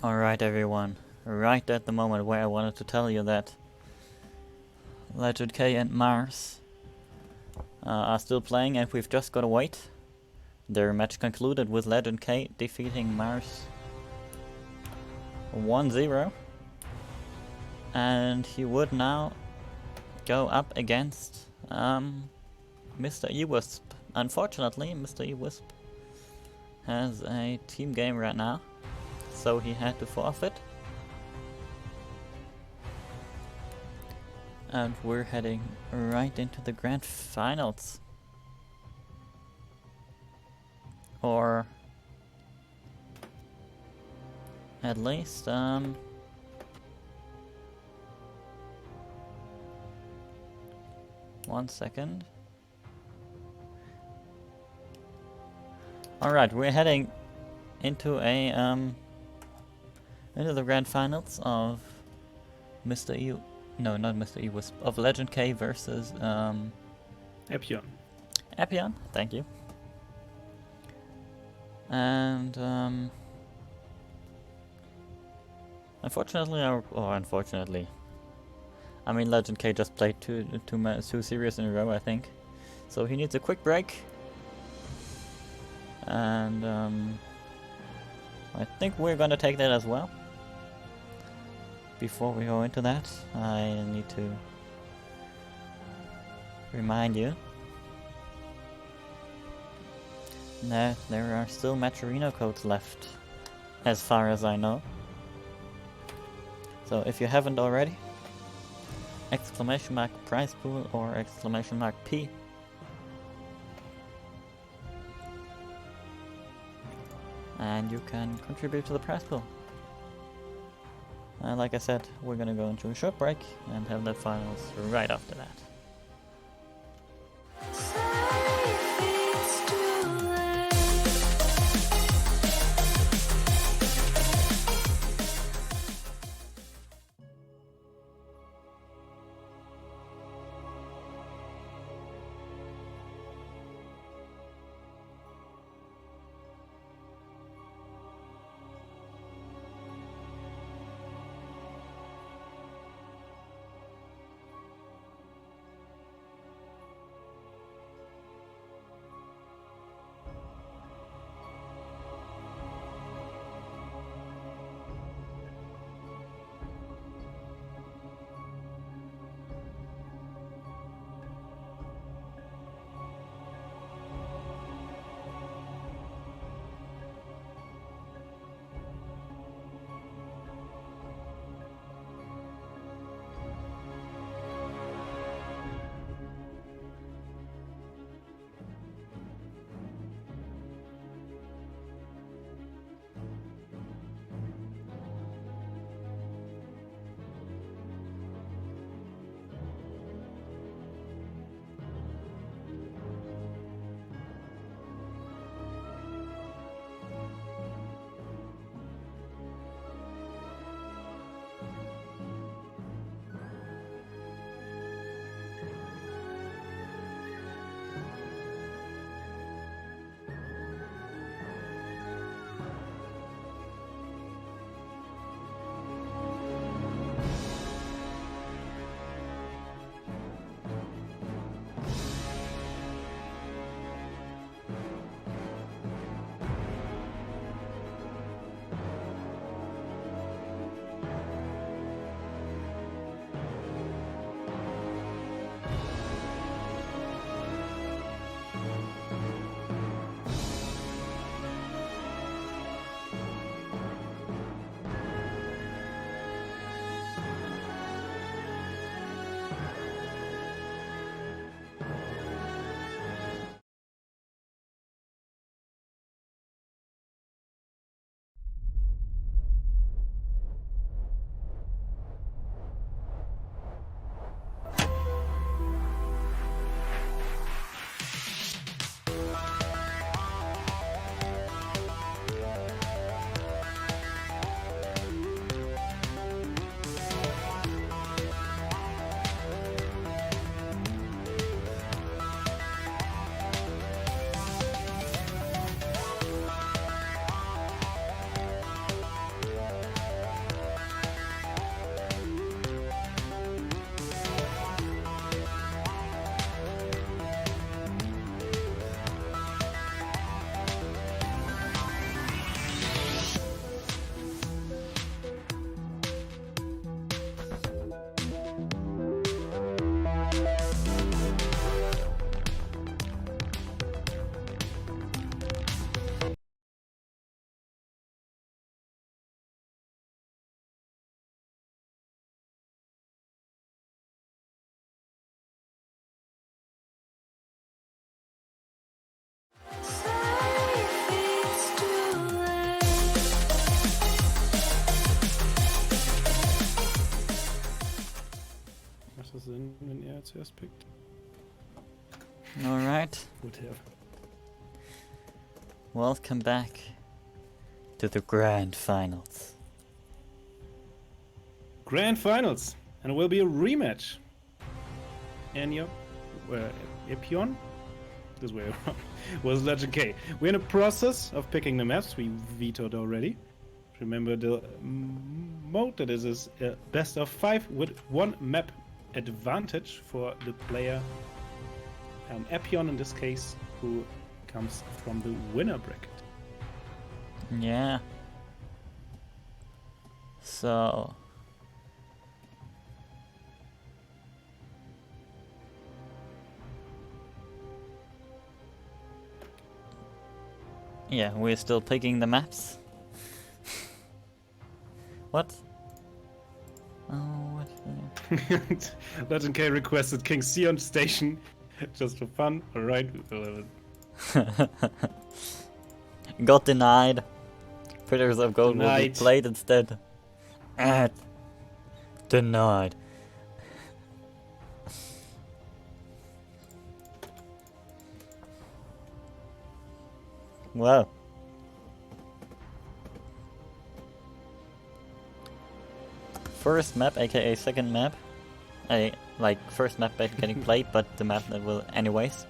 Alright everyone, right at the moment where I wanted to tell you that Legend K and Mars are still playing, and we've just gotta wait. Their match concluded with Legend K defeating Mars 1-0, and he would now go up against Mr. E-Wisp. Unfortunately, Mr. E-Wisp has a team game right now, so he had to forfeit. And we're heading right into the grand finals. Or at least 1 second. Alright, we're heading into a into the grand finals of Mr. E... No, not Mr. E-Wisp. Of Legend K versus Epion. Epion, thank you. And unfortunately, unfortunately, I mean Legend K just played two series in a row, I think. So he needs a quick break. And I think we're gonna take that as well. Before we go into that, I need to remind you that there are still Matcherino codes left, as far as I know. So if you haven't already, !prize pool or !P. And you can contribute to the prize pool. And like I said, we're gonna go into a short break and have the finals right after that. CSO has picked. Alright. Would have. Welcome back to the grand finals. Grand finals, and it will be a rematch. Enyo, Epion, this way around, was Legend K. We're in the process of picking the maps we vetoed already. Remember the mode that is best of 5 with 1 map advantage for the player, Epion in this case, who comes from the winner bracket. Yeah. So... yeah, we're still picking the maps. What? Oh, what? Legend K requested King Sion Station just for fun. Alright, Got denied. Critters of Gold will be Denied. played instead. Denied. Wow. First map, aka second map. First map getting played, but the map that will anyways.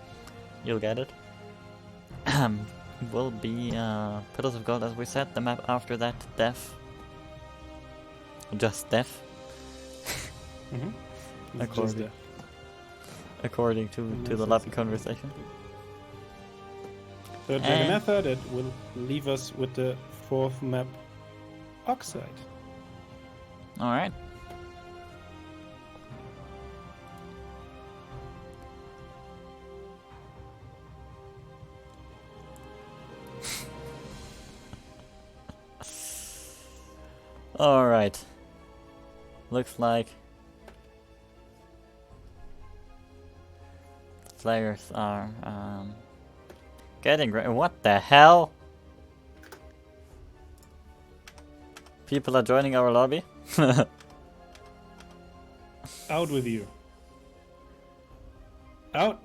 You'll get it. Will be Pillars of Gold, as we said. The map after that, Death. Just Death. According to the lobby conversation. The Dragonether, that will leave us with the 4th map, Oxide. Alright. Alright. Looks like the players are getting ready. What the hell? People are joining our lobby? Out with you. Out.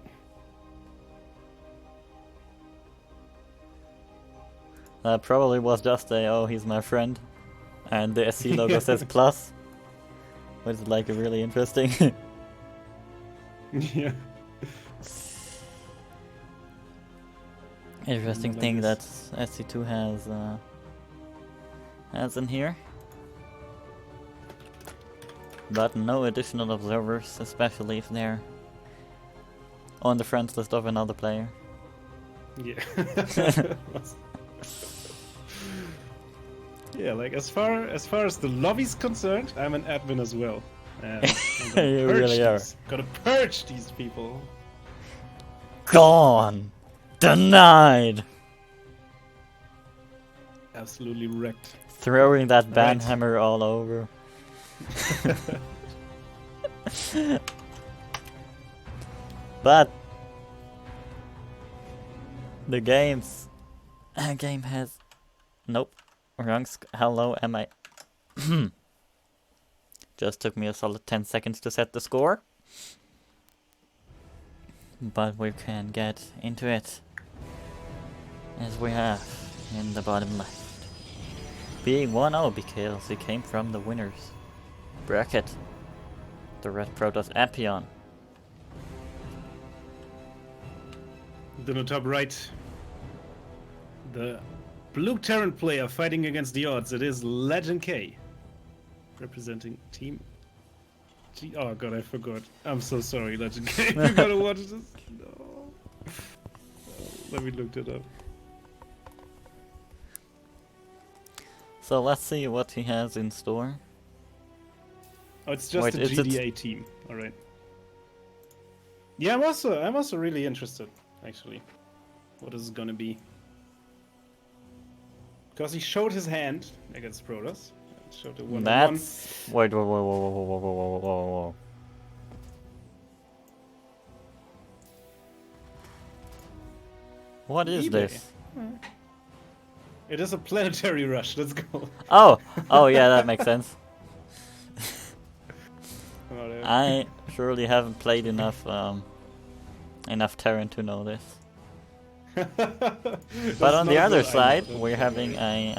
That probably was just a, oh, he's my friend. And the SC logo says plus. Which is like a really interesting. Yeah. Interesting thing that SC2 has in here. But no additional observers, especially if they're on the friends list of another player. Yeah. Yeah, like as far as the lobby's concerned, I'm an admin as well. And You really are. Gotta purge these people. Gone! Denied! Absolutely wrecked. Throwing that ban Right. hammer all over. But the game has nope. Wrong. Hello, am I? Just took me a solid 10 seconds to set the score. But we can get into it as we have in the bottom left. Being 1-0 because he came from the winners bracket. The Red Protoss Apion. Then on top right, the blue Terran player fighting against the odds. It is Legend K, representing Team G. Oh god, I forgot. I'm so sorry, Legend K. You gotta watch this. No. Let me look it up. So let's see what he has in store. Oh, it's just Wait, a is it- GDA team. All right. Yeah, I'm also really interested, actually, what this is gonna be. Because he showed his hand against Protoss. Showed the one. That's wait, whoa. What is eBay. this? It is a planetary rush. Let's go. Oh, yeah, that makes sense. Oh, about it. I surely haven't played enough Terran to know this. But on the other side, we're having a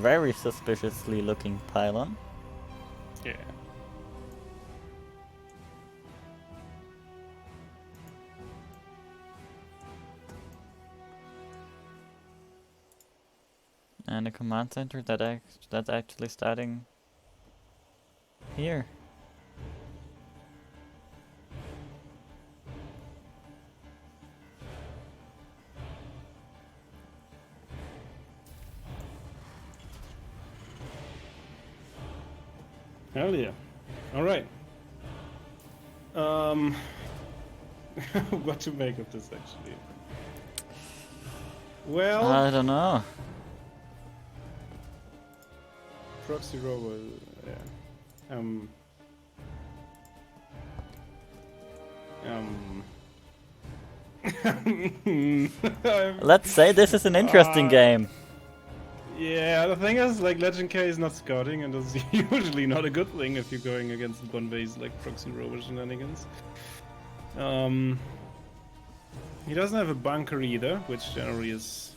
very suspiciously looking pylon. Yeah. And a command center that's actually starting here. Hell yeah. Alright. What to make of this actually? Well, I don't know. proxy robo, yeah. Let's say this is an interesting game. Yeah, the thing is, like, Legend K is not scouting, and that's usually not a good thing if you're going against Bonvay's, like, proxy robo shenanigans. He doesn't have a bunker either, which generally is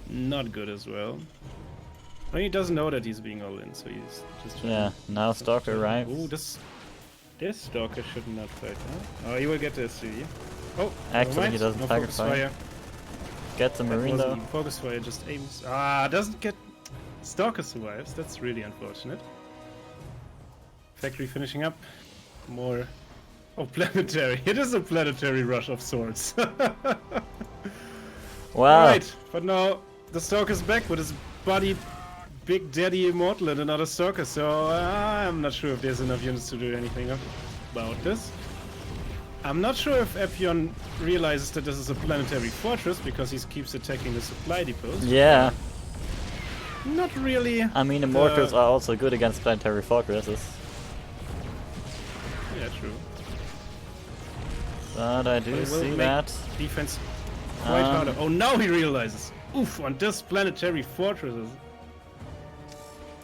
not good as well. I mean, he doesn't know that he's being all in, so he's just... Yeah, now Stalker arrives. Ooh, this Stalker should not fight, huh? Oh, he will get the SCV. Oh, Actually, he doesn't target fire. Gets a Marine though. Focus fire just aims. Ah, doesn't get... Stalker survives, that's really unfortunate. Factory finishing up. More... Oh, planetary. It is a planetary rush of sorts. Wow. Right, but now the Stalker's back with his buddy Big Daddy Immortal and another Stalker, so I'm not sure if there's enough units to do anything about this. I'm not sure if Epion realizes that this is a planetary fortress because he keeps attacking the supply depots. Yeah. Not really. I mean, Immortals are also good against planetary fortresses. Yeah, true. But I do see that. Defense quite harder. Oh, now he realizes. Oof, on this planetary fortresses.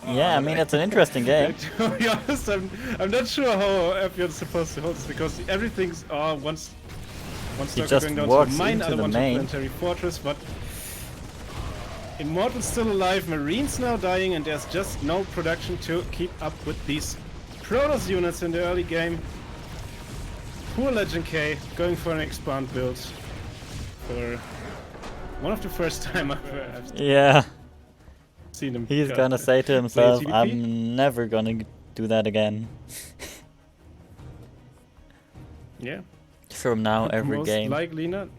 Yeah, I mean, it's an interesting game. To be honest, I'm not sure how Epion's supposed to hold this because everything's one He Stalker just going down walks to mine, into other the one to main. planetary fortress, but Immortal's still alive, Marines now dying, and there's just no production to keep up with these Protoss units in the early game. Poor Legend K going for an expand build for one of the first time I've Yeah. seen him. He's play gonna say to himself, TDP. I'm never gonna do that again. Yeah. From now, every Most game. likely not.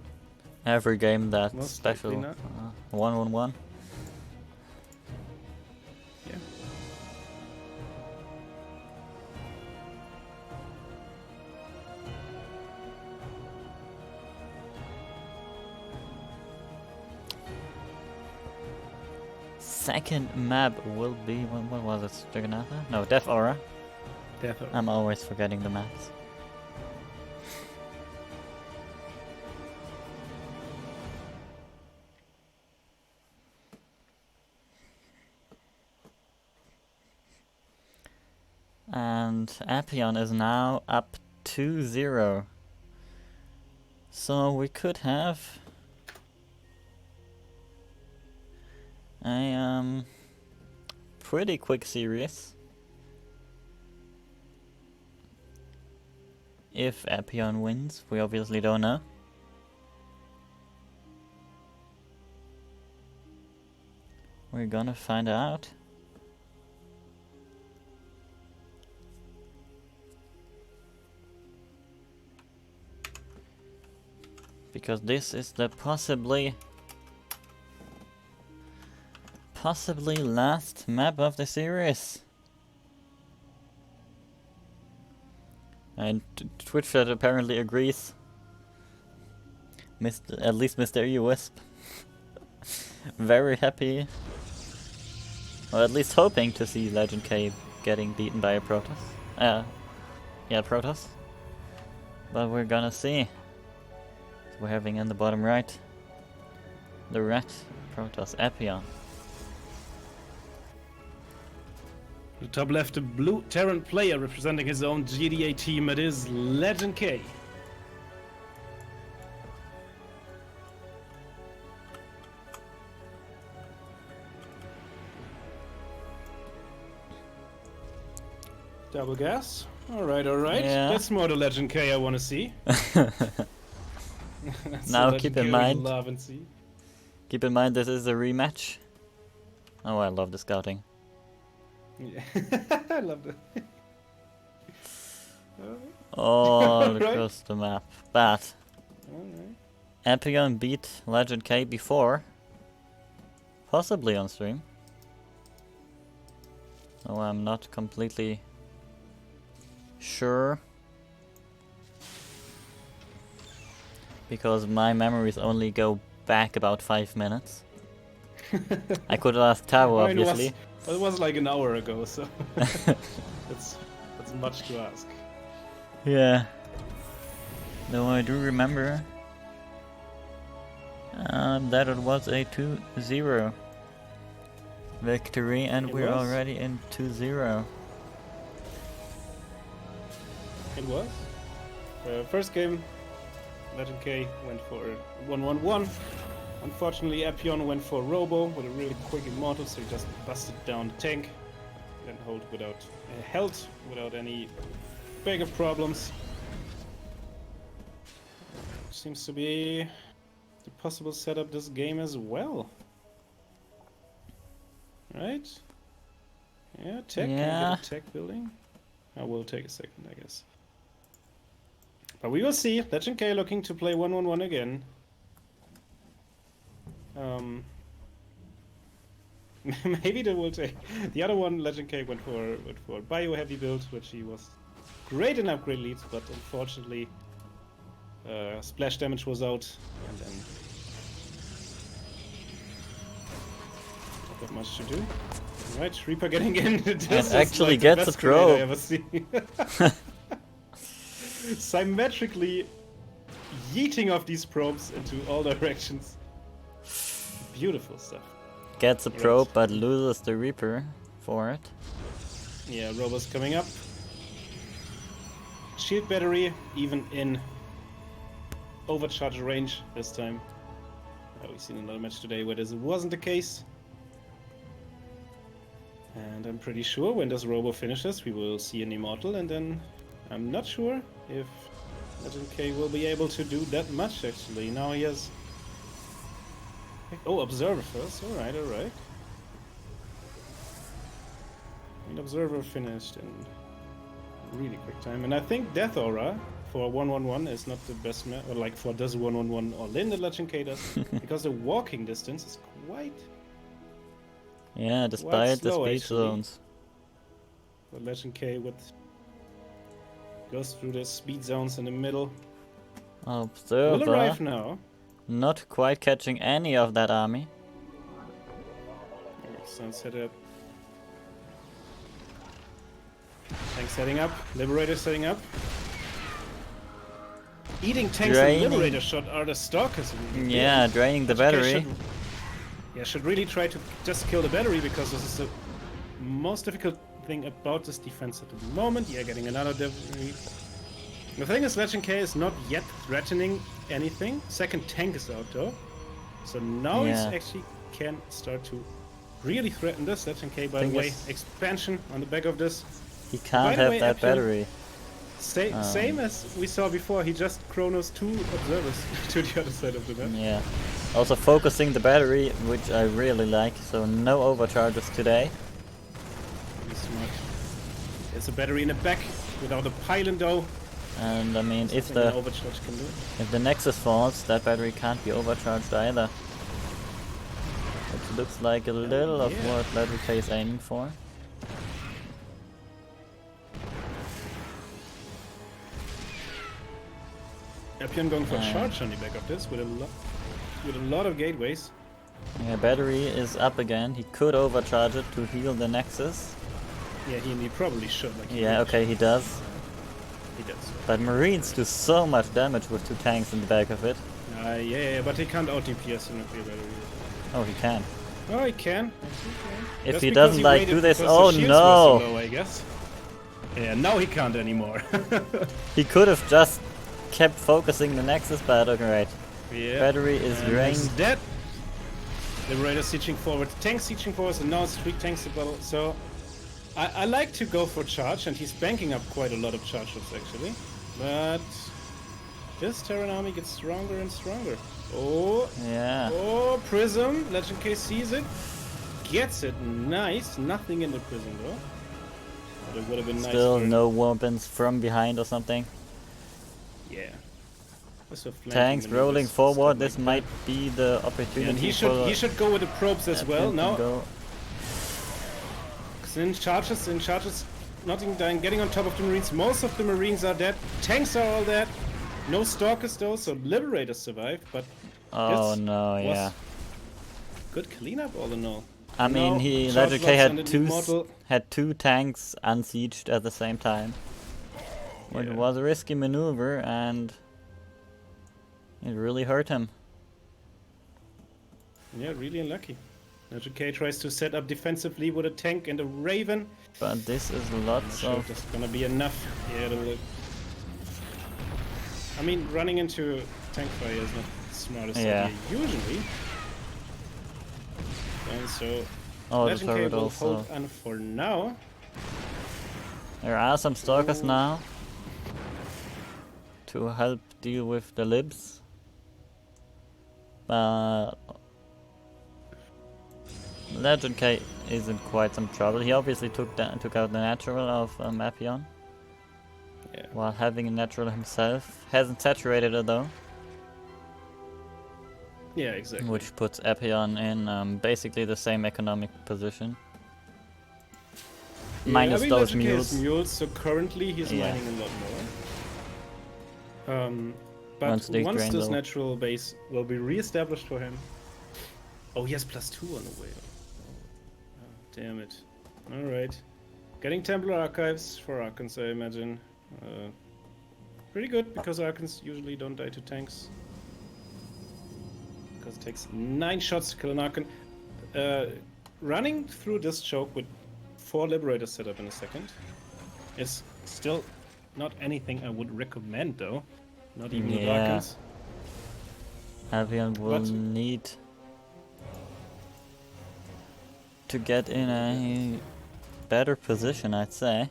Every game that's Most special. likely not. 1-1-1. Yeah. Second map will be, what was it? Juggernautha? No, Death Aura. Death Aura. I'm always forgetting the maps. And Apion is now up 2-0. So we could have a pretty quick series if Apion wins. We obviously don't know. We're gonna find out. Because this is the possibly last map of the series. And Twitch chat apparently agrees. At least Mr. E-Wisp. Very happy. Or at least hoping to see Legend K getting beaten by a Protoss. Yeah, Protoss. But we're gonna see. So we're having in the bottom right the Rat Protoss Apion. The top left, a blue Terran player representing his own GDA team. It is Legend K. Double gas. Alright, alright. Yeah. That's more the Legend K I want to see. That's Now the keep Legend in K we mind- love and see. Keep in mind this is a rematch. Oh, I love the scouting. Yeah. I love that. Oh, the Right. custom map. But Alright. Epion beat Legend K before. Possibly on stream. Oh, I'm not completely sure. Because my memories only go back about 5 minutes. I could ask Taro, I mean, obviously. it was like an hour ago, so that's much to ask. Yeah. Though I do remember that it was a 2-0 victory, and It we're was? already in 2-0. It was. First game, Legend K went for 1-1-1. Unfortunately, Epion went for Robo with a really quick immortal, so he just busted down the tank. Then held without any bigger problems. Seems to be the possible setup this game as well. Right? Yeah, tech. Can we Yeah. get a tech building? I will take a second, I guess. But we will see. Legend K looking to play 1-1-1 again. Maybe they will take the other one. Legend K went for bio heavy build, which he was great in upgrade leads, but unfortunately, splash damage was out, and then not that much to do. Right, Reaper getting in. This is actually like the gets best a throw. grenade I ever seen. Symmetrically yeeting off these probes into all directions. Beautiful stuff. Gets a probe, but loses the Reaper for it. Yeah, Robo's coming up. Shield battery, even in overcharge range this time. We've seen another match today where this wasn't the case. And I'm pretty sure when this Robo finishes, we will see an Immortal, and then I'm not sure if Legend K will be able to do that much actually. Now he has... Oh, Observer first. Alright, alright. And Observer finished in really quick time. And I think Death Aura for 1-1-1 is not the best map, or like for this 1-1-1 or Lin that Legend K does, because the walking distance is quite... Yeah, despite the slow, speed actually. zones. For Legend K goes through the speed zones in the middle. Will Observer arrive now. not quite catching any of that army. Sun set up. Tank setting up. Liberator setting up. Eating tanks Draining. and Liberator shot are the stalkers. Yeah, draining the battery. Should really try to just kill the battery, because this is the most difficult thing about this defense at the moment. Yeah, getting another debris. The thing is, Legend K is not yet threatening anything. Second tank is out though. So now Yeah. he actually can start to really threaten this. Legend K, by the Thing way, is- expansion on the back of this. He By can't the have way, that Epion- battery. Same as we saw before, he just chronos 2 observers to the other side of the map. Yeah. Also focusing the battery, which I really like, so no overcharges today. Pretty smart. There's a battery in the back without a pylon though. And I mean, if Something an the overcharge can do. Nexus falls, that battery can't be overcharged either. It looks like a little of yeah. what Legend K is aiming for. Epion going for a charge on the back of this with a lot of gateways. Yeah, battery is up again. He could overcharge it to heal the Nexus. Yeah, he probably should. Like Yeah, okay, he does. He does. But Marines do so much damage with 2 tanks in the back of it. Yeah, but he can't out DPS in a clear battery. Oh, he can. Oh, he can. If Just he because doesn't like waited do this, because the oh shields were so no! low, I guess. Yeah, now he can't anymore. He could have just kept focusing the Nexus, but okay, right. Yeah. Battery is And drained. he's dead. Liberator sieging forward, tanks sieging forward, and now it's 3 tanks to battle. So I like to go for charge, and he's banking up quite a lot of charge shots actually. But this Terran army gets stronger and stronger. Oh, Yeah. oh, Prism. Legend K sees it, gets it. Nice. Nothing in the Prism though. But it would have been nice. Still for no weapons from behind or something. Yeah. This was flanking Tanks maneuvers, rolling stuff forward. like This that. might be the Yeah, opportunity and he for should go with the probes as well. Atkin to Now, go. in charges, nothing dying, getting on top of the Marines. Most of the Marines are dead. Tanks are all dead. No Stalkers though, so Liberators survived. But Oh this no, was yeah. good cleanup all in all. I mean, Now, he charge Legend K lots had and an two Immortal. had 2 tanks unsieged at the same time. Which Yeah. was a risky maneuver, and it really hurt him. Yeah, really unlucky. Legend K tries to set up defensively with a tank and a Raven. But this is Not lots sure if of... that's gonna be enough. Yeah, I mean, running into tank fire is not the smartest Yeah. idea usually. And so Oh, the Legend K turret will also. hold on for now. There are some Stalkers Ooh. now to help deal with the libs. But Legend K is in quite some trouble. He obviously took out the natural of Appion, Yeah. while having a natural himself. Hasn't saturated it though, Yeah, exactly. which puts Appion in basically the same economic position. Yeah, Minus I mean, those Legend K has mules. mules, so currently he's Yeah. mining a lot more. But Once they once drain this low. natural base will be re-established for him. Oh, he has +2 on the way. Oh, damn it. Alright. Getting Templar Archives for Arkans, I imagine. Pretty good, because Arkans usually don't die to tanks. Because it takes 9 shots to kill an Arkan. Running through this choke with 4 Liberators set up in a second is still not anything I would recommend, though. Not even with Yeah. Arkans. Appion will But- need to get in a better position, I'd say.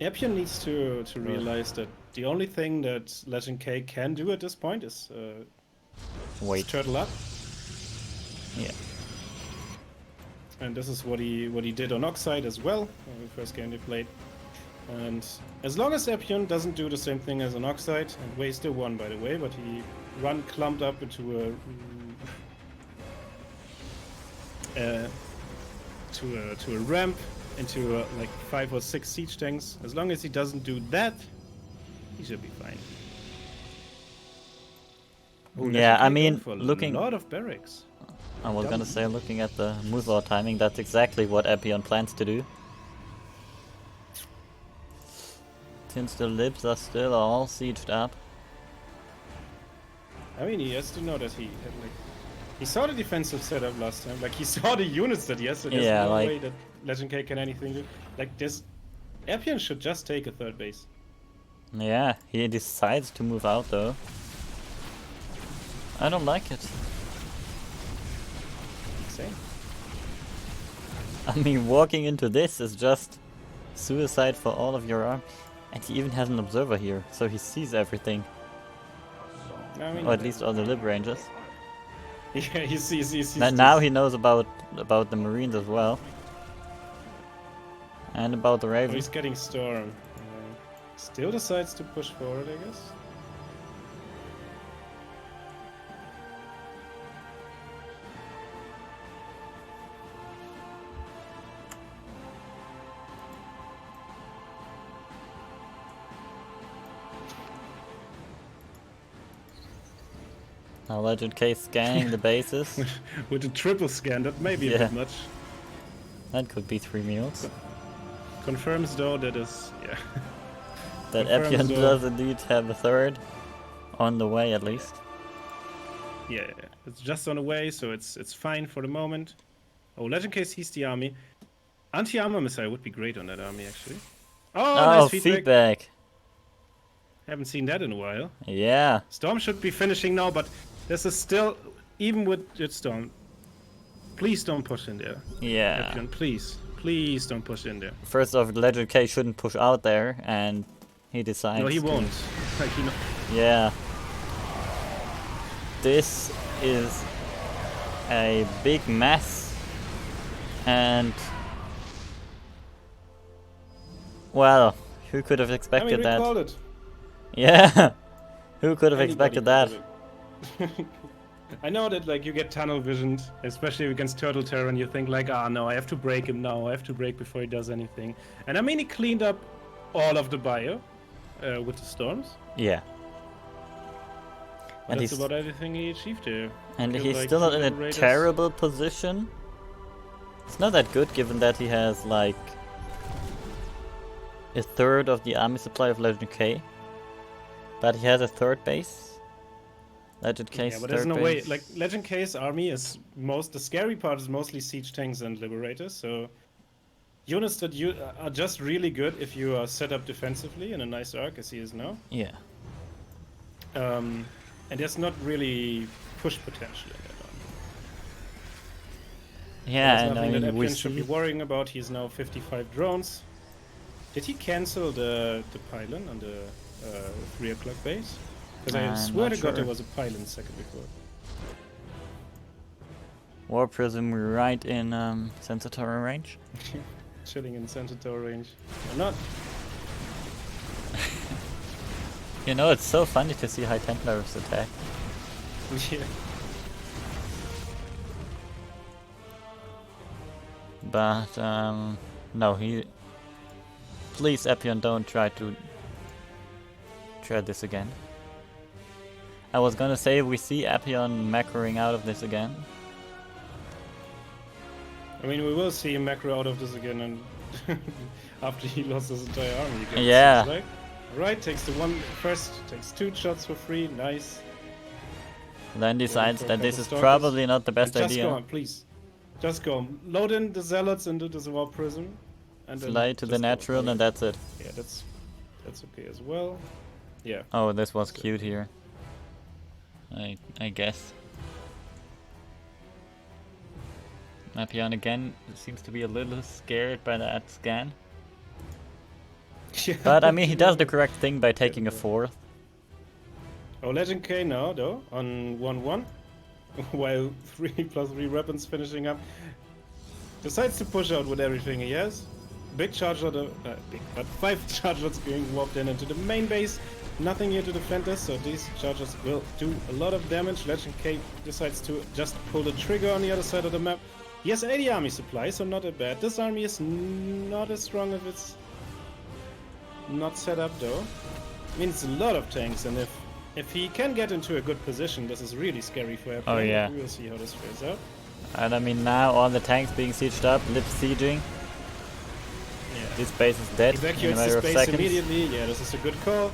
Appion needs to realize that the only thing that Legend K can do at this point is Wait. turtle up. Yeah. And this is what he did on Oxide as well, the first game they played. And as long as Appion doesn't do the same thing as on Oxide, and Wei still won by the way, but he clumped up into a ramp into like 5 or 6 siege tanks. As long as he doesn't do that, he should be fine. Ooh, Yeah, I Legend K mean, going for looking- a lot of barracks. I was gonna say, looking at the Musor timing, that's exactly what Appion plans to do. Since the libs are still all sieged up. I mean, he has to know that he saw the defensive setup last time. Like, he saw the units that he has, so there's Yeah, no like- way that Legend K can anything do. Like, this Appion should just take a 3rd base. Yeah, he decides to move out though. I don't like it. Same. I mean, walking into this is just suicide for all of your arm. And he even has an observer here, so he sees everything. I mean, Or at least all the lib ranges. yeah, he sees Now this. he knows about the Marines as well. And about the Oh, Raven. he's getting Storm. Still decides to push forward, I guess. Now Legend K scanning the bases. With a triple scan, that may be a Yeah. bit much. That could be 3 mules. Confirms though that is, yeah. That Confirms Appion though. does indeed have a 3rd. On the way at least. Yeah, it's just on the way, so it's fine for the moment. Oh, Legend K sees the army. Anti-armor missile would be great on that army, actually. Oh, Oh, nice feedback. Haven't seen that in a while. Yeah. Storm should be finishing now, but this is still, even with Storm, please don't push in there. Yeah. Epion, please don't push in there. First off, Legend K shouldn't push out there, and he decides. No, he to- won't. Like Yeah. This is a big mess, and well, who could have expected we that? called it. Yeah. Who could have Anybody expected that? called it. I know that like you get tunnel visioned, especially against Turtle Terror, and you think like, ah, no, I have to break him now. I have to break before he does anything. And I mean, he cleaned up all of the bio with the storms. Yeah. But And that's he's about everything he achieved here. and Feel he's like still not the in a Liberators- terrible position. It's not that good, given that he has like a third of the army supply of Legend K. But he has a third base. Legend K's Yeah, but third there's no base. way. Like Legend K's army is the scary part is mostly siege tanks and liberators. So units that you are just really good if you are set up defensively in a nice arc as he is now. Yeah. And there's not really push potential in that army. Yeah, There's and I nothing that mean, we Epion should be see. worrying about. He's now 55 drones. Did he cancel the pylon on the 3 o'clock base? Because I I'm swear not to God there sure. was a pylon second before. War Prism right in Sensitor range. Chilling in Centaur range. Or not. You know, it's so funny to see High Templars attack. Yeah. But, no, he... Please, Epion, don't try this again. I was gonna say we see Epion macroing out of this again. I mean, we will see him macro out of this again and after he lost his entire army again. Yeah. seems like. Alright, takes the one first, takes 2 shots for free, nice. Then decides for a that this couple is stalkers. probably not the best Just idea. go on, please. Just go on. Load in the zealots into this war prism. And then Fly to the just go. natural and Alright. that's it. Yeah, that's okay as well. Yeah. Oh, this was cute here. I guess. Epion again seems to be a little scared by that scan. Yeah. But I mean, he does the correct thing by taking a 4th. Oh, Legend K now, though, on 1-1. While 3+3 weapons finishing up. Decides to push out with everything he has. Big charge lot of... big, but 5 chargers being warped in into the main base. Nothing here to defend us, so these chargers will do a lot of damage. Legend K decides to just pull the trigger on the other side of the map. He has 80 army supply, so not that bad. This army is not as strong if it's not set up, though. I mean, it's a lot of tanks, and if he can get into a good position, this is really scary for Epion. Oh, yeah. We will see how this plays out. And I mean, now all the tanks being sieged up, lip sieging. Yeah. This base is dead in a Evacuates matter the of space seconds. immediately. Yeah, this is a good call.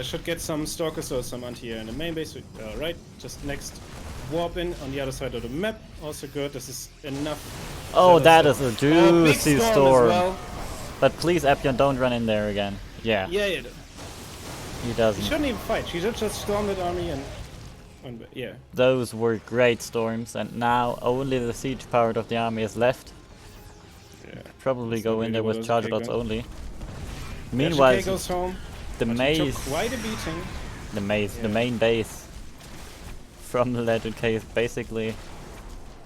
Should get some stalkers or some anti-air in the main base. Right, just next warp in on the other side of the map. Also good. This is enough. Oh, that is Storm. a juicy Big storm. as well. But please, Epion, don't run in there again. Yeah, Yeah, yeah. he He doesn't. shouldn't even fight. She should just storm that army and yeah. Those were great storms, and now only the siege part of the army is left. Yeah. Probably That's go not in really there what with was charge big dots on. only. Meanwhile, Meanwhile, goes home. the But he took maze, quite a beating. the Yeah. main base from the Legend K is basically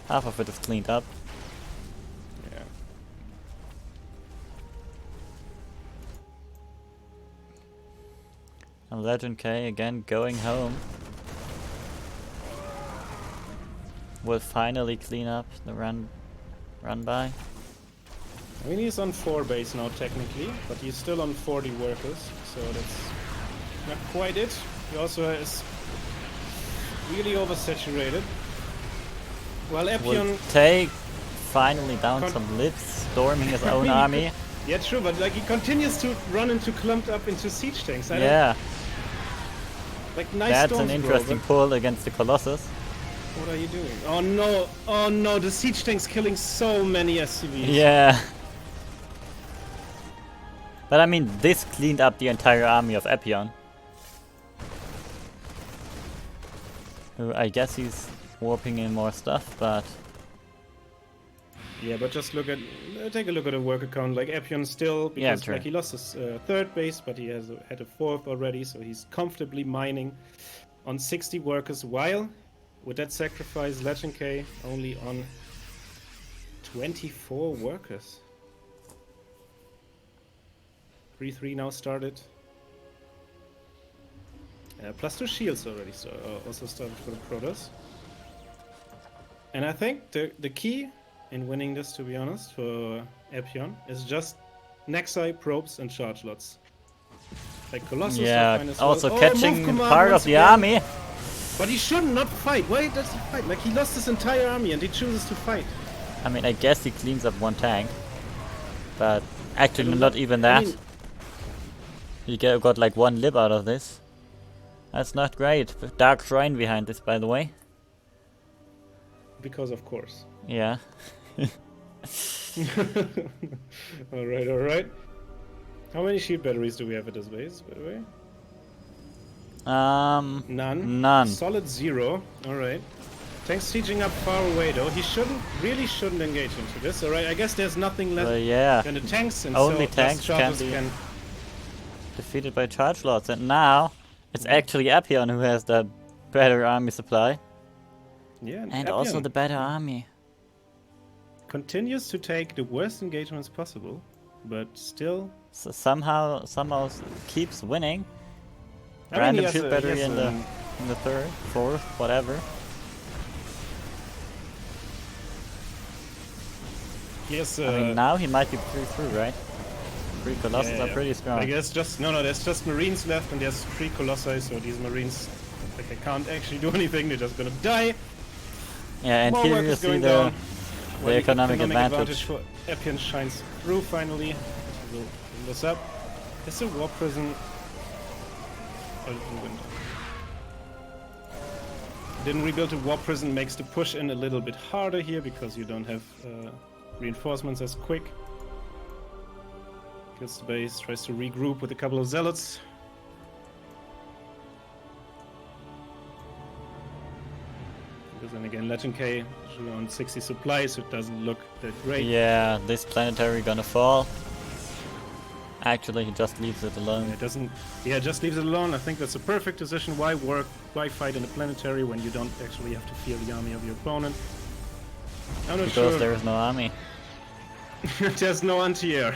half of it is cleaned up. Yeah. And Legend K again going home. Will finally clean up the run by. I mean, he's on 4 base now technically, but he's still on 40 workers, so that's not quite it. He also is really oversaturated. Well, Will Epion, take finally down Con- some lips, storming his I own mean, army. yeah, true, but like he continues to run into clumped up into siege tanks. I don't- Yeah, Like, nice That's storms, an interesting bro, pull against the Colossus. but what are you doing? Oh no! Oh no! The siege tank's killing so many SCVs. Yeah. But I mean, this cleaned up the entire army of Epion. Who I guess he's warping in more stuff, but... Yeah, but just look at, take a look at the worker count. Like Epion still, because true. like he lost his third base, but he had a fourth already, so he's comfortably mining on 60 workers. While with that sacrifice, Legend K only on 24 workers. 3-3 now started. Plus 2 shields already, so also started for the Protoss. And I think the key in winning this, to be honest, for Epion is just Nexi, probes, and charge lots. Like Colossus. Yeah, as also well. Oh, catching move command part once of the again. army. But he should not fight. Why does he fight? Like, he lost his entire army and he chooses to fight. I mean, I guess he cleans up one tank. But actually not even that. I mean, He got like one lib out of this. That's not great. Dark Shrine behind this, by the way. because of course. Yeah. Alright, alright. How many shield batteries do we have at this base, by the way? None. None. Solid 0. Alright. Tanks sieging up far away though. He really shouldn't engage into this. Alright, I guess there's nothing left Yeah. than the tanks, and Only so tanks can be defeated by charge lots, and now it's actually Epion who has the better army supply. Yeah, And Epion also the better army. continues to take the worst engagements possible, but still. So somehow keeps winning. I mean, Random he has shield a- battery he has in the third, fourth, whatever. Yes, I mean, now he might be through, right? 3 Colossus are pretty strong. I guess there's just Marines left, and there's 3 Colossi, so these Marines, like, they can't actually do anything, they're just gonna die. Yeah, and More here you workers see going the down. Well, economic advantage. for Epion shines through finally. We'll bring this up. It's a war prison. Oh, it didn't win. Didn't rebuild a war prison makes the push in a little bit harder here because you don't have reinforcements as quick. Kills the base, tries to regroup with a couple of zealots. Because then again, Legend K is around 60 supplies, so it doesn't look that great. Yeah, this planetary gonna fall. Actually, he just leaves it alone. It doesn't. Yeah, just leaves it alone. I think that's a perfect decision. Why fight in a planetary when you don't actually have to fear the army of your opponent? I'm not Because sure. there is no army. There's no anti-air.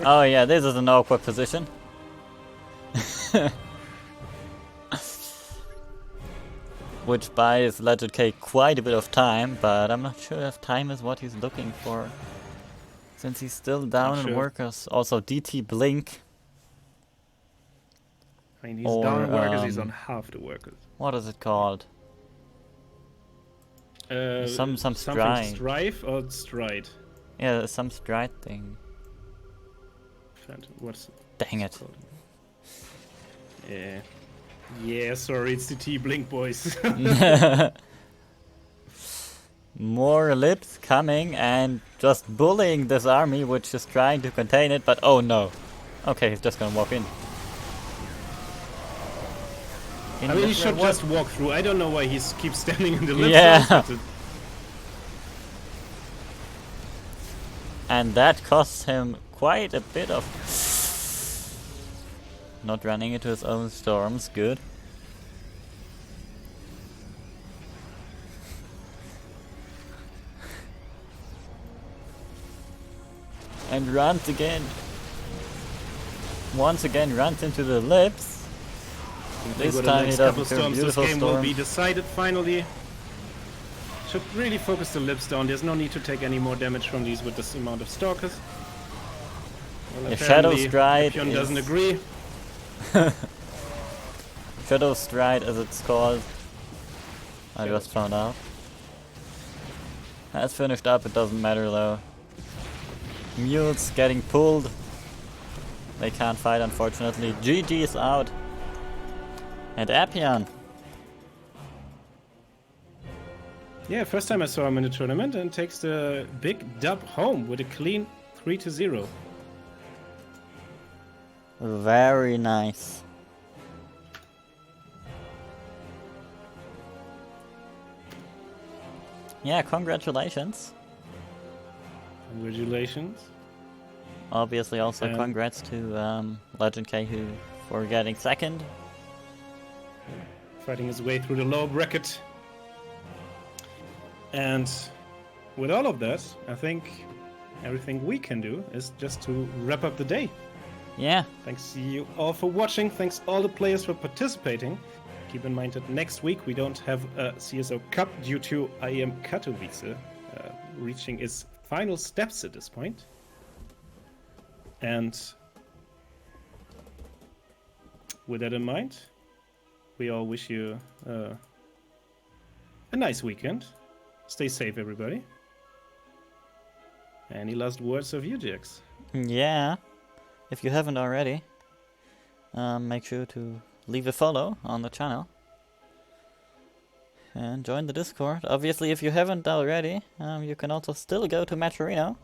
Oh yeah, this is an awkward position. Which buys Legend K quite a bit of time, but I'm not sure if time is what he's looking for. Since he's still down in sure. workers. Also DT Blink. I mean, he's Or, down on workers, he's on half the workers. What is it called? Some Something stride. Strife or Stride? Yeah, some stride thing. What's Dang it. called? Yeah. Yeah, sorry, it's the T-Blink boys. More lips coming and just bullying this army, which is trying to contain it, but oh no. Okay, he's just gonna walk in. I mean, he should what? just walk through. I don't know why he keeps standing in the lift. Yeah. And that costs him quite a bit of... Not running into his own storms, good. And runs again. Once again runs into the lips. This time he doesn't turn This beautiful game will storm. be decided finally. Should really focus the lips down. There's no need to take any more damage from these with this amount of stalkers. Well, The Shadow apparently Stride Epion is- doesn't agree. Shadow Stride, as it's called. I just found out. That's finished up, it doesn't matter though. Mules getting pulled. They can't fight, unfortunately. GG is out. And Appian. Yeah, first time I saw him in the tournament, and takes the big dub home with a clean 3-0. Very nice. Yeah, congratulations. Congratulations. Obviously also congrats to Legend K for getting second. Fighting his way through the lower bracket. And with all of that, I think everything we can do is just to wrap up the day. Yeah. Thanks to you all for watching. Thanks all the players for participating. Keep in mind that next week we don't have a CSO Cup due to IEM Katowice reaching its final steps at this point. And with that in mind, we all wish you a nice weekend. Stay safe, everybody. Any last words of you, Jax? Yeah. If you haven't already, make sure to leave a follow on the channel. And join the Discord. Obviously, if you haven't already, you can also still go to Matcherino.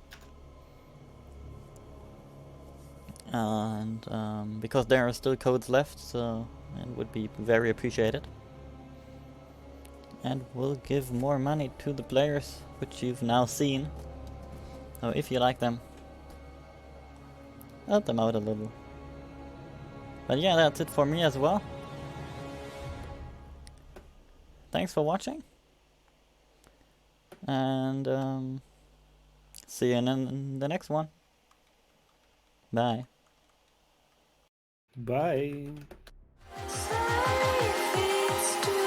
And because there are still codes left, so it would be very appreciated. And we'll give more money to the players, which you've now seen. So if you like them, help them out a little. But yeah, that's it for me as well. Thanks for watching. And see you in the next one. Bye. Bye. Say if it's true.